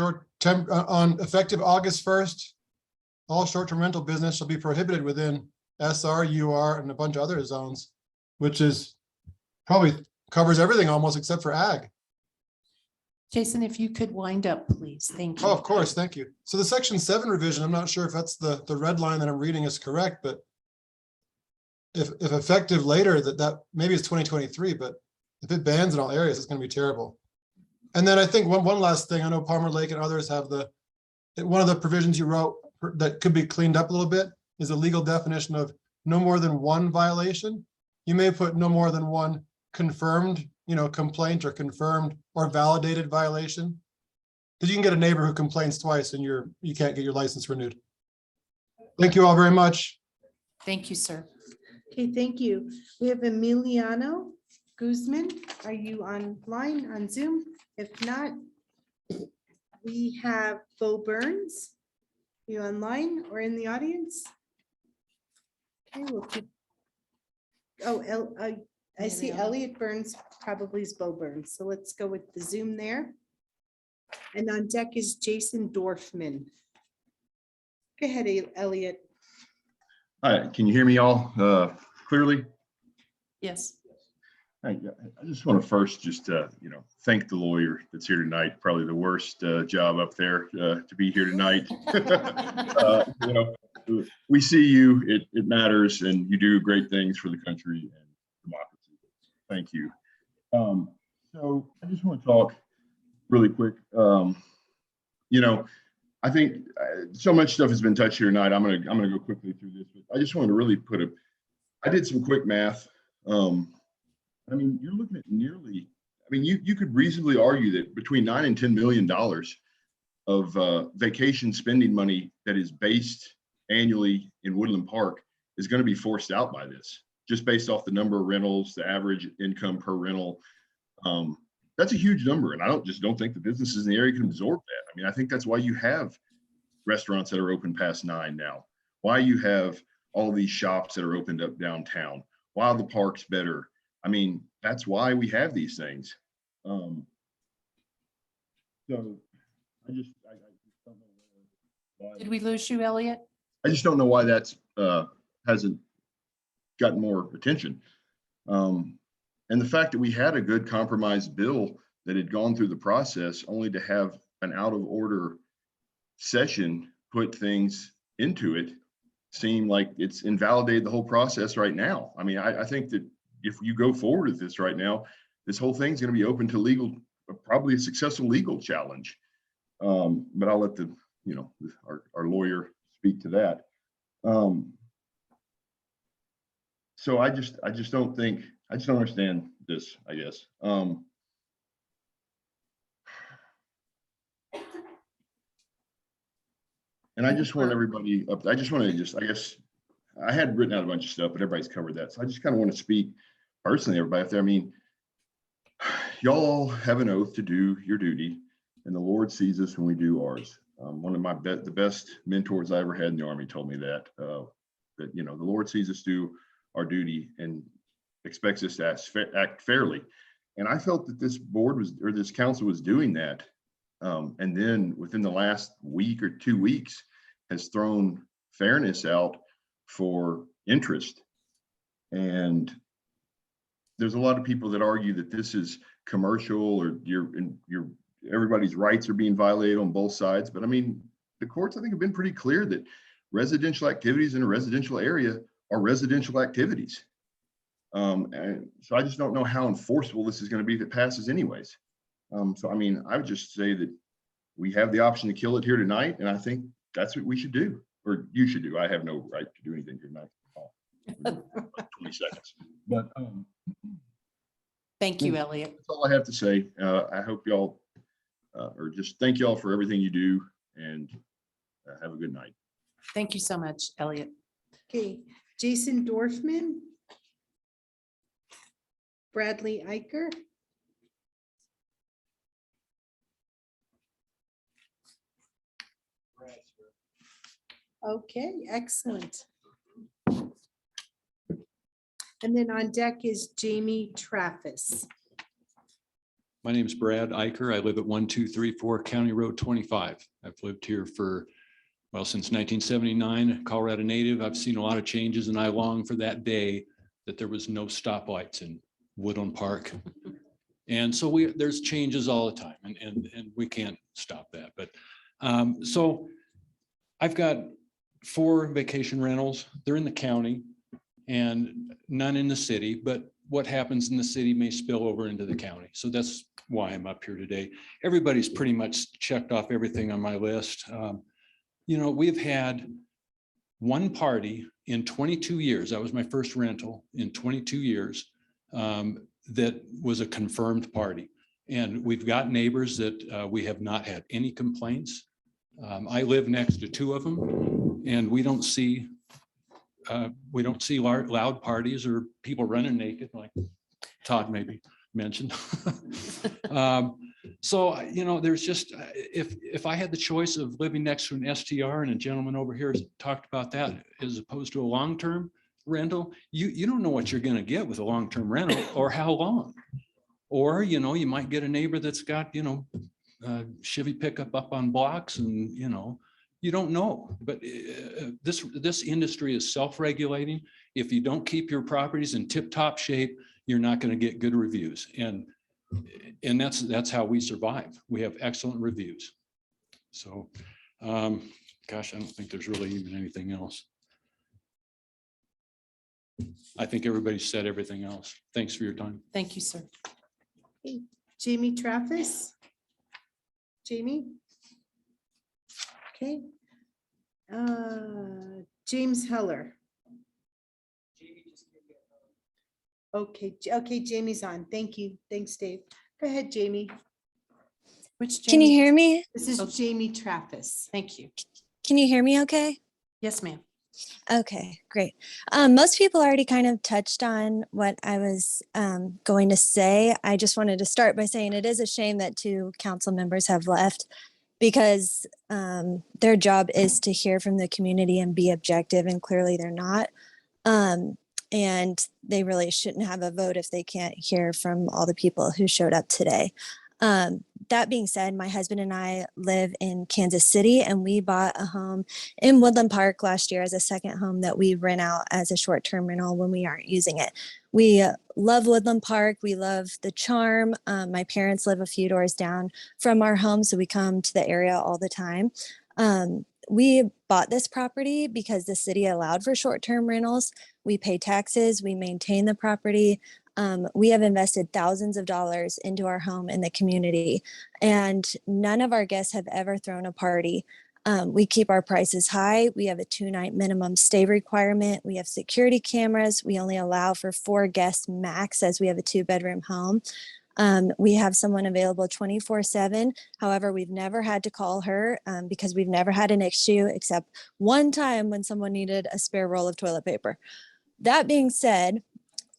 on effective August 1st, all short-term rental business shall be prohibited within SR, UR, and a bunch of other zones, which is probably covers everything almost except for ag. Jason, if you could wind up, please. Thank you. Oh, of course. Thank you. So the section 7 revision, I'm not sure if that's the red line that I'm reading is correct, but if effective later, that maybe it's 2023, but if it bans in all areas, it's going to be terrible. And then I think one last thing, I know Palmer Lake and others have one of the provisions you wrote that could be cleaned up a little bit is a legal definition of no more than one violation. You may put no more than one confirmed, complaint or confirmed or validated violation. Because you can get a neighbor who complains twice and you can't get your license renewed. Thank you all very much. Thank you, sir. Okay, thank you. We have Emiliano Guzman. Are you online on Zoom? If not, we have Bo Burns. Are you online or in the audience? Okay, we'll keep. Oh, I see Elliot Burns probably is Bo Burns. So let's go with the Zoom there. And on deck is Jason Dorfman. Go ahead, Elliot. Hi, can you hear me all clearly? Yes. I just want to first just thank the lawyer that's here tonight. Probably the worst job up there to be here tonight. We see you. It matters, and you do great things for the country and democracy. Thank you. So I just want to talk really quick. I think so much stuff has been touched here tonight. I'm gonna go quickly through this. But I just wanted to really I did some quick math. I mean, you're looking at you could reasonably argue that between $9 and $10 million of vacation spending money that is based annually in Woodland Park is going to be forced out by this, just based off the number of rentals, the average income per rental. That's a huge number. And I don't think the businesses in the area can absorb that. I mean, I think that's why you have restaurants that are open past 9 now, why you have all these shops that are opened up downtown, why the park's better. I mean, that's why we have these things. So I just don't know why. Did we lose you, Elliot? I just don't know why that's hasn't gotten more attention. And the fact that we had a good compromise bill that had gone through the process only to have an out of order session put things into it seem like it's invalidated the whole process right now. I mean, I think that if you go forward with this right now, this whole thing's going to be open to legal, probably a successful legal challenge. But I'll let the, you know, our lawyer speak to that. So I just don't think, I just don't understand this, I guess. And I just want everybody up, I just want to just, I guess, I had written out a bunch of stuff, but everybody's covered that. So I just kind of want to speak personally, everybody up there. I mean, y'all have an oath to do your duty, and the Lord sees us when we do ours. One of my the best mentors I ever had in the Army told me that, that, you know, the Lord sees us do our duty and expects us to act fairly. And I felt that this board was, or this council was doing that. And then within the last week or 2 weeks has thrown fairness out for interest. And there's a lot of people that argue that this is commercial, or everybody's rights are being violated on both sides. But I mean, the courts, I think, have been pretty clear that residential activities in a residential area are residential activities. And so I just don't know how enforceable this is going to be if it passes anyways. So, I mean, I would just say that we have the option to kill it here tonight, and I think that's what we should do, or you should do. I have no right to do anything tonight. 20 seconds. But Thank you, Elliot. that's all I have to say. I hope y'all, or just thank y'all for everything you do, and have a good night. Thank you so much, Elliot. Okay, Jason Dorfman. Bradley Iker. Okay, excellent. And then on deck is Jamie Traffus. My name is Brad Iker. I live at 1234 County Road 25. I've lived here for, well, since 1979, Colorado native. I've seen a lot of changes, and I long for that day that there was no stoplights in Woodland Park. And so there's changes all the time, and we can't stop that. But so I've got 4 vacation rentals. They're in the county and none in the city, but what happens in the city may spill over into the county. So that's why I'm up here today. Everybody's pretty much checked off everything on my list. You know, we've had one party in 22 years. That was my first rental in 22 years. That was a confirmed party. And we've got neighbors that we have not had any complaints. I live next to 2 of them, and we don't see loud parties or people running naked, like Todd maybe mentioned. So, you know, there's just, if I had the choice of living next to an STR, and a gentleman over here has talked about that, as opposed to a long-term rental, you don't know what you're going to get with a long-term rental, or how long. Or, you know, you might get a neighbor that's got, you know, Chevy pickup up on blocks, and, you know, you don't know. But this industry is self-regulating. If you don't keep your properties in tip-top shape, you're not going to get good reviews. And that's how we survive. We have excellent reviews. So, gosh, I don't think there's really even anything else. I think everybody said everything else. Thanks for your time. Thank you, sir. Okay, Jamie Traffus. Jamie? Okay. James Heller. Okay, okay, Jamie's on. Thank you. Thanks, Dave. Go ahead, Jamie. Which Can you hear me? This is Jamie Traffus. Thank you. Can you hear me okay? Yes, ma'am. Okay, great. Most people already kind of touched on what I was going to say. I just wanted to start by saying it is a shame that 2 council members have left, because their job is to hear from the community and be objective, and clearly they're not. And they really shouldn't have a vote if they can't hear from all the people who showed up today. That being said, my husband and I live in Kansas City, and we bought a home in Woodland Park last year as a second home that we rent out as a short-term rental when we aren't using it. We love Woodland Park. We love the charm. My parents live a few doors down from our home, so we come to the area all the time. we bought this property because the city allowed for short-term rentals. We pay taxes, we maintain the property. We have invested thousands of dollars into our home in the community, and none of our guests have ever thrown a party. We keep our prices high. We have a 2-night minimum stay requirement. We have security cameras. We only allow for 4 guests max, as we have a 2-bedroom home. We have someone available 24/7. However, we've never had to call her because we've never had an issue except one time when someone needed a spare roll of toilet paper. That being said,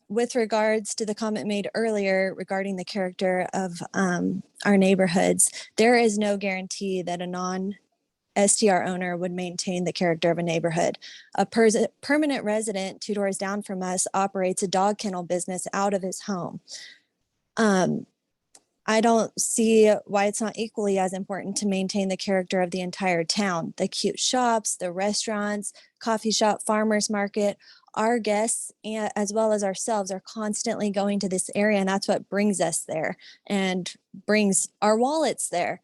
with regards to the comment made earlier regarding the character of our neighborhoods, there is no guarantee that a non-STR owner would maintain the character of a neighborhood. A permanent resident 2 doors down from us operates a dog kennel business out of his home. I don't see why it's not equally as important to maintain the character of the entire town. The cute shops, the restaurants, coffee shop, farmers market, our guests, as well as ourselves, are constantly going to this area, and that's what brings us there and brings our wallets there.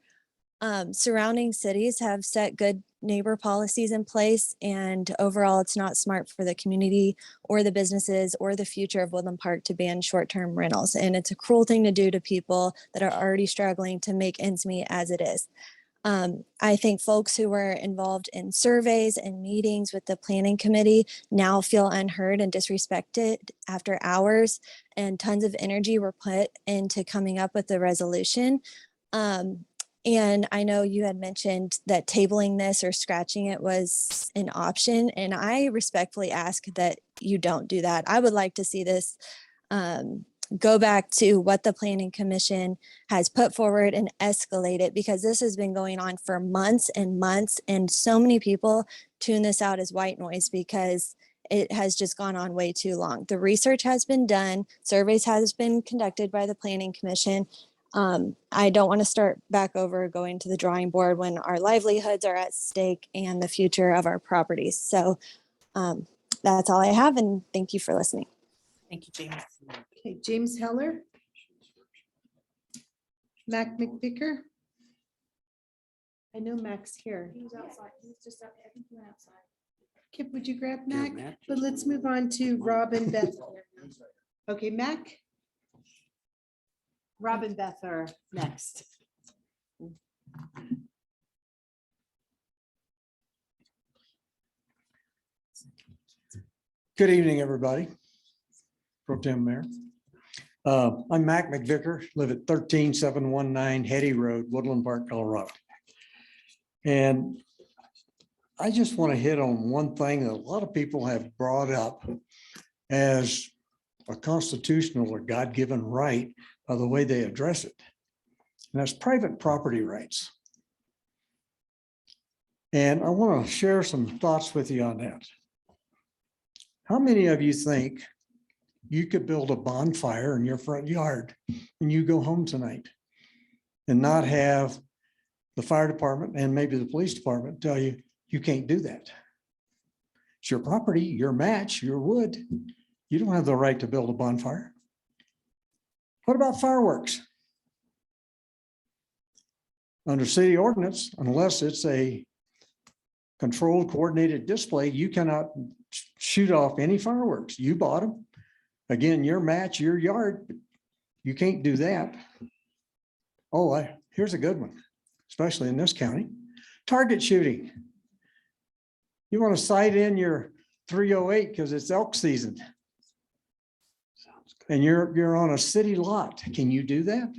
Surrounding cities have set good neighbor policies in place, and overall it's not smart for the community or the businesses or the future of Woodland Park to ban short-term rentals. And it's a cruel thing to do to people that are already struggling to make ends meet as it is. I think folks who were involved in surveys and meetings with the planning committee now feel unheard and disrespected after hours and tons of energy were put into coming up with the resolution. And I know you had mentioned that tabling this or scratching it was an option, and I respectfully ask that you don't do that. I would like to see this go back to what the Planning Commission has put forward and escalate it, because this has been going on for months and months, and so many people tune this out as white noise because it has just gone on way too long. The research has been done, surveys has been conducted by the Planning Commission. I don't want to start back over going to the drawing board when our livelihoods are at stake and the future of our properties. So that's all I have, and thank you for listening. Thank you, James. Okay, James Heller. Mac McVicker. I know Mac's here. He was outside. He was just up. I think he went outside. Kip, would you grab Mac? But let's move on to Robin Beth. Okay, Mac. Robin Beth are next. Good evening, everybody. Pro Tem Mayor. I'm Mac McVicker, live at 13719 Hetty Road, Woodland Park, Colorado. And I just want to hit on one thing that a lot of people have brought up as a constitutional or God-given right by the way they address it. And that's private property rights. And I want to share some thoughts with you on that. How many of you think you could build a bonfire in your front yard when you go home tonight and not have the fire department and maybe the police department tell you, you can't do that? It's your property, your match, your wood. You don't have the right to build a bonfire. What about fireworks? Under city ordinance, unless it's a controlled coordinated display, you cannot shoot off any fireworks. You bought them. Again, your match, your yard, you can't do that. Oh, here's a good one, especially in this county. Target shooting. You want to sight in your 308 because it's elk season. And you're on a city lot. Can you do that?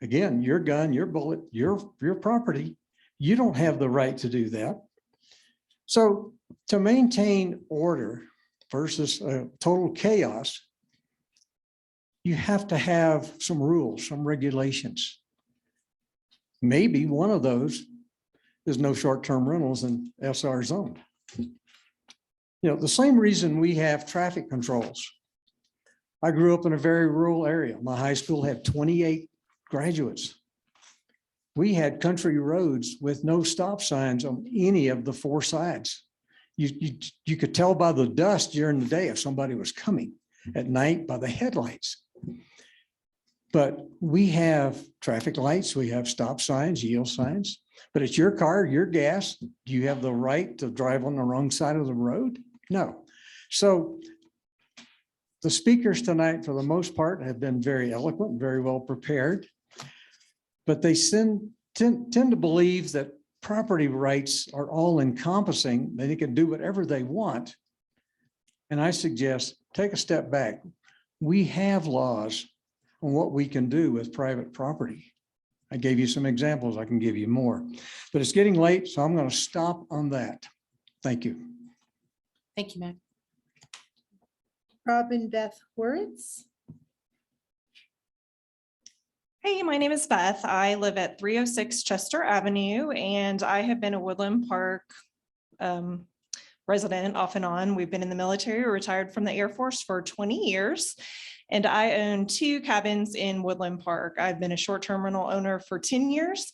Again, your gun, your bullet, your property. You don't have the right to do that. So to maintain order versus total chaos, you have to have some rules, some regulations. Maybe one of those is no short-term rentals in SR zone. You know, the same reason we have traffic controls. I grew up in a very rural area. My high school had 28 graduates. We had country roads with no stop signs on any of the 4 sides. You could tell by the dust during the day if somebody was coming. At night by the headlights. But we have traffic lights, we have stop signs, yield signs, but it's your car, your gas. Do you have the right to drive on the wrong side of the road? No. So the speakers tonight, for the most part, have been very eloquent, very well prepared. But they tend to believe that property rights are all encompassing, that they can do whatever they want. And I suggest take a step back. We have laws on what we can do with private property. I gave you some examples. I can give you more, but it's getting late, so I'm going to stop on that. Thank you. Thank you, Matt. Robin Beth Horitz. Hey, my name is Beth. I live at 306 Chester Avenue, and I have been a Woodland Park resident off and on. We've been in the military, retired from the Air Force for 20 years, and I own 2 cabins in Woodland Park. I've been a short-term rental owner for 10 years,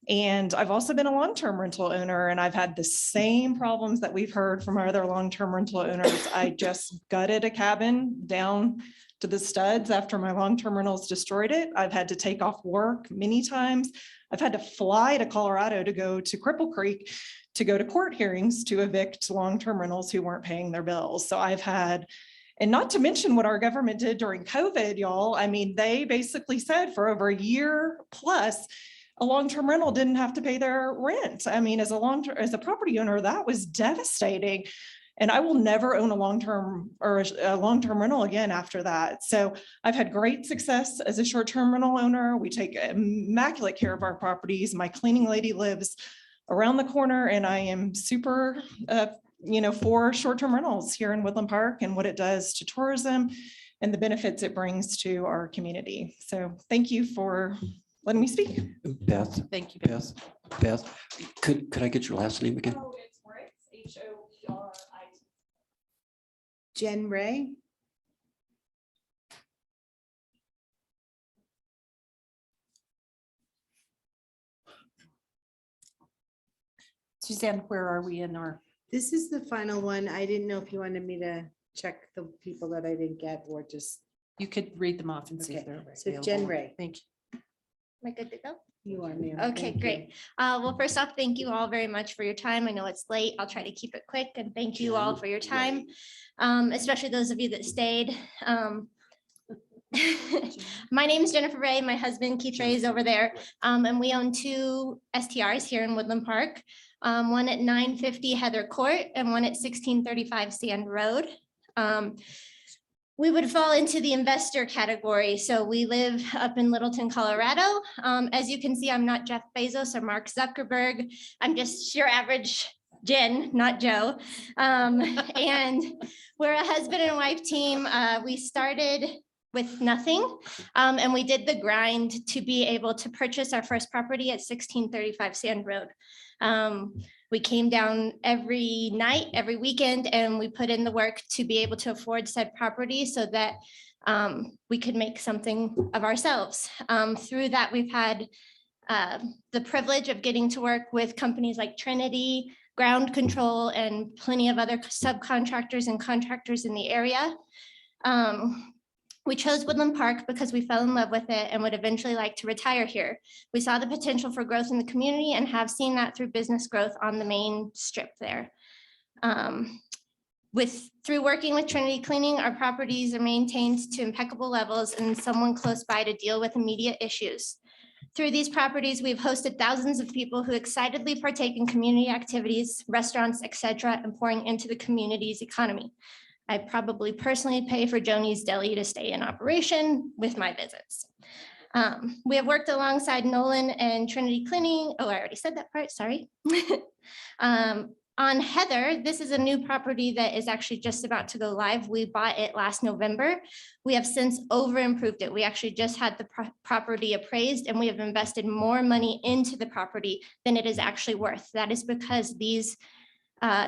and I've also been a long-term rental owner, and I've had the same problems that we've heard from our other long-term rental owners. I just gutted a cabin down to the studs after my long-term rentals destroyed it. I've had to take off work many times. I've had to fly to Colorado to go to Cripple Creek to go to court hearings to evict long-term rentals who weren't paying their bills. So I've had, and not to mention what our government did during COVID, y'all. I mean, they basically said for over a year plus, a long-term rental didn't have to pay their rent. I mean, as a property owner, that was devastating. And I will never own a long-term or a long-term rental again after that. So I've had great success as a short-term rental owner. We take immaculate care of our properties. My cleaning lady lives around the corner, and I am super, for short-term rentals here in Woodland Park and what it does to tourism and the benefits it brings to our community. So thank you for letting me speak. Beth. Thank you. Beth, could I get your last name again? Oh, it's Horitz, Hoerit. Jen Ray. Suzanne, where are we in our? This is the final one. I didn't know if you wanted me to check the people that I didn't get or just. You could read them off and see if Okay, they're so available. Jen Ray. Thank you. Am I good to go? You are, ma'am. Okay, Thank you. great. Well, first off, thank you all very much for your time. I know it's late. I'll try to keep it quick, and thank you all for your time, especially those of you that stayed. My name is Jennifer Ray. My husband Keith Ray is over there, and we own 2 STRs here in Woodland Park. One at 950 Heather Court and one at 1635 Sand Road. We would fall into the investor category. So we live up in Littleton, Colorado. As you can see, I'm not Jeff Bezos or Mark Zuckerberg. I'm just your average Jen, not Joe. And we're a husband and wife team. We started with nothing, and we did the grind to be able to purchase our first property at 1635 Sand Road. We came down every night, every weekend, and we put in the work to be able to afford said property so that we could make something of ourselves. Through that, we've had the privilege of getting to work with companies like Trinity, Ground Control, and plenty of other subcontractors and contractors in the area. We chose Woodland Park because we fell in love with it and would eventually like to retire here. We saw the potential for growth in the community and have seen that through business growth on the main strip there. Through working with Trinity Cleaning, our properties are maintained to impeccable levels and someone close by to deal with immediate issues. Through these properties, we've hosted thousands of people who excitedly partake in community activities, restaurants, etc., and pouring into the community's economy. I probably personally pay for Joni's Deli to stay in operation with my visits. We have worked alongside Nolan and Trinity Cleaning. Oh, I already said that part, sorry. On Heather, this is a new property that is actually just about to go live. We bought it last November. We have since over improved it. We actually just had the property appraised, and we have invested more money into the property than it is actually worth. That is because these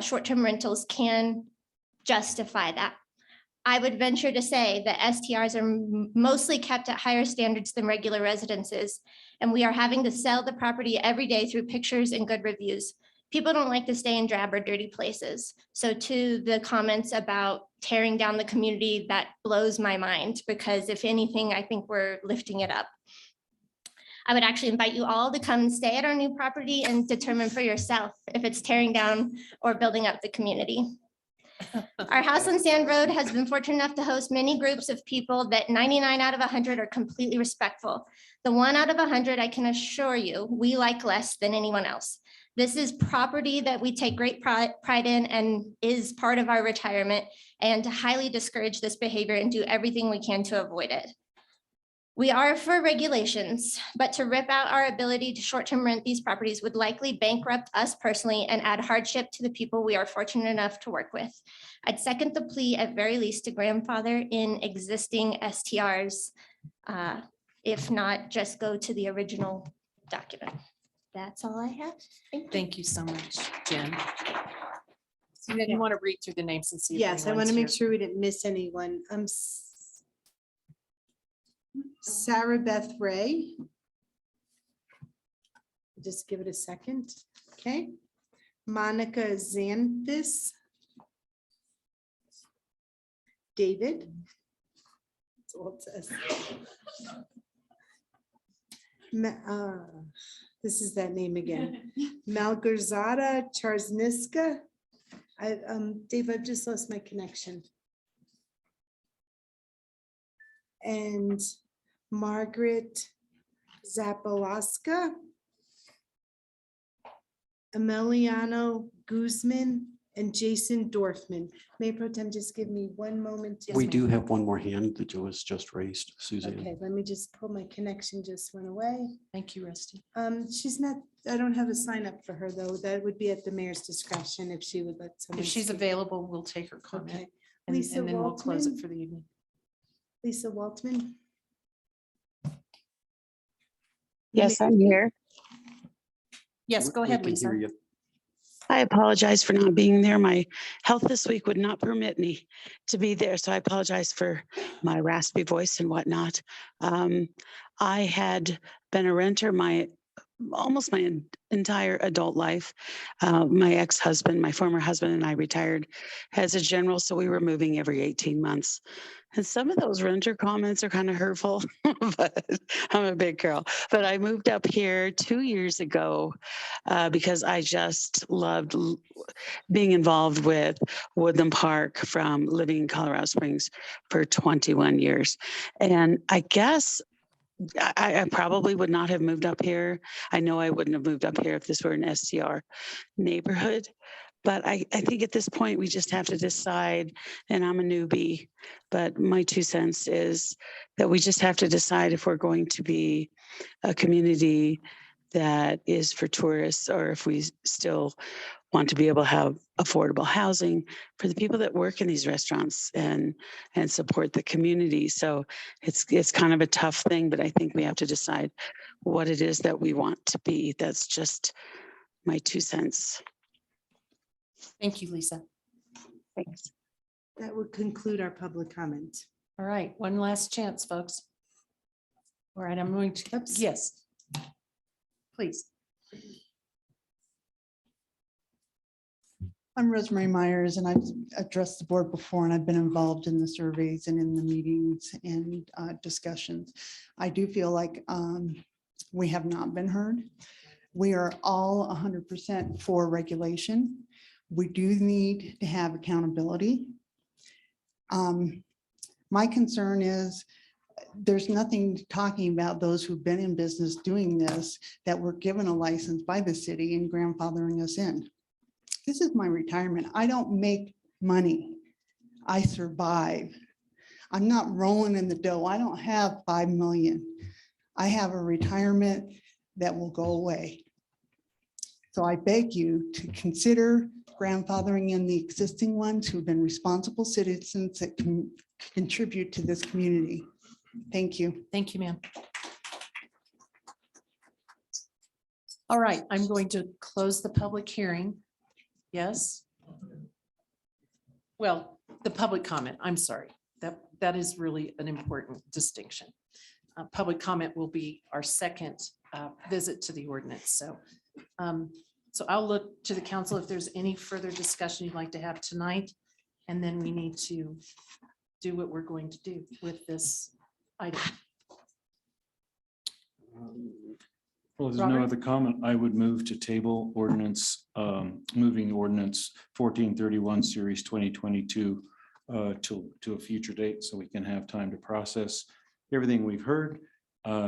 short-term rentals can justify that. I would venture to say that STRs are mostly kept at higher standards than regular residences, and we are having to sell the property every day through pictures and good reviews. People don't like to stay in drab or dirty places. So to the comments about tearing down the community, that blows my mind, because if anything, I think we're lifting it up. I would actually invite you all to come stay at our new property and determine for yourself if it's tearing down or building up the community. Our House on Sand Road has been fortunate enough to host many groups of people that 99 out of 100 are completely respectful. The 1 out of 100, I can assure you, we like less than anyone else. This is property that we take great pride in and is part of our retirement, and to highly discourage this behavior and do everything we can to avoid it. We are for regulations, but to rip out our ability to short-term rent these properties would likely bankrupt us personally and add hardship to the people we are fortunate enough to work with. I'd second the plea at very least to grandfather in existing STRs. If not, just go to the original document. That's all I have. Thank you so much, Jen. So then you want to read through the names and see. if Yes, I want anyone's to make here. sure we didn't miss anyone. Sarah Beth Ray. Just give it a second. Okay. Monica Xanthis. David. That's all it says. This is that name again. Malgorzata Charzniska. Dave, I've just lost my connection. And Margaret Zapolaska. Emiliano Guzman and Jason Dorfman. Mayor Pro Tem, just give me one moment. We do have one more hand that was just raised, Suzanne. Okay, let me just pull my connection just went away. Thank you, Rusty. She's not, I don't have a sign up for her though. That would be at the mayor's discretion if she would let someone. If she's speak. available, we'll take her comment. Okay. And Lisa and then we'll close it Waltman. for the evening. Lisa Waltman. Yes, I'm here. Yes, go ahead, Lisa. I apologize for not being there. My health this week would not permit me to be there, so I apologize for my raspy voice and whatnot. I had been a renter almost my entire adult life. My ex-husband, my former husband, and I retired as a general, so we were moving every 18 months. And some of those renter comments are kind of hurtful, but I'm a big girl. But I moved up here 2 years ago because I just loved being involved with Woodland Park from living in Colorado Springs for 21 years. And I guess I probably would not have moved up here. I know I wouldn't have moved up here if this were an STR neighborhood. But I think at this point, we just have to decide, and I'm a newbie, but my 2 cents is that we just have to decide if we're going to be a community that is for tourists, or if we still want to be able to have affordable housing for the people that work in these restaurants and support the community. So it's kind of a tough thing, but I think we have to decide what it is that we want to be. That's just my 2 cents. Thank you, Lisa. Thanks. That would conclude our public comment. All right, one last chance, folks. All right, I'm going to, yes. Please. I'm Rosemary Myers, and I've addressed the board before, and I've been involved in the surveys and in the meetings and discussions. I do feel like we have not been heard. We are all 100% for regulation. We do need to have accountability. My concern is there's nothing talking about those who've been in business doing this that were given a license by the city and grandfathering us in. This is my retirement. I don't make money. I survive. I'm not rolling in the dough. I don't have 5 million. I have a retirement that will go away. So I beg you to consider grandfathering in the existing ones who've been responsible citizens that can contribute to this community. Thank you. Thank you, ma'am. All right, I'm going to close the public hearing. Yes? Well, the public comment, I'm sorry. That is really an important distinction. Public comment will be our second visit to the ordinance. So So I'll look to the council if there's any further discussion you'd like to have tonight. And then we need to do what we're going to do with this item. Well, there's no Robert? other comment. I would move to table ordinance, moving ordinance 1431 series 2022 to a future date so we can have time to process everything we've heard,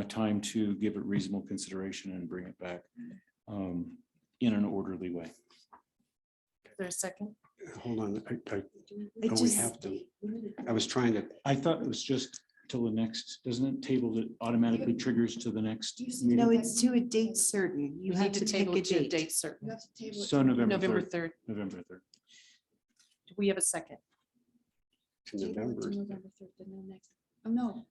time to give it reasonable consideration and bring it back in an orderly way. Is there a second? Hold on, It we just- have to, I was trying to, I thought it was just till the next, doesn't it table that automatically triggers to the next No, meeting? it's to a date certain. You We have need to pick table a it to date. date certain. So November November 3rd. 3rd. November 3rd. Do we have a second? to November. Oh, no.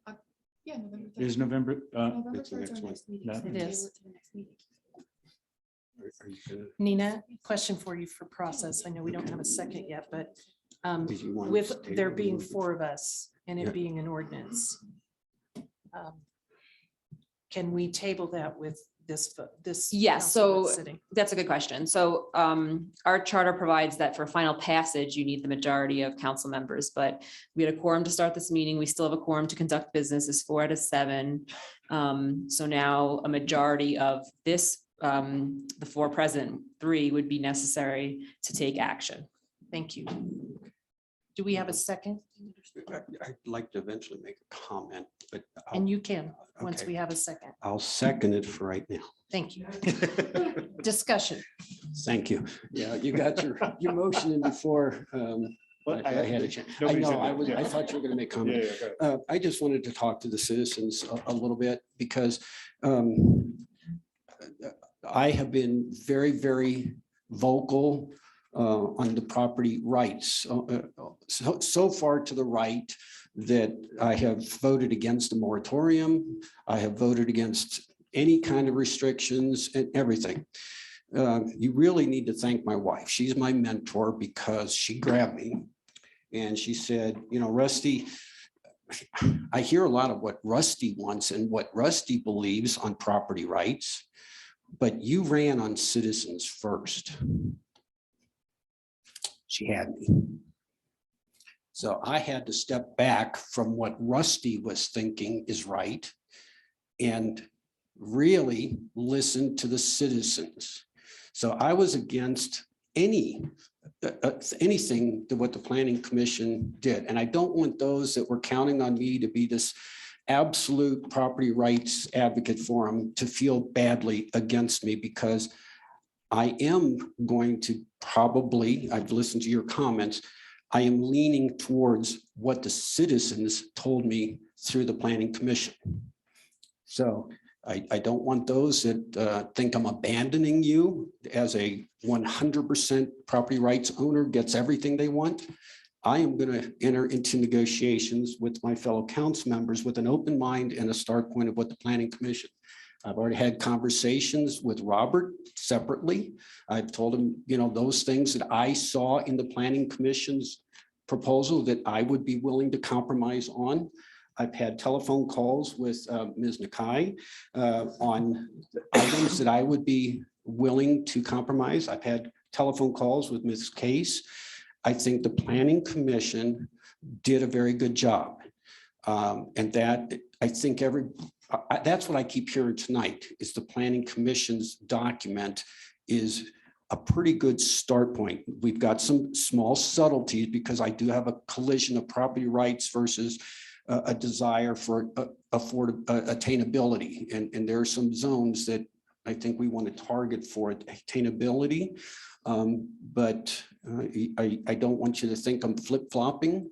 Yeah, November. Is November, November It's the 3rd next is our one. next meeting. That- so It we table is. to the next meeting. Are you gonna- Nina, question for you for process. I know we don't have a second yet, but Did you want with us to there table being it? 4 of us and Yeah. it being an ordinance, can we table that with this? Yes, council so that's sitting? that's a good question. So our charter provides that for final passage, you need the majority of council members, but we had a quorum to start this meeting. We still have a quorum to conduct business is 4 out of 7. So now a majority of this, the 4 present, 3 would be necessary to take action. Thank you. Do we have a second? I'd like to eventually make a comment, but And you can, once okay. we have a second. I'll second it for right now. Thank you. Discussion. Thank you. Yeah, you got your motion in before. I had a chance. I know, I thought you were gonna make comment. I just wanted to talk to the citizens a little bit because I have been very, very vocal on the property rights. So far to the right that I have voted against the moratorium. I have voted against any kind of restrictions and everything. You really need to thank my wife. She's my mentor because she grabbed me and she said, you know, Rusty, I hear a lot of what Rusty wants and what Rusty believes on property rights, but you ran on citizens first. She had me. So I had to step back from what Rusty was thinking is right and really listen to the citizens. So I was against anything to what the Planning Commission did. And I don't want those that were counting on me to be this absolute property rights advocate for them to feel badly against me because I am going to probably, I've listened to your comments, I am leaning towards what the citizens told me through the Planning Commission. So I don't want those that think I'm abandoning you as a 100% property rights owner gets everything they want. I am going to enter into negotiations with my fellow council members with an open mind and a start point of what the Planning Commission. I've already had conversations with Robert separately. I've told him, you know, those things that I saw in the Planning Commission's proposal that I would be willing to compromise on. I've had telephone calls with Ms. Nakai on items that I would be willing to compromise. I've had telephone calls with Ms. Case. I think the Planning Commission did a very good job. And that I think that's what I keep hearing tonight is the Planning Commission's document is a pretty good start point. We've got some small subtleties because I do have a collision of property rights versus a desire for attainability. And there are some zones that I think we want to target for attainability. But I don't want you to think I'm flip-flopping.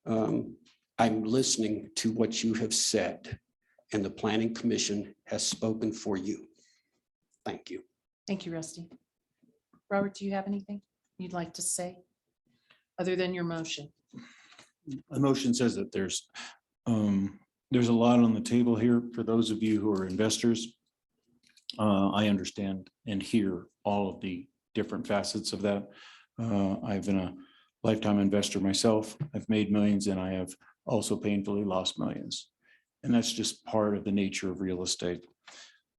I'm listening to what you have said and the Planning Commission has spoken for you. Thank you. Thank you, Rusty. Robert, do you have anything you'd like to say other than your motion? The motion says that there's a lot on the table here for those of you who are investors. I understand and hear all of the different facets of that. I've been a lifetime investor myself. I've made millions and I have also painfully lost millions. And that's just part of the nature of real estate.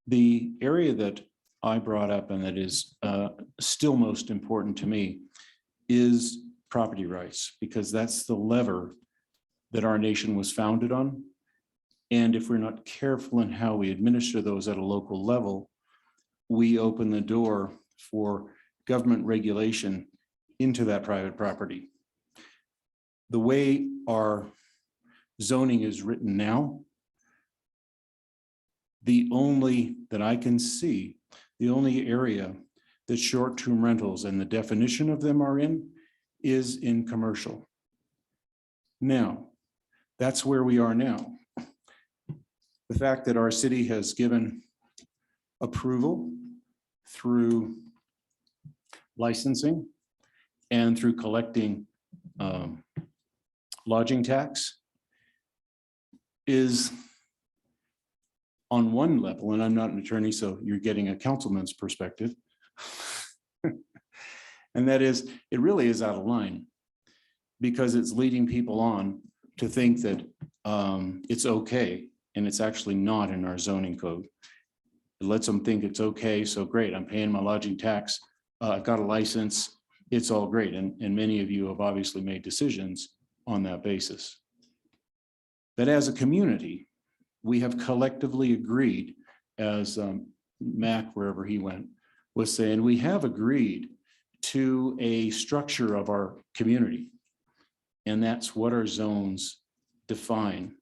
The area that I brought up, and that is still most important to me, is property rights, because that's the lever that our nation was founded on. And if we're not careful in how we administer those at a local level, we open the door for government regulation into that private property. The way our zoning is written now, the only that I can see, the only area that short-term rentals and the definition of them are in is in commercial. Now, that's where we are now. The fact that our city has given approval through licensing and through collecting lodging tax is on one level, and I'm not an attorney, so you're getting a councilman's perspective. And that is, it really is out of line because it's leading people on to think that it's okay, and it's actually not in our zoning code. It lets them think it's okay, so great, I'm paying my lodging tax, I've got a license, it's all great. And many of you have obviously made decisions on that basis. But as a community, we have collectively agreed, as Mac, wherever he went, was saying, we have agreed to a structure of our community. And that's what our zones define.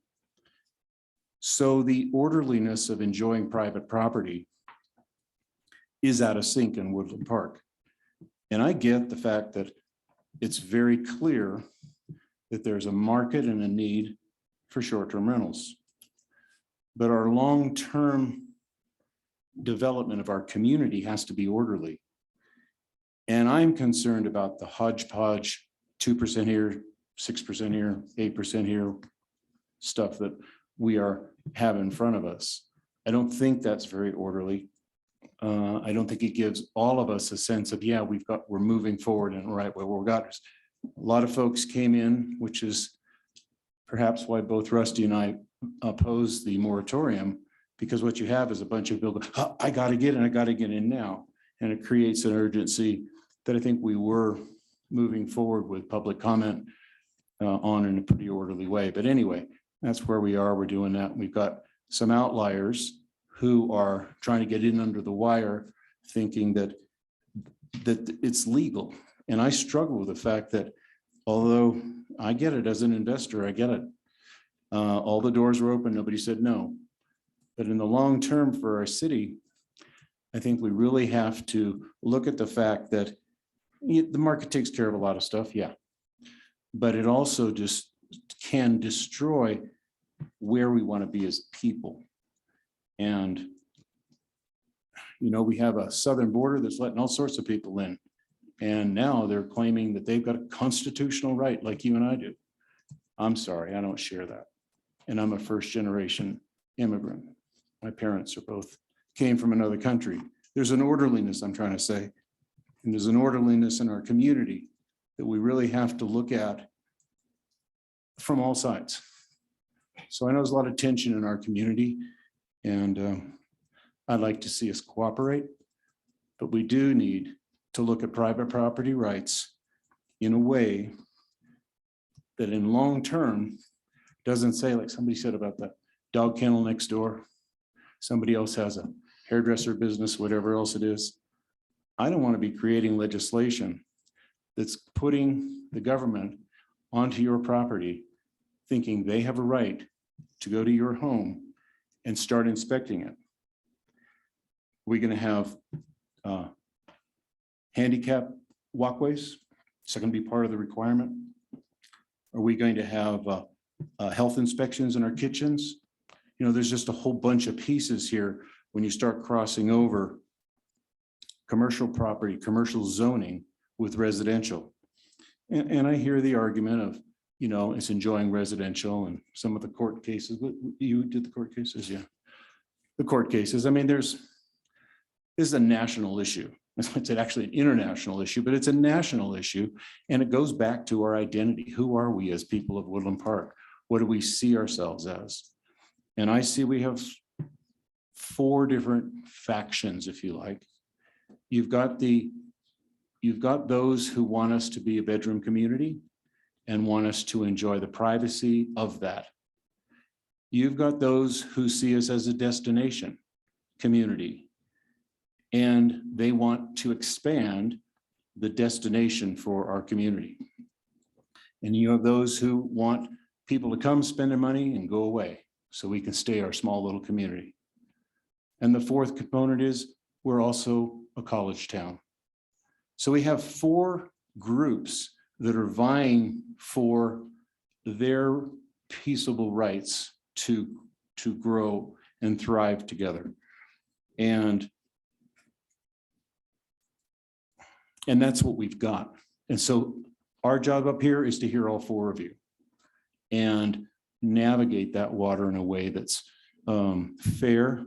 So the orderliness of enjoying private property is out of sync in Woodland Park. And I get the fact that it's very clear that there's a market and a need for short-term rentals. But our long-term development of our community has to be orderly. And I'm concerned about the hodgepodge, 2% here, 6% here, 8% here, stuff that we have in front of us. I don't think that's very orderly. I don't think it gives all of us a sense of, yeah, we're moving forward in the right way. We've got a lot of folks came in, which is perhaps why both Rusty and I oppose the moratorium, because what you have is a bunch of people, oh, I got to get in, I got to get in now. And it creates an urgency that I think we were moving forward with public comment on in a pretty orderly way. But anyway, that's where we are. We're doing that. We've got some outliers who are trying to get in under the wire, thinking that it's legal. And I struggle with the fact that although I get it as an investor, I get it. All the doors were open, nobody said no. But in the long term for our city, I think we really have to look at the fact that the market takes care of a lot of stuff, yeah. But it also just can destroy where we want to be as people. And, you know, we have a southern border that's letting all sorts of people in. And now they're claiming that they've got a constitutional right like you and I do. I'm sorry, I don't share that. And I'm a first generation immigrant. My parents are both came from another country. There's an orderliness, I'm trying to say. And there's an orderliness in our community that we really have to look at from all sides. So I know there's a lot of tension in our community, and I'd like to see us cooperate, but we do need to look at private property rights in a way that in long term doesn't say, like somebody said about the dog kennel next door, somebody else has a hairdresser business, whatever else it is. I don't want to be creating legislation that's putting the government onto your property, thinking they have a right to go to your home and start inspecting it. We're going to have handicap walkways. Is that going to be part of the requirement? Are we going to have health inspections in our kitchens? You know, there's just a whole bunch of pieces here when you start crossing over commercial property, commercial zoning with residential. And I hear the argument of, you know, it's enjoying residential and some of the court cases. You did the court cases, yeah. The court cases. I mean, this is a national issue. It's actually an international issue, but it's a national issue. And it goes back to our identity. Who are we as people of Woodland Park? What do we see ourselves as? And I see we have 4 different factions, if you like, You've got those who want us to be a bedroom community and want us to enjoy the privacy of that. You've got those who see us as a destination community, and they want to expand the destination for our community. And you have those who want people to come spend their money and go away so we can stay our small little community. And the fourth component is we're also a college town. So we have four groups that are vying for their peaceable rights to grow and thrive together. And that's what we've got. And so our job up here is to hear all four of you and navigate that water in a way that's fair,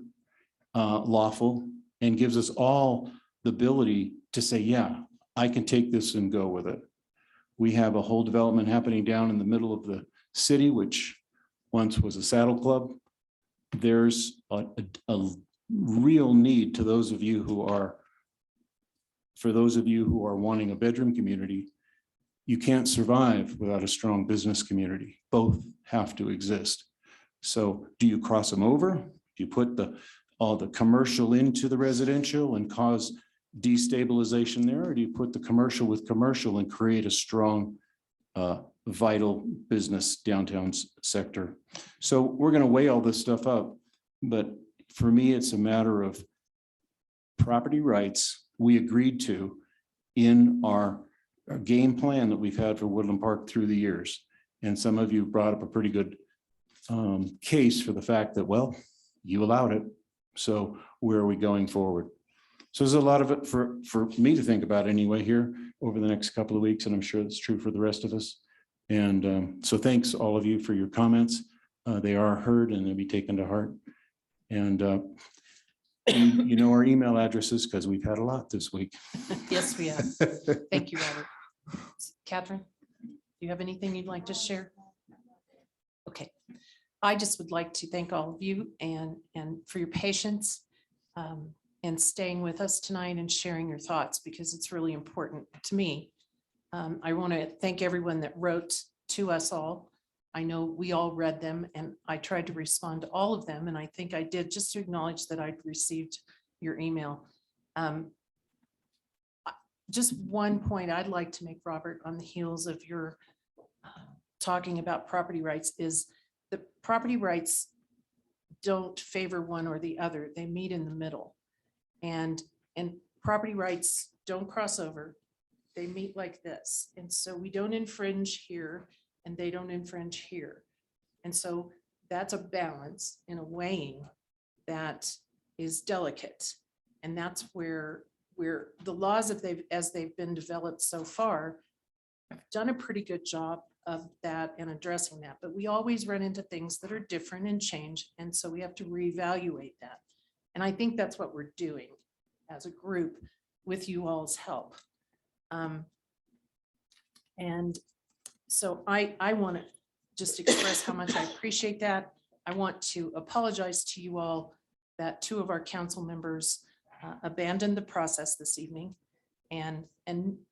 lawful, and gives us all the ability to say, yeah, I can take this and go with it. We have a whole development happening down in the middle of the city, which once was a saddle club. There's a real need to those of you who are, for those of you who are wanting a bedroom community. You can't survive without a strong business community. Both have to exist. So do you cross them over? Do you put all the commercial into the residential and cause destabilization there? Or do you put the commercial with commercial and create a strong, vital business downtown sector? So we're going to weigh all this stuff up. But for me, it's a matter of property rights we agreed to in our game plan that we've had for Woodland Park through the years. And some of you brought up a pretty good case for the fact that, well, you allowed it. So where are we going forward? So there's a lot of it for me to think about anyway here over the next couple of weeks. And I'm sure that's true for the rest of us. And so thanks all of you for your comments. They are heard and they'll be taken to heart. And you know our email addresses because we've had a lot this week. Yes, we have. Thank you, Robert. Catherine, do you have anything you'd like to share? Okay. I just would like to thank all of you and for your patience and staying with us tonight and sharing your thoughts because it's really important to me. I want to thank everyone that wrote to us all. I know we all read them and I tried to respond to all of them. And I think I did, just to acknowledge that I'd received your email. Just one point I'd like to make, Robert, on the heels of your talking about property rights is the property rights don't favor one or the other. They meet in the middle. And property rights don't cross over. They meet like this. And so we don't infringe here and they don't infringe here. And so that's a balance in a weighing that is delicate. And that's where the laws as they've been developed so far have done a pretty good job of that and addressing that. But we always run into things that are different and change. And so we have to reevaluate that. And I think that's what we're doing as a group with you all's help. And so I want to just express how much I appreciate that. I want to apologize to you all that two of our council members abandoned the process this evening. And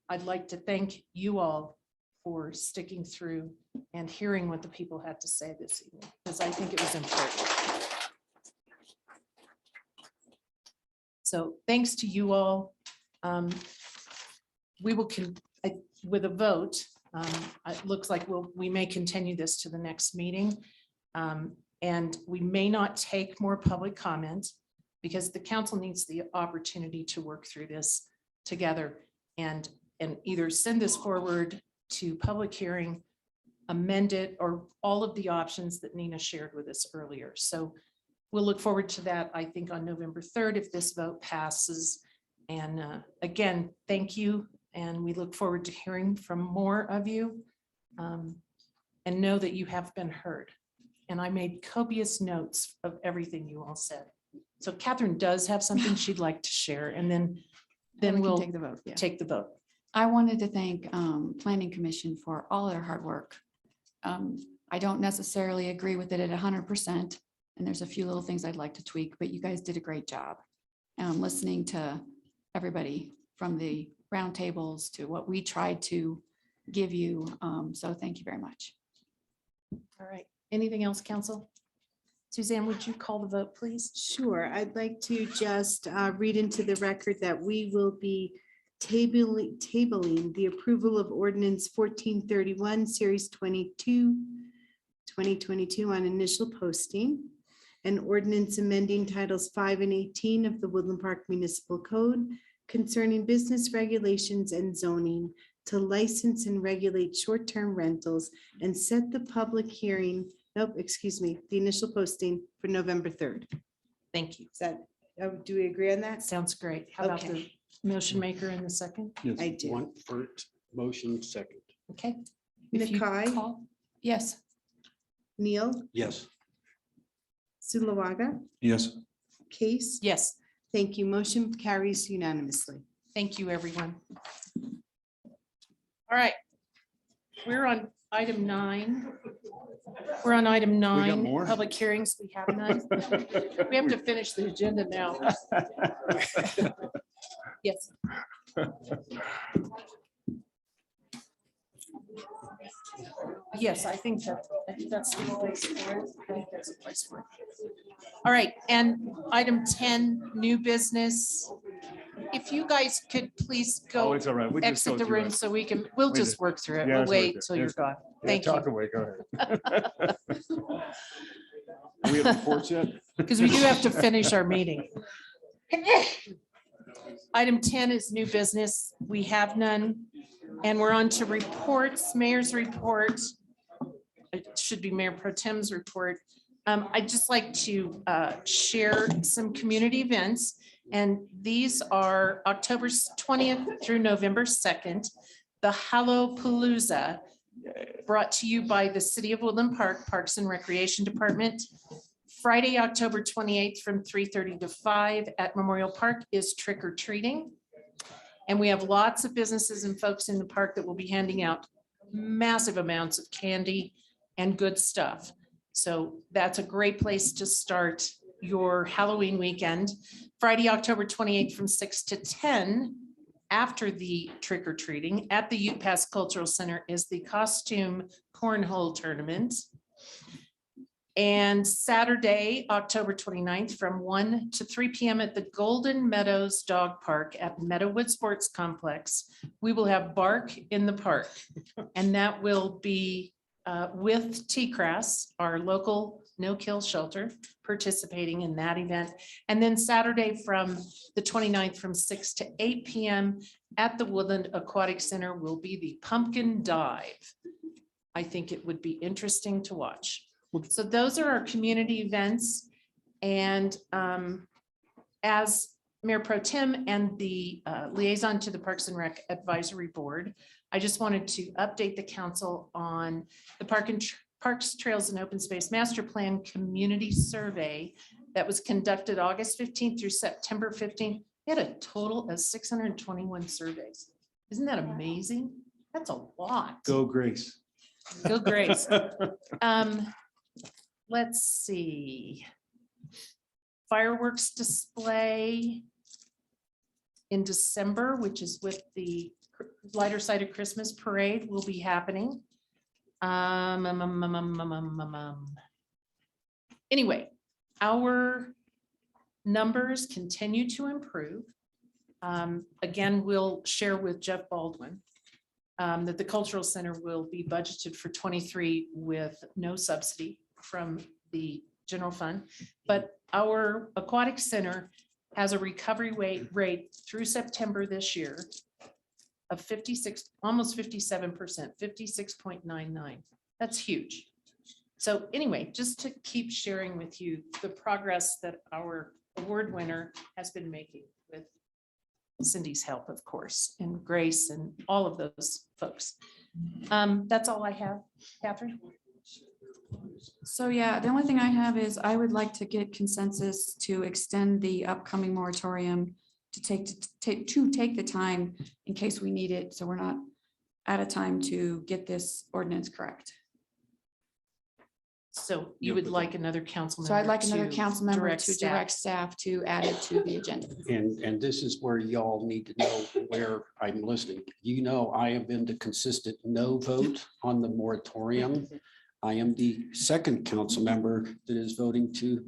I'd like to thank you all for sticking through and hearing what the people had to say this evening, because I think it was important. So thanks to you all. We will, with a vote, it looks like we may continue this to the next meeting. And we may not take more public comment because the council needs the opportunity to work through this together and either send this forward to public hearing, amend it, or all of the options that Nina shared with us earlier. So we'll look forward to that, I think, on November 3rd, if this vote passes. And again, thank you. And we look forward to hearing from more of you and know that you have been heard. And I made copious notes of everything you all said. So Catherine does have something she'd like to share, and then we'll take the vote. Yeah. take the vote. I wanted to thank Planning Commission for all their hard work. I don't necessarily agree with it at 100%, and there's a few little things I'd like to tweak, but you guys did a great job. Listening to everybody from the roundtables to what we tried to give you. So thank you very much. All right. Anything else, council? Suzanne, would you call the vote, please? Sure, I'd like to just read into the record that we will be tabling the approval of ordinance 1431, series 22, 2022 on initial posting, and ordinance amending titles 5 and 18 of the Woodland Park Municipal Code concerning business regulations and zoning to license and regulate short-term rentals and set the public hearing, the initial posting for November 3rd. Thank you. Is that, do we agree on that? Sounds great. How about the Okay. motion maker in the second? I do. One first, motion second. Okay. If you Nakai, call- Yes. Neil, Yes. Zulawaga, Yes. Case. Yes, Thank you. Motion carries unanimously. thank you, everyone. All right. We're on item 9. We're on item 9, more? public hearings. We have none. We have to finish the agenda now. Yes. Yes, I think that's the place for it. I think that's the place for it. All right, and item 10, new business. If you guys could please Oh, go it's all right. We just exit go the through room it. so we'll We just just- work through it. Yeah, We'll let's work wait it. till you're Yes. gone. Yeah, Thank talk you. away, go ahead. We have reports yet? Because we do have to finish our meeting. Item 10 is new business. We have none. And we're on to reports, mayor's report. It should be Mayor Pro Tem's report. I'd just like to share some community events. And these are October 20th through November 2nd. The Hallowpalooza, brought to you by the City of Woodland Park Parks and Recreation Department. Friday, October 28th from 3:30 to 5 at Memorial Park is trick or treating. And we have lots of businesses and folks in the park that will be handing out massive amounts of candy and good stuff. So that's a great place to start your Halloween weekend. Friday, October 28th from 6 to 10 after the trick or treating at the Ute Pass Cultural Center is the costume cornhole tournament. And Saturday, October 29th from 1 to 3 p.m. at the Golden Meadows Dog Park at Meadowood Sports Complex, we will have Bark in the Park. And that will be with T-Crass, our local no-kill shelter, participating in that event. And then Saturday from the 29th from 6 to 8 p.m. at the Woodland Aquatic Center will be the Pumpkin Dive. I think it would be interesting to watch. So those are our community events. And as Mayor Pro Tem and the liaison to the Parks and Rec Advisory Board, I just wanted to update the council on the Parks, Trails and Open Space Master Plan Community Survey that was conducted August 15th through September 15th. We had a total of 621 surveys. Isn't that amazing? That's a lot. Go Grace. Go Grace. Let's see. Fireworks display in December, which is with the Lighter Side of Christmas Parade, will be happening. Anyway, our numbers continue to improve. Again, we'll share with Jeff Baldwin that the Cultural Center will be budgeted for 23 with no subsidy from the general fund. But our Aquatic Center has a recovery rate through September this year of 56, almost 57%, 56.99. That's huge. So anyway, just to keep sharing with you the progress that our award winner has been making with Cindy's help, of course, and Grace and all of those folks. That's all I have. Catherine? So yeah, the only thing I have is I would like to get consensus to extend the upcoming moratorium to take the time in case we need it, so we're not out of time to get this ordinance correct. So you You'll would put like another council member? So I'd like another to council member to staff. direct staff to add it to the agenda. And this is where y'all need to know where I'm listening. You know, I have been the consistent no vote on the moratorium. I am the second council member that is voting to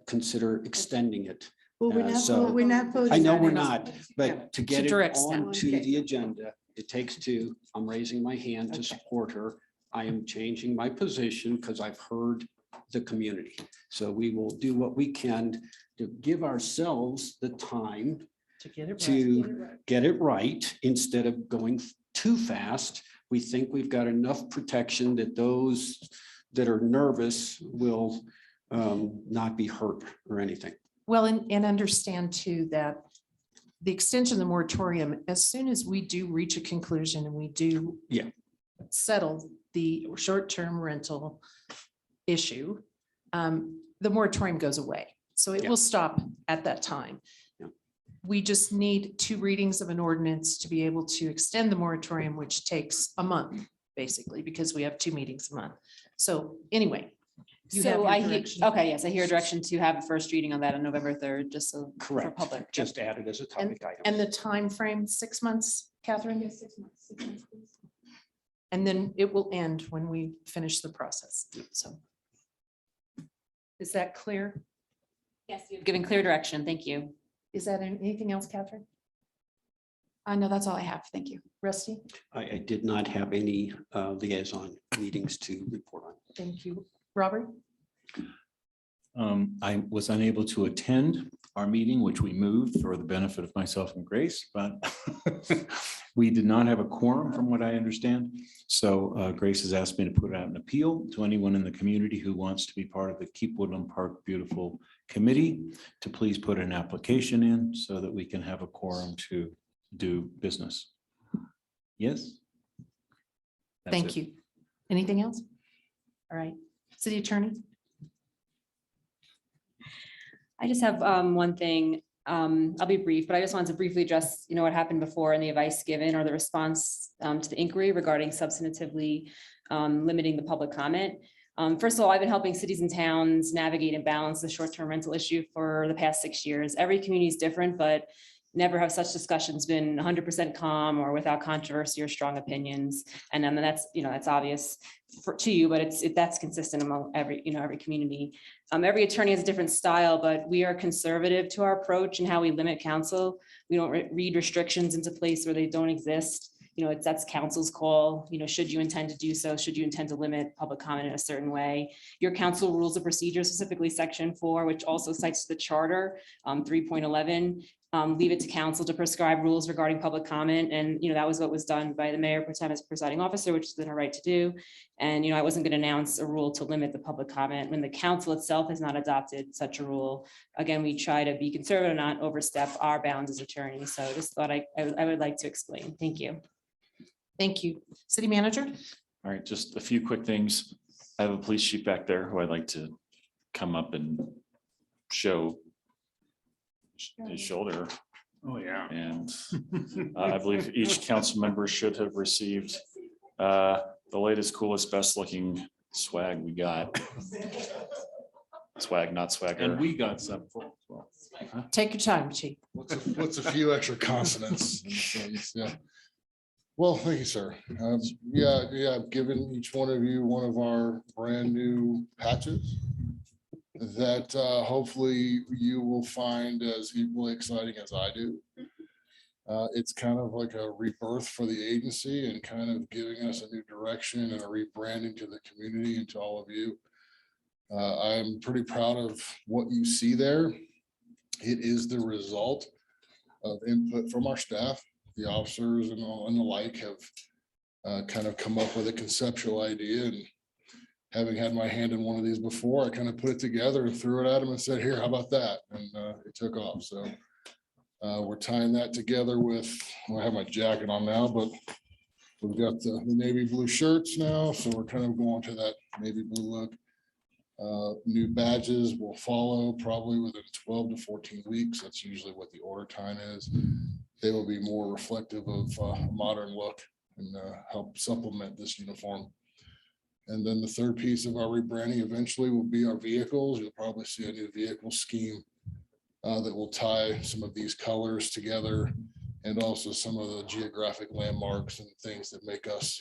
consider extending it. Well, So we're not voting. I know on we're it. not, but to get it direct staff. onto Okay. the agenda, it takes two. I'm raising my hand to support her. I am changing my position because I've heard the community. So we will do what we can to give ourselves the time To get it right. to get it right instead of going too fast. We think we've got enough protection that those that are nervous will not be hurt or anything. Well, and understand too that the extension of the moratorium, as soon as we do reach a conclusion and we do Yeah. settle the short-term rental issue, the moratorium goes away. So it Yeah. will stop at that time. Yeah. We just need 2 readings of an ordinance to be able to extend the moratorium, which takes a month, basically, because we have 2 meetings a month. So anyway. you have So your I hear, direction. okay, yes, I hear a direction to have a first reading on that on November 3rd, just so for Correct. public. Just add it as a topic item. And the time frame, 6 months, Catherine? Yes, 6 months. And then it will end when we finish the process. So. Is that clear? Yes, you've given clear direction. Thank you. Is that anything else, Catherine? No, that's all I have. Thank you. Rusty? I did not have any liaison meetings to report on. Thank you. Robert? I was unable to attend our meeting, which we moved for the benefit of myself and Grace, but we did not have a quorum from what I understand. So Grace has asked me to put out an appeal to anyone in the community who wants to be part of the Keep Woodland Park Beautiful Committee to please put an application in so that we can have a quorum to do business. Yes? That's Thank it. you. Anything else? All right. City Attorney? I just have one thing. I'll be brief, but I just wanted to briefly address, what happened before and the advice given or the response to the inquiry regarding substantively limiting the public comment. First of all, I've been helping cities and towns navigate and balance the short-term rental issue for the past 6 years. Every community is different, but never have such discussions been 100% calm or without controversy or strong opinions. And then that's, that's obvious to you, but that's consistent among every community. Every attorney has a different style, but we are conservative to our approach and how we limit counsel. We don't read restrictions into place where they don't exist. That's council's call. Should you intend to do so? Should you intend to limit public comment in a certain way? Your council rules of procedure, specifically section 4, which also cites the charter, 3.11. Leave it to council to prescribe rules regarding public comment. And, that was what was done by the mayor pro tem as presiding officer, which is in her right to do. And, I wasn't going to announce a rule to limit the public comment when the council itself has not adopted such a rule. Again, we try to be conservative and not overstep our bounds as attorneys. So just thought I would like to explain. Thank you. Thank you. City Manager? All right, just a few quick things. I have a police chief back there who I'd like to come up and show his shoulder. Oh, yeah. And I believe each council member should have received the latest, coolest, best looking swag we got. Swag, not swagger. And we got some as well. Take your time, Chief. What's a few extra consonants? Yeah. Well, thank you, sir. Yeah, I've given each one of you one of our brand new patches that hopefully you will find as equally exciting as I do. It's kind of like a rebirth for the agency and kind of giving us a new direction and a rebranding to the community and to all of you. I'm pretty proud of what you see there. It is the result of input from our staff. The officers and the like have kind of come up with a conceptual idea, and having had my hand in one of these before, I kind of put it together and threw it at them and said, here, how about that? And it took off. So we're tying that together with, I have my jacket on now, but we've got the navy blue shirts now. So we're kind of going to that navy blue look. New badges will follow probably within 12 to 14 weeks. That's usually what the order time is. They will be more reflective of a modern look and help supplement this uniform. And then the third piece of our rebranding eventually will be our vehicles. You'll probably see a new vehicle scheme that will tie some of these colors together and also some of the geographic landmarks and things that make us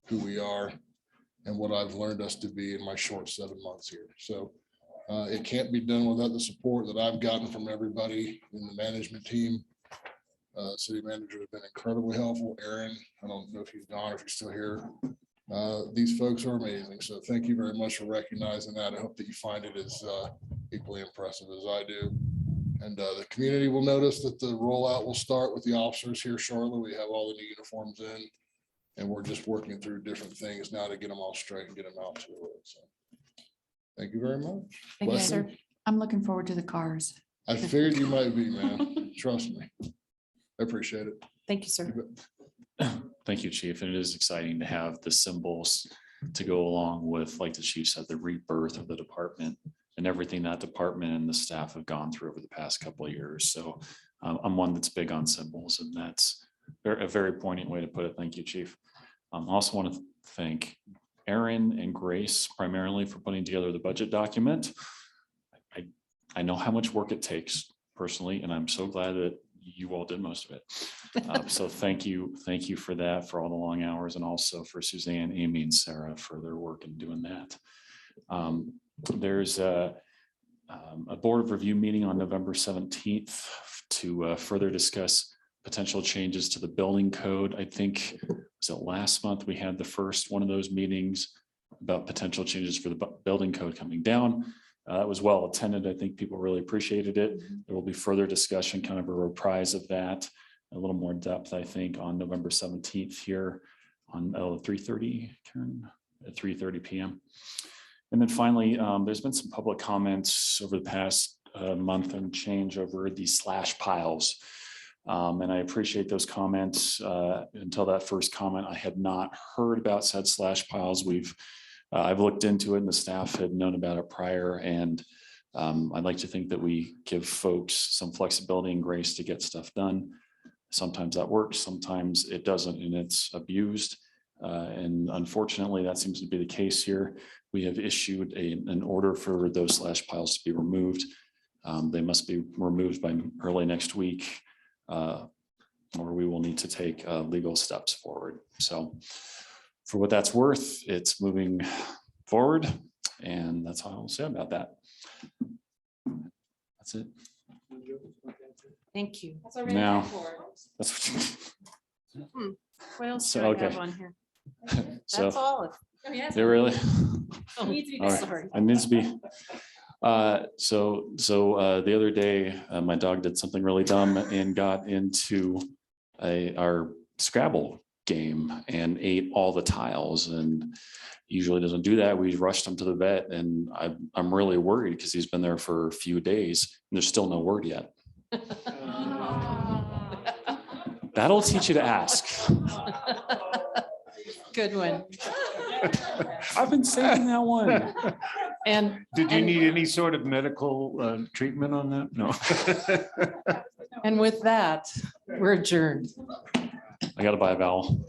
who we are and what I've learned us to be in my short 7 months here. So it can't be done without the support that I've gotten from everybody in the management team. City manager has been incredibly helpful. Aaron, I don't know if he's gone or if he's still here. These folks are amazing. So thank you very much for recognizing that. I hope that you find it as equally impressive as I do. And the community will notice that the rollout will start with the officers here shortly. We have all the new uniforms in. And we're just working through different things now to get them all straight and get them out to the road. So thank you very much. Thank you, Blessing. sir. I'm looking forward to the cars. I figured you might be, man. Trust me. I appreciate it. Thank you, sir. Thank you, Chief. And it is exciting to have the symbols to go along with, like the chief said, the rebirth of the department and everything that department and the staff have gone through over the past couple of years. So I'm one that's big on symbols, and that's a very poignant way to put it. Thank you, Chief. I also want to thank Aaron and Grace primarily for putting together the budget document. I know how much work it takes personally, and I'm so glad that you all did most of it. So thank you for that, for all the long hours, and also for Suzanne, Amy, and Sarah for their work in doing that. There's a board of review meeting on November 17th to further discuss potential changes to the building code. I think, was it last month, we had the first one of those meetings about potential changes for the building code coming down. It was well attended. I think people really appreciated it. There will be further discussion, kind of a reprise of that, a little more depth, I think, on November 17th here on 3:30, Karen, at 3:30 p.m. And then finally, there's been some public comments over the past month and change over these slash piles. And I appreciate those comments. Until that first comment, I had not heard about said slash piles. I've looked into it and the staff had known about it prior. And I'd like to think that we give folks some flexibility and grace to get stuff done. Sometimes that works, sometimes it doesn't, and it's abused. And unfortunately, that seems to be the case here. We have issued an order for those slash piles to be removed. They must be removed by early next week. Or we will need to take legal steps forward. So for what that's worth, it's moving forward, and that's all I'll say about that. That's it. Thank you. Now, that's what What else So, do I okay. have on here? So, That's all. they really. Oh, needs to be All right, sorry. I needs to be. So the other day, my dog did something really dumb and got into our Scrabble game and ate all the tiles, and usually doesn't do that. We rushed him to the vet, and I'm really worried because he's been there for a few days and there's still no word yet. That'll teach you to ask. Good one. I've been saving that one. And Did you and- need any sort of medical treatment on that? No. And with that, we're adjourned. I got to buy a vowel.